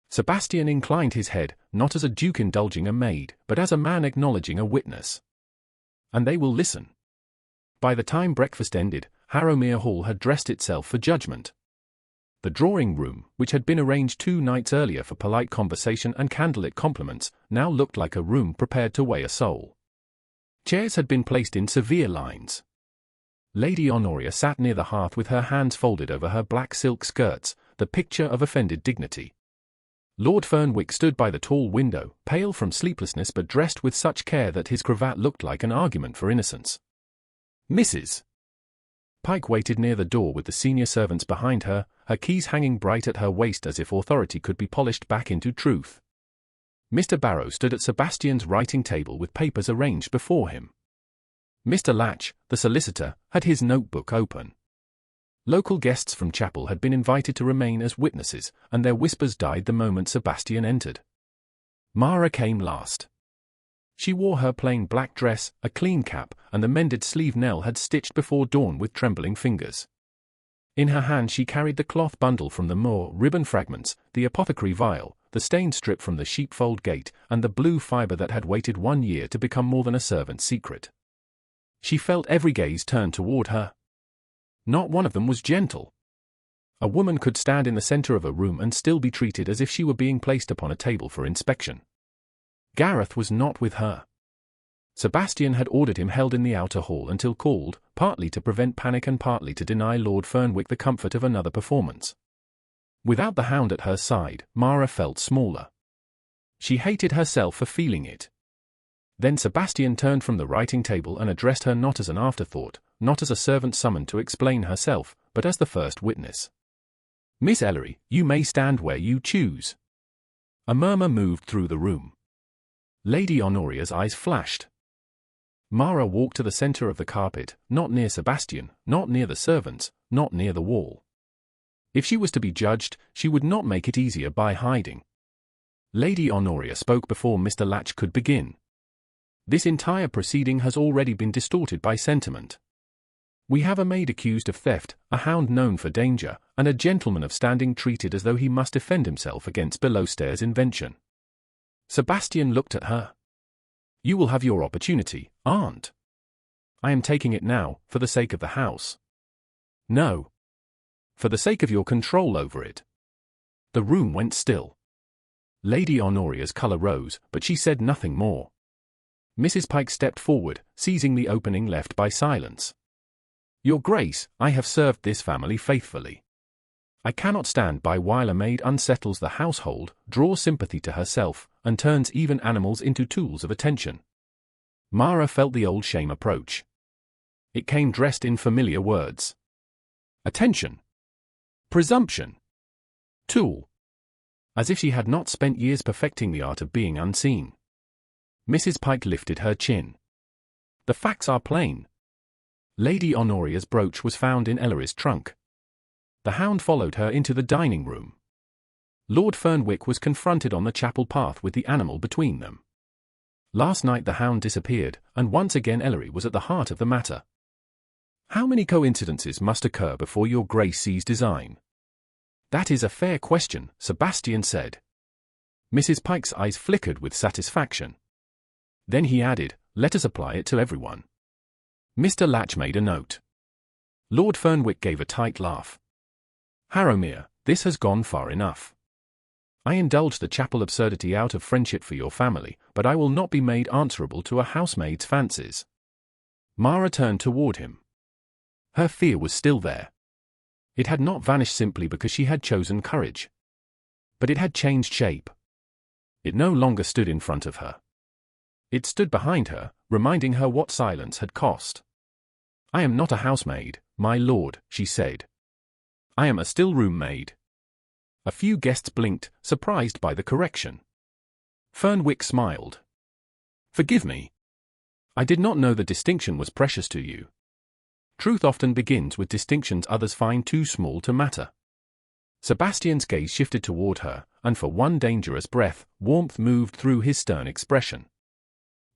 Sebastian inclined his head, not as a duke indulging a maid, but as a man acknowledging a witness. "And they will listen." By the time breakfast ended, Harrowmere Hall had dressed itself for judgment. The drawing-room, which had been arranged 2 nights earlier for polite conversation and candlelit compliments, now looked like a room prepared to weigh a soul. Chairs had been placed in severe lines. Lady Honoria sat near the hearth with her hands folded over her black silk skirts, the picture of offended dignity. Lord Fernwick stood by the tall window, pale from sleeplessness but dressed with such care that his cravat looked like an argument for innocence. Mrs. Pike waited near the door with the senior servants behind her, her keys hanging bright at her waist as if authority could be polished back into truth. Mr. Barrow stood at Sebastian's writing table with papers arranged before him. Mr. Latch, the solicitor, had his notebook open. Local guests from chapel had been invited to remain as witnesses, and their whispers died the moment Sebastian entered. Mara came last. She wore her plain black dress, a clean cap, and the mended sleeve Nell had stitched before dawn with trembling fingers. In her hand she carried the cloth bundle from the moor, ribbon fragments, the apothecary vial, the stained strip from the sheepfold gate, and the blue fibre that had waited 1 year to become more than a servant's secret. She felt every gaze turned toward her. Not one of them was gentle. A woman could stand in the center of a room and still be treated as if she were being placed upon a table for inspection. Gareth was not with her. Sebastian had ordered him held in the outer hall until called, partly to prevent panic and partly to deny Lord Fernwick the comfort of another performance. Without the hound at her side, Mara felt smaller. She hated herself for feeling it. Then Sebastian turned from the writing table and addressed her not as an afterthought, not as a servant summoned to explain herself, but as the first witness. "Miss Ellery, you may stand where you choose." A murmur moved through the room. Lady Honoria's eyes flashed. Mara walked to the center of the carpet, not near Sebastian, not near the servants, not near the wall. If she was to be judged, she would not make it easier by hiding. Lady Honoria spoke before Mr. Latch could begin. "This entire proceeding has already been distorted by sentiment. We have a maid accused of theft, a hound known for danger, and a gentleman of standing treated as though he must defend himself against below-stairs invention." Sebastian looked at her. "You will have your opportunity, aunt." "I am taking it now, for the sake of the house." "No. For the sake of your control over it." The room went still. Lady Honoria's colour rose, but she said nothing more. Mrs. Pike stepped forward, seizing the opening left by silence. Your Grace, I have served this family faithfully. I cannot stand by while a maid unsettles the household, draws sympathy to herself, and turns even animals into tools of attention. Mara felt the old shame approach. It came dressed in familiar words. Attention. Presumption. Tool. As if she had not spent years perfecting the art of being unseen. Mrs. Pike lifted her chin. The facts are plain. Lady Honoria's brooch was found in Ellery's trunk. The hound followed her into the dining room. Lord Fernwick was confronted on the chapel path with the animal between them. Last night the hound disappeared, and once again Ellery was at the heart of the matter. How many coincidences must occur before your Grace sees design? That is a fair question, Sebastian said. Mrs. Pike's eyes flickered with satisfaction. Then he added, let us apply it to everyone. Mr. Latch made a note. Lord Fernwick gave a tight laugh. Harrowmere, this has gone far enough. I indulged the chapel absurdity out of friendship for your family, but I will not be made answerable to a housemaid's fancies. Mara turned toward him. Her fear was still there. It had not vanished simply because she had chosen courage. But it had changed shape. It no longer stood in front of her. It stood behind her, reminding her what silence had cost. I am not a housemaid, my lord, she said. I am a still-room maid. A few guests blinked, surprised by the correction. Fernwick smiled. Forgive me. I did not know the distinction was precious to you. Truth often begins with distinctions others find too small to matter. Sebastian's gaze shifted toward her, and for one dangerous breath, warmth moved through his stern expression.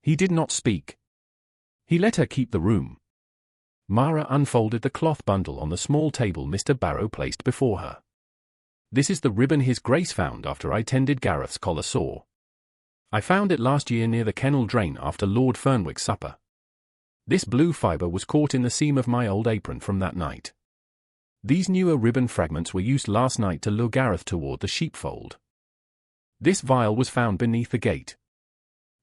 He did not speak. He let her keep the room. Mara unfolded the cloth bundle on the small table Mr. Barrow placed before her. This is the ribbon His Grace found after I tended Gareth's collar sore. I found it last year near the kennel drain after Lord Fernwick's supper. This blue fibre was caught in the seam of my old apron from that night. These newer ribbon fragments were used last night to lure Gareth toward the sheepfold. This vial was found beneath the gate.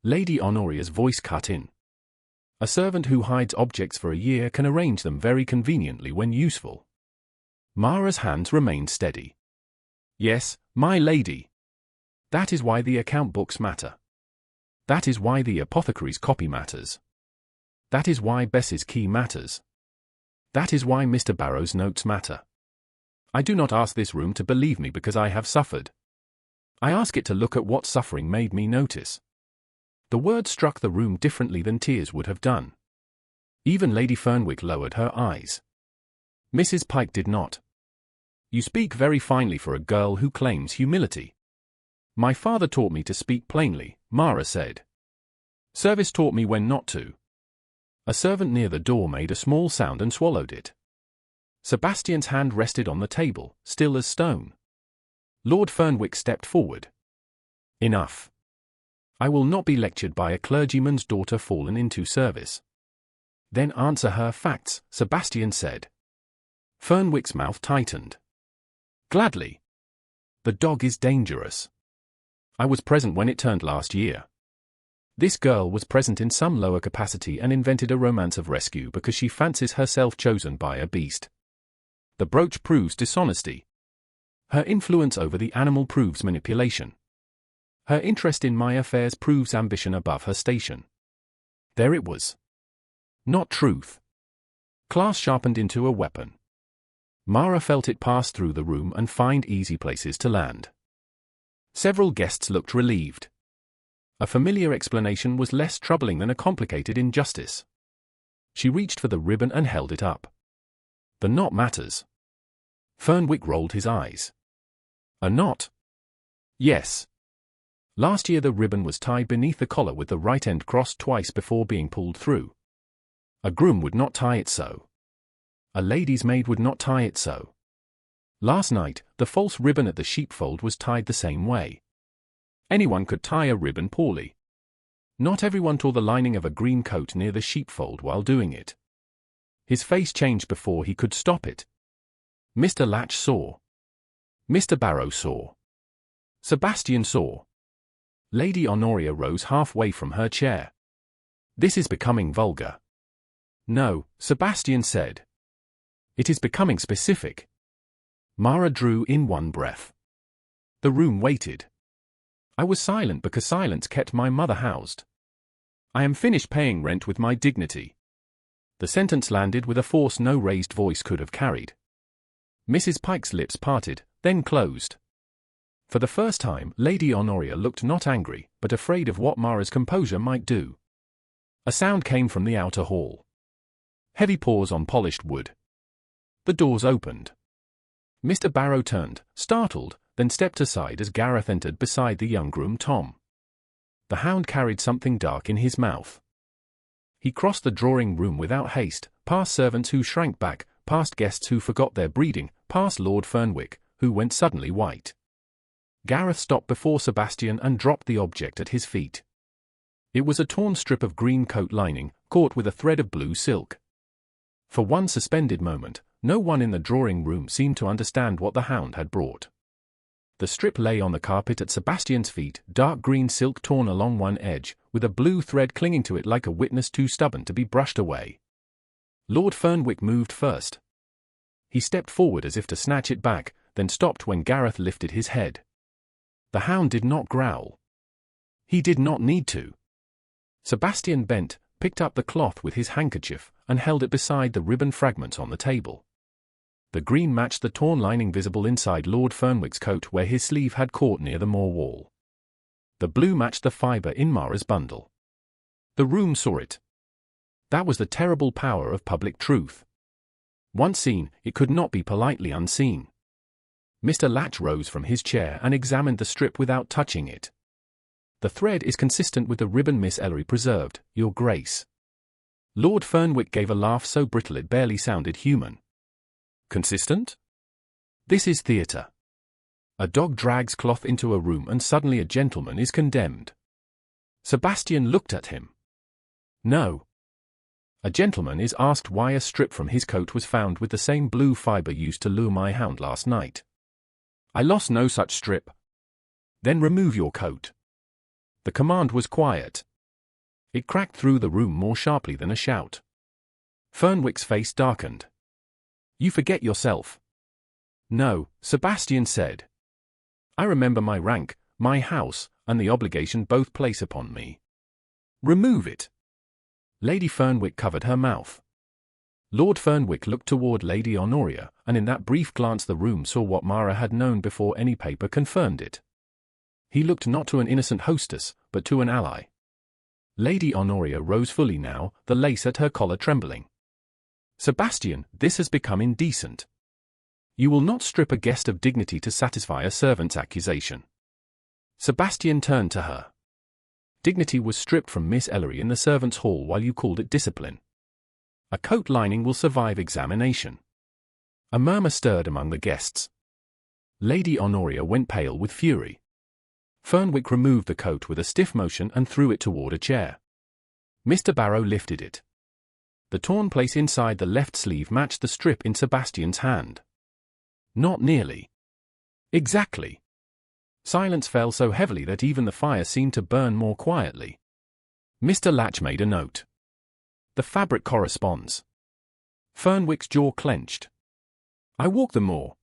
Lady Honoria's voice cut in. A servant who hides objects for a year can arrange them very conveniently when useful. Mara's hands remained steady. Yes, my lady. That is why the account books matter. That is why the apothecary's copy matters. That is why Bess's key matters. That is why Mr. Barrow's notes matter. I do not ask this room to believe me because I have suffered. I ask it to look at what suffering made me notice. The words struck the room differently than tears would have done. Even Lady Fernwick lowered her eyes. Mrs. Pike did not. You speak very finely for a girl who claims humility. My father taught me to speak plainly, Mara said. Service taught me when not to. A servant near the door made a small sound and swallowed it. Sebastian's hand rested on the table, still as stone. Lord Fernwick stepped forward. Enough. I will not be lectured by a clergyman's daughter fallen into service. Then answer her facts, Sebastian said. Fernwick's mouth tightened. Gladly. The dog is dangerous. I was present when it turned last year. This girl was present in some lower capacity and invented a romance of rescue because she fancies herself chosen by a beast. The brooch proves dishonesty. Her influence over the animal proves manipulation. Her interest in my affairs proves ambition above her station. There it was. Not truth. Class sharpened into a weapon. Mara felt it pass through the room and find easy places to land. Several guests looked relieved. A familiar explanation was less troubling than a complicated injustice. She reached for the ribbon and held it up. The knot matters. Fernwick rolled his eyes. A knot? Yes. Last year the ribbon was tied beneath the collar with the right end crossed twice before being pulled through. A groom would not tie it so. A lady's maid would not tie it so. Last night, the false ribbon at the sheepfold was tied the same way. Anyone could tie a ribbon poorly. Not everyone tore the lining of a green coat near the sheepfold while doing it. His face changed before he could stop it. Mr. Latch saw. Mr. Barrow saw. Sebastian saw. Lady Honoria rose halfway from her chair. This is becoming vulgar. No, Sebastian said. It is becoming specific. Mara drew in one breath. The room waited. I was silent because silence kept my mother housed. I am finished paying rent with my dignity. The sentence landed with a force no raised voice could have carried. Mrs. Pike's lips parted, then closed. For the first time, Lady Honoria looked not angry, but afraid of what Mara's composure might do. A sound came from the outer hall. Heavy paws on polished wood. The doors opened. Mr. Barrow turned, startled, then stepped aside as Gareth entered beside the young groom Tom. The hound carried something dark in his mouth. He crossed the drawing room without haste, past servants who shrank back, past guests who forgot their breeding, past Lord Fernwick, who went suddenly white. Gareth stopped before Sebastian and dropped the object at his feet. It was a torn strip of green coat lining, caught with a thread of blue silk. For one suspended moment, no one in the drawing room seemed to understand what the hound had brought. The strip lay on the carpet at Sebastian's feet, dark green silk torn along one edge, with a blue thread clinging to it like a witness too stubborn to be brushed away. Lord Fernwick moved first. He stepped forward as if to snatch it back, then stopped when Gareth lifted his head. The hound did not growl. He did not need to. Sebastian bent, picked up the cloth with his handkerchief, and held it beside the ribbon fragments on the table. The green matched the torn lining visible inside Lord Fernwick's coat where his sleeve had caught near the moor wall. The blue matched the fibre in Mara's bundle. The room saw it. That was the terrible power of public truth. Once seen, it could not be politely unseen. Mr. Latch rose from his chair and examined the strip without touching it. The thread is consistent with the ribbon Miss Ellery preserved, Your Grace. Lord Fernwick gave a laugh so brittle it barely sounded human. Consistent? This is theatre. A dog drags cloth into a room and suddenly a gentleman is condemned. Sebastian looked at him. No. A gentleman is asked why a strip from his coat was found with the same blue fibre used to lure my hound last night. I lost no such strip. Then remove your coat. The command was quiet. It cracked through the room more sharply than a shout. Fernwick's face darkened. You forget yourself. No, Sebastian said. I remember my rank, my house, and the obligation both place upon me. Remove it. Lady Fernwick covered her mouth. Lord Fernwick looked toward Lady Honoria, and in that brief glance the room saw what Mara had known before any paper confirmed it. He looked not to an innocent hostess, but to an ally. Lady Honoria rose fully now, the lace at her collar trembling. Sebastian, this has become indecent. You will not strip a guest of dignity to satisfy a servant's accusation. Sebastian turned to her. Dignity was stripped from Miss Ellery in the servants' hall while you called it discipline. A coat lining will survive examination. A murmur stirred among the guests. Lady Honoria went pale with fury. Fernwick removed the coat with a stiff motion and threw it toward a chair. Mr. Barrow lifted it. The torn place inside the left sleeve matched the strip in Sebastian's hand. Not nearly. Exactly. Silence fell so heavily that even the fire seemed to burn more quietly. Mr. Latch made a note. The fabric corresponds. Fernwick's jaw clenched. I walk the moor.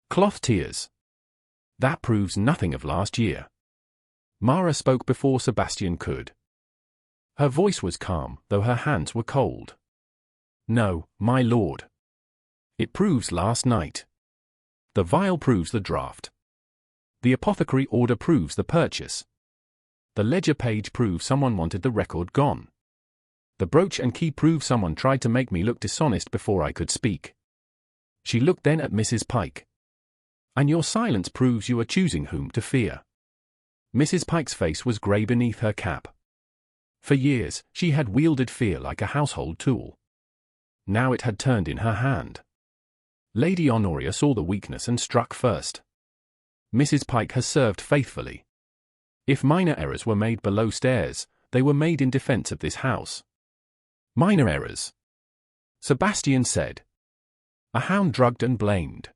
Cloth tears. That proves nothing of last year. Mara spoke before Sebastian could. Her voice was calm, though her hands were cold. No, my lord. It proves last night. The vial proves the draft. The apothecary order proves the purchase. The ledger page proves someone wanted the record gone. The brooch and key prove someone tried to make me look dishonest before I could speak. She looked then at Mrs. Pike. And your silence proves you are choosing whom to fear. Mrs. Pike's face was grey beneath her cap. For years, she had wielded fear like a household tool. Now it had turned in her hand. Lady Honoria saw the weakness and struck first. Mrs. Pike has served faithfully. If minor errors were made below stairs, they were made in defense of this house. Minor errors, Sebastian said. A hound drugged and blamed.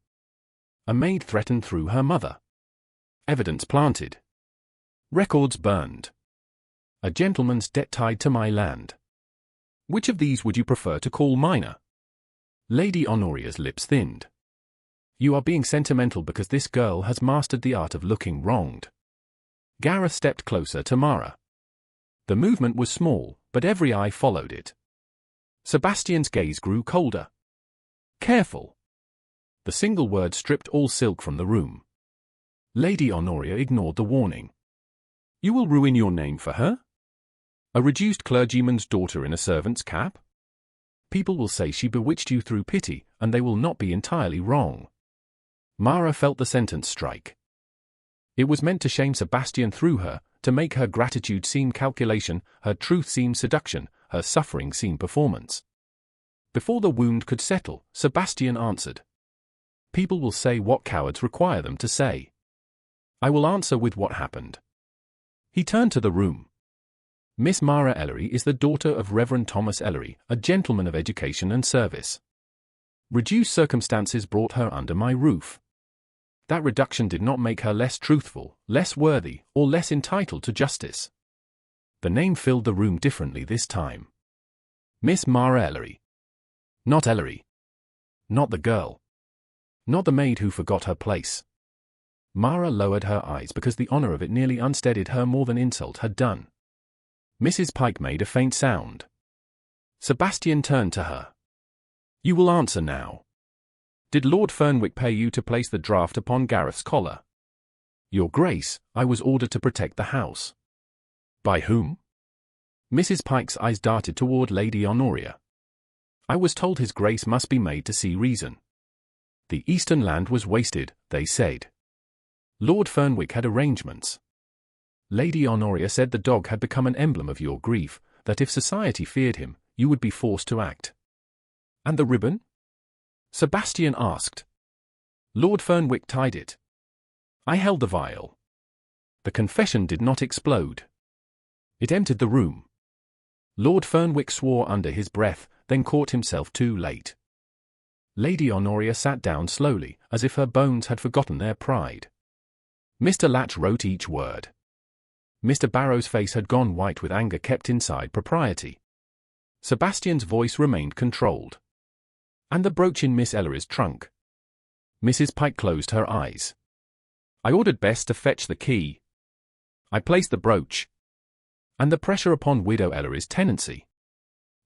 A maid threatened through her mother. Evidence planted. Records burned. A gentleman's debt tied to my land. Which of these would you prefer to call minor? Lady Honoria's lips thinned. You are being sentimental because this girl has mastered the art of looking wronged. Gareth stepped closer to Mara. The movement was small, but every eye followed it. Sebastian's gaze grew colder. Careful. The single word stripped all silk from the room. Lady Honoria ignored the warning. You will ruin your name for her? A reduced clergyman's daughter in a servant's cap? People will say she bewitched you through pity, and they will not be entirely wrong. Mara felt the sentence strike. It was meant to shame Sebastian through her, to make her gratitude seem calculation, her truth seem seduction, her suffering seem performance. Before the wound could settle, Sebastian answered. People will say what cowards require them to say. I will answer with what happened. He turned to the room. Miss Mara Ellery is the daughter of Reverend Thomas Ellery, a gentleman of education and service. Reduced circumstances brought her under my roof. That reduction did not make her less truthful, less worthy, or less entitled to justice. The name filled the room differently this time. Miss Mara Ellery. Not Ellery. Not the girl. Not the maid who forgot her place. Mara lowered her eyes because the honor of it nearly unsteadied her more than insult had done. Mrs. Pike made a faint sound. Sebastian turned to her. You will answer now. Did Lord Fernwick pay you to place the draft upon Gareth's collar? Your Grace, I was ordered to protect the house. By whom? Mrs. Pike's eyes darted toward Lady Honoria. I was told His Grace must be made to see reason. The eastern land was wasted, they said. Lord Fernwick had arrangements. Lady Honoria said the dog had become an emblem of your grief, that if society feared him, you would be forced to act. And the ribbon? Sebastian asked. Lord Fernwick tied it. I held the vial. The confession did not explode. It entered the room. Lord Fernwick swore under his breath, then caught himself too late. Lady Honoria sat down slowly, as if her bones had forgotten their pride. Mr. Latch wrote each word. Mr. Barrow's face had gone white with anger kept inside propriety. Sebastian's voice remained controlled. And the brooch in Miss Ellery's trunk. Mrs. Pike closed her eyes. I ordered Bess to fetch the key. I placed the brooch. And the pressure upon Widow Ellery's tenancy.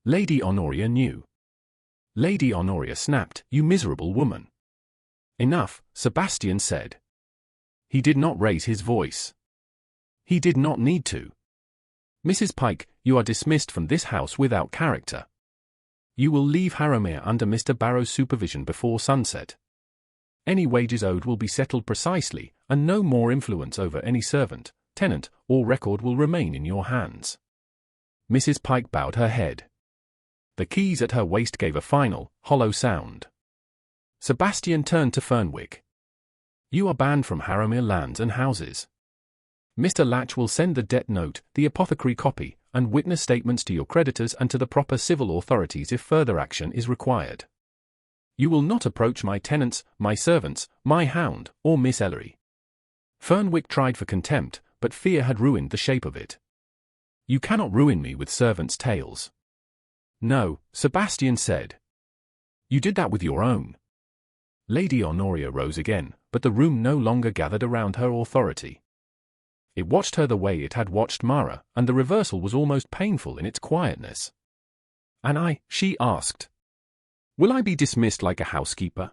Lady Honoria knew. Lady Honoria snapped, You miserable woman. Enough, Sebastian said. He did not raise his voice. He did not need to. Mrs. Pike, you are dismissed from this house without character. You will leave Harrowmere under Mr. Barrow's supervision before sunset. Any wages owed will be settled precisely, and no more influence over any servant, tenant, or record will remain in your hands. Mrs. Pike bowed her head. The keys at her waist gave a final, hollow sound. Sebastian turned to Fernwick. You are banned from Harrowmere lands and houses. Mr. Latch will send the debt note, the apothecary copy, and witness statements to your creditors and to the proper civil authorities if further action is required. You will not approach my tenants, my servants, my hound, or Miss Ellery. Fernwick tried for contempt, but fear had ruined the shape of it. You cannot ruin me with servants' tales. No, Sebastian said. You did that with your own. Lady Honoria rose again, but the room no longer gathered around her authority. It watched her the way it had watched Mara, and the reversal was almost painful in its quietness. And she asked. Will I be dismissed like a housekeeper?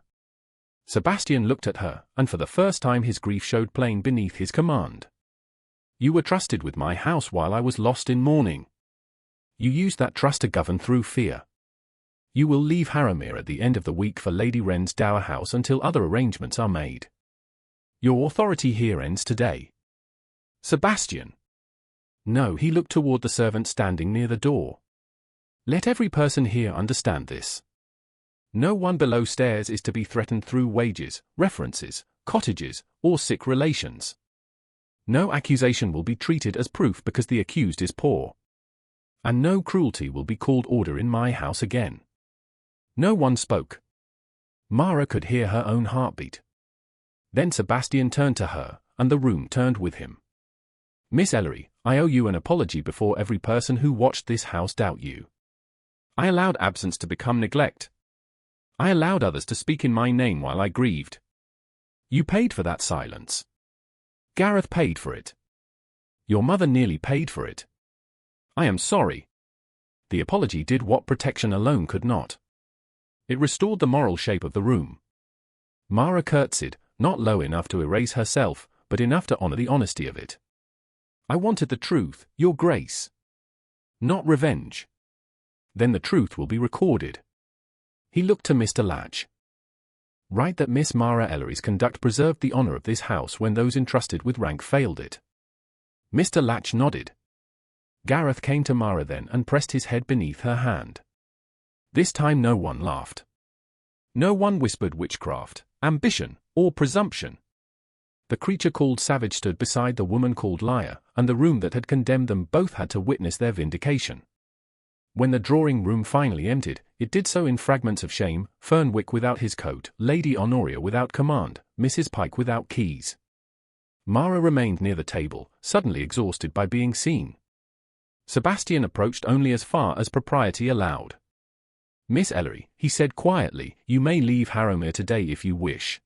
Sebastian looked at her, and for the first time his grief showed plain beneath his command. You were trusted with my house while I was lost in mourning. You used that trust to govern through fear. You will leave Harrowmere at the end of the week for Lady Wren's dower house until other arrangements are made. Your authority here ends today. Sebastian. No, he looked toward the servant standing near the door. Let every person here understand this. No one below stairs is to be threatened through wages, references, cottages, or sick relations. No accusation will be treated as proof because the accused is poor. And no cruelty will be called order in my house again. No one spoke. Mara could hear her own heartbeat. Then Sebastian turned to her, and the room turned with him. Miss Ellery, I owe you an apology before every person who watched this house doubt you. I allowed absence to become neglect. I allowed others to speak in my name while I grieved. You paid for that silence. Gareth paid for it. Your mother nearly paid for it. I am sorry. The apology did what protection alone could not. It restored the moral shape of the room. Mara curtsied, not low enough to erase herself, but enough to honor the honesty of it. I wanted the truth, Your Grace. Not revenge. Then the truth will be recorded. He looked to Mr. Latch. Write that Miss Mara Ellery's conduct preserved the honor of this house when those entrusted with rank failed it. Mr. Latch nodded. Gareth came to Mara then and pressed his head beneath her hand. This time no one laughed. No one whispered witchcraft, ambition, or presumption. The creature called savage stood beside the woman called liar, and the room that had condemned them both had to witness their vindication. When the drawing-room finally emptied, it did so in fragments of shame: Fernwick without his coat, Lady Honoria without command, Mrs. Pike without keys. Mara remained near the table, suddenly exhausted by being seen. Sebastian approached only as far as propriety allowed. Miss Ellery, he said quietly, you may leave Harrowmere today if you wish.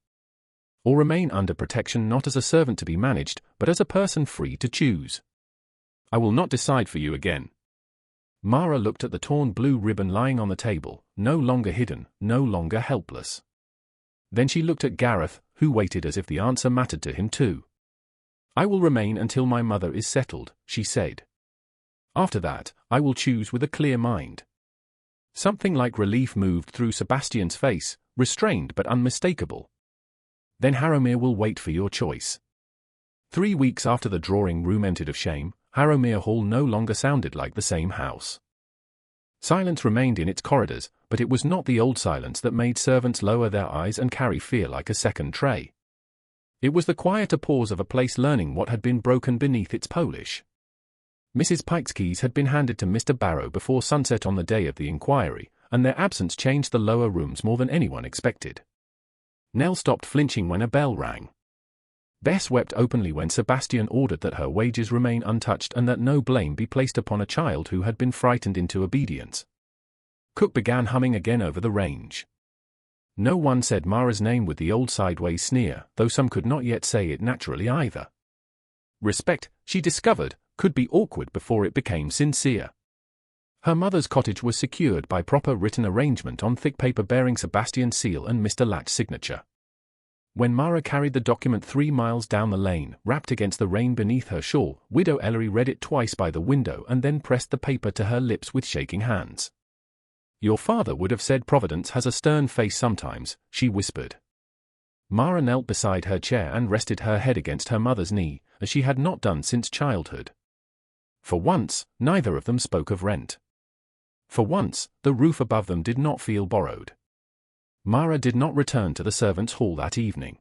Or remain under protection not as a servant to be managed, but as a person free to choose. I will not decide for you again. Mara looked at the torn blue ribbon lying on the table, no longer hidden, no longer helpless. Then she looked at Gareth, who waited as if the answer mattered to him too. I will remain until my mother is settled, she said. After that, I will choose with a clear mind. Something like relief moved through Sebastian's face, restrained but unmistakable. Then Harrowmere will wait for your choice. 3 weeks after the drawing-room emptied of shame, Harrowmere Hall no longer sounded like the same house. Silence remained in its corridors, but it was not the old silence that made servants lower their eyes and carry fear like a second tray. It was the quieter pause of a place learning what had been broken beneath its polish. Mrs. Pike's keys had been handed to Mr. Barrow before sunset on the day of the inquiry, and their absence changed the lower rooms more than anyone expected. Nell stopped flinching when a bell rang. Bess wept openly when Sebastian ordered that her wages remain untouched and that no blame be placed upon a child who had been frightened into obedience. Cook began humming again over the range. No one said Mara's name with the old sideways sneer, though some could not yet say it naturally either. Respect, she discovered, could be awkward before it became sincere. Her mother's cottage was secured by proper written arrangement on thick paper bearing Sebastian's seal and Mr. Latch's signature. When Mara carried the document 3 miles down the lane, wrapped against the rain beneath her shawl, Widow Ellery read it twice by the window and then pressed the paper to her lips with shaking hands. Your father would have said Providence has a stern face sometimes, she whispered. Mara knelt beside her chair and rested her head against her mother's knee, as she had not done since childhood. For once, neither of them spoke of rent. For once, the roof above them did not feel borrowed. Mara did not return to the servants' hall that evening.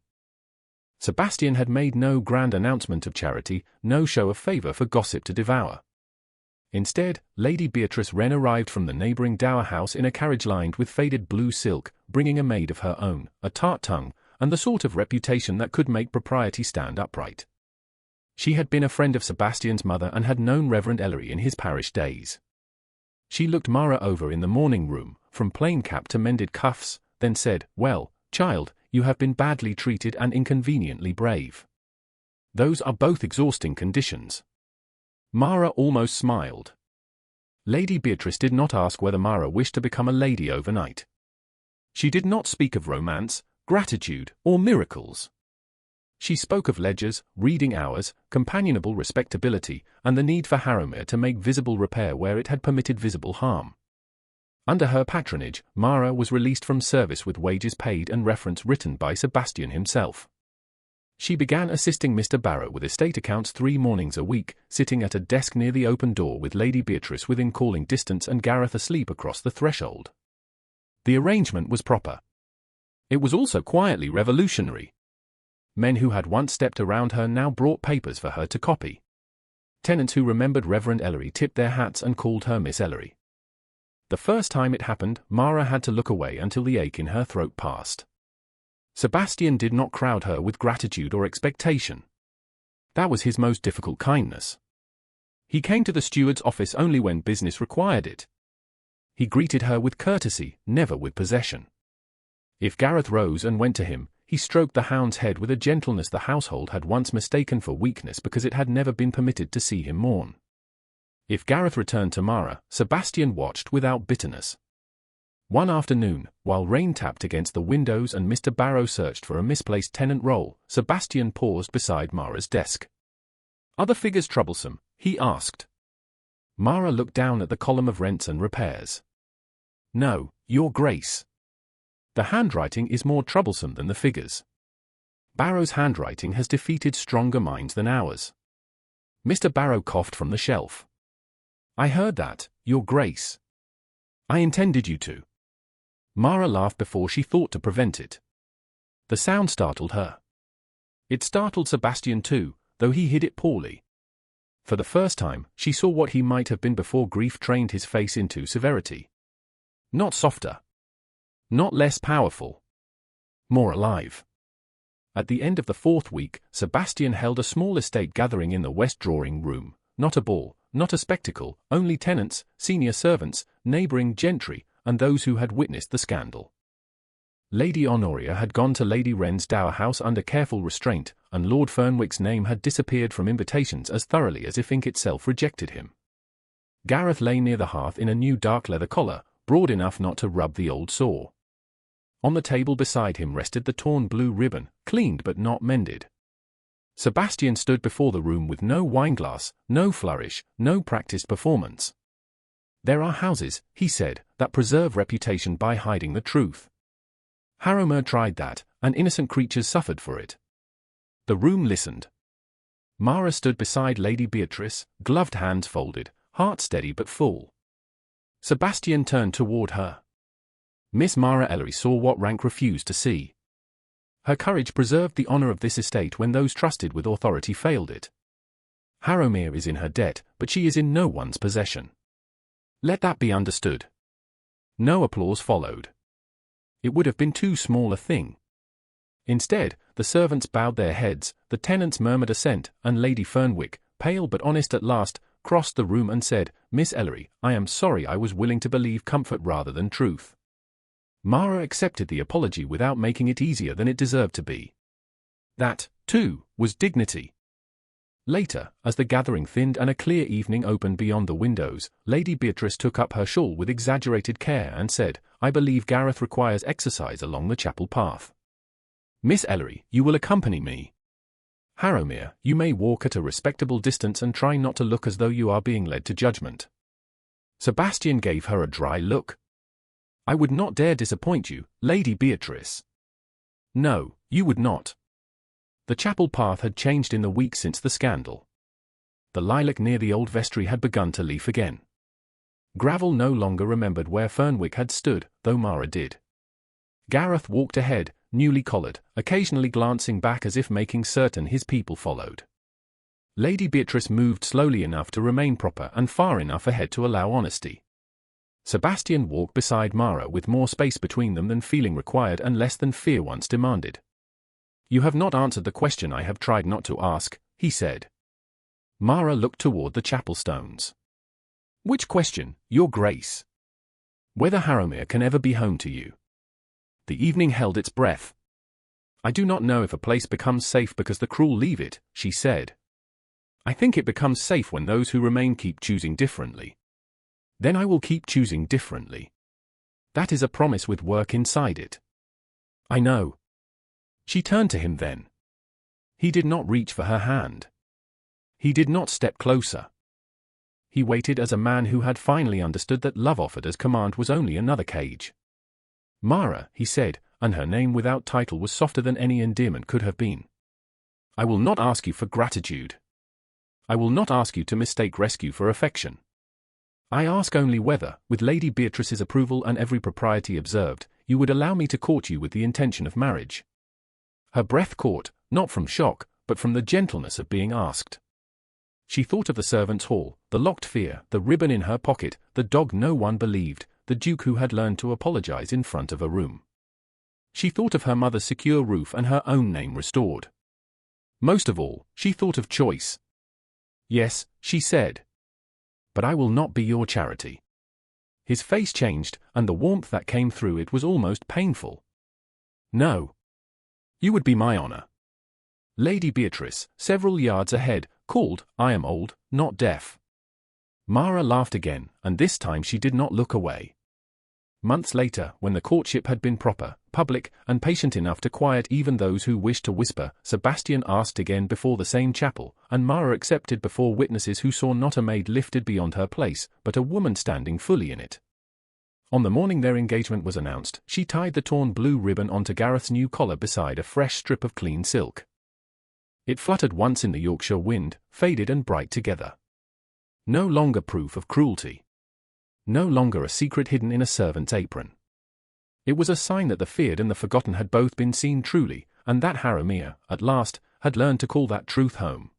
Sebastian had made no grand announcement of charity, no show of favor for gossip to devour. Instead, Lady Beatrice Wren arrived from the neighboring dower house in a carriage lined with faded blue silk, bringing a maid of her own, a tart tongue, and the sort of reputation that could make propriety stand upright. She had been a friend of Sebastian's mother and had known Reverend Ellery in his parish days. She looked Mara over in the morning room, from plain cap to mended cuffs, then said, "Well, child, you have been badly treated and inconveniently brave. Those are both exhausting conditions." Mara almost smiled. Lady Beatrice did not ask whether Mara wished to become a lady overnight. She did not speak of romance, gratitude, or miracles. She spoke of ledgers, reading hours, companionable respectability, and the need for Harrowmere to make visible repair where it had permitted visible harm. Under her patronage, Mara was released from service with wages paid and reference written by Sebastian himself. She began assisting Mr. Barrow with estate accounts 3 mornings a week, sitting at a desk near the open door with Lady Beatrice within calling distance and Gareth asleep across the threshold. The arrangement was proper. It was also quietly revolutionary. Men who had once stepped around her now brought papers for her to copy. Tenants who remembered Reverend Ellery tipped their hats and called her Miss Ellery. The first time it happened, Mara had to look away until the ache in her throat passed. Sebastian did not crowd her with gratitude or expectation. That was his most difficult kindness. He came to the steward's office only when business required it. He greeted her with courtesy, never with possession. If Gareth rose and went to him, he stroked the hound's head with a gentleness the household had once mistaken for weakness because it had never been permitted to see him mourn. If Gareth returned to Mara, Sebastian watched without bitterness. One afternoon, while rain tapped against the windows and Mr. Barrow searched for a misplaced tenant roll, Sebastian paused beside Mara's desk. "Are the figures troublesome?" he asked. Mara looked down at the column of rents and repairs. "No, Your Grace. The handwriting is more troublesome than the figures. Barrow's handwriting has defeated stronger minds than ours." Mr. Barrow coughed from the shelf. "I heard that, Your Grace. I intended you to." Mara laughed before she thought to prevent it. The sound startled her. It startled Sebastian too, though he hid it poorly. For the first time, she saw what he might have been before grief trained his face into severity. Not softer. Not less powerful. More alive. At the end of the 4th week, Sebastian held a small estate gathering in the west drawing room, not a ball, not a spectacle, only tenants, senior servants, neighbouring gentry, and those who had witnessed the scandal. Lady Honoria had gone to Lady Wren's dower house under careful restraint, and Lord Fernwick's name had disappeared from invitations as thoroughly as if ink itself rejected him. Gareth lay near the hearth in a new dark leather collar, broad enough not to rub the old sore. On the table beside him rested the torn blue ribbon, cleaned but not mended. Sebastian stood before the room with no wineglass, no flourish, no practiced performance. "There are houses," he said, "that preserve reputation by hiding the truth. Harrowmere tried that, and innocent creatures suffered for it." The room listened. Mara stood beside Lady Beatrice, gloved hands folded, heart steady but full. Sebastian turned toward her. Miss Mara Ellery saw what rank refused to see. Her courage preserved the honour of this estate when those trusted with authority failed it. Harrowmere is in her debt, but she is in no one's possession. Let that be understood. No applause followed. It would have been too small a thing. Instead, the servants bowed their heads, the tenants murmured assent, and Lady Fernwick, pale but honest at last, crossed the room and said, "Miss Ellery, I am sorry I was willing to believe comfort rather than truth." Mara accepted the apology without making it easier than it deserved to be. That, too, was dignity. Later, as the gathering thinned and a clear evening opened beyond the windows, Lady Beatrice took up her shawl with exaggerated care and said, "I believe Gareth requires exercise along the chapel path. Miss Ellery, you will accompany me. Harrowmere, you may walk at a respectable distance and try not to look as though you are being led to judgment." Sebastian gave her a dry look. "I would not dare disappoint you, Lady Beatrice." "No, you would not." The chapel path had changed in the week since the scandal. The lilac near the old vestry had begun to leaf again. Gravel no longer remembered where Fernwick had stood, though Mara did. Gareth walked ahead, newly collared, occasionally glancing back as if making certain his people followed. Lady Beatrice moved slowly enough to remain proper and far enough ahead to allow honesty. Sebastian walked beside Mara with more space between them than feeling required and less than fear once demanded. "You have not answered the question I have tried not to ask," he said. Mara looked toward the chapel stones. "Which question, Your Grace?" "Whether Harrowmere can ever be home to you." The evening held its breath. "I do not know if a place becomes safe because the cruel leave it," she said. "I think it becomes safe when those who remain keep choosing differently. Then I will keep choosing differently. That is a promise with work inside it." "I know." She turned to him then. He did not reach for her hand. He did not step closer. He waited as a man who had finally understood that love offered as command was only another cage. "Mara," he said, and her name without title was softer than any endearment could have been. "I will not ask you for gratitude. I will not ask you to mistake rescue for affection. I ask only whether, with Lady Beatrice's approval and every propriety observed, you would allow me to court you with the intention of marriage." Her breath caught, not from shock, but from the gentleness of being asked. She thought of the servants' hall, the locked fear, the ribbon in her pocket, the dog no one believed, the Duke who had learned to apologize in front of a room. She thought of her mother's secure roof and her own name restored. Most of all, she thought of choice. "Yes," she said. "But I will not be your charity." His face changed, and the warmth that came through it was almost painful. "No. You would be my honor." Lady Beatrice, several yards ahead, called, "I am old, not deaf." Mara laughed again, and this time she did not look away. Months later, when the courtship had been proper, public, and patient enough to quiet even those who wished to whisper, Sebastian asked again before the same chapel, and Mara accepted before witnesses who saw not a maid lifted beyond her place, but a woman standing fully in it. On the morning their engagement was announced, she tied the torn blue ribbon onto Gareth's new collar beside a fresh strip of clean silk. It fluttered once in the Yorkshire wind, faded and bright together. No longer proof of cruelty. No longer a secret hidden in a servant's apron. It was a sign that the feared and the forgotten had both been seen truly, and that Harrowmere, at last, had learned to call that truth home.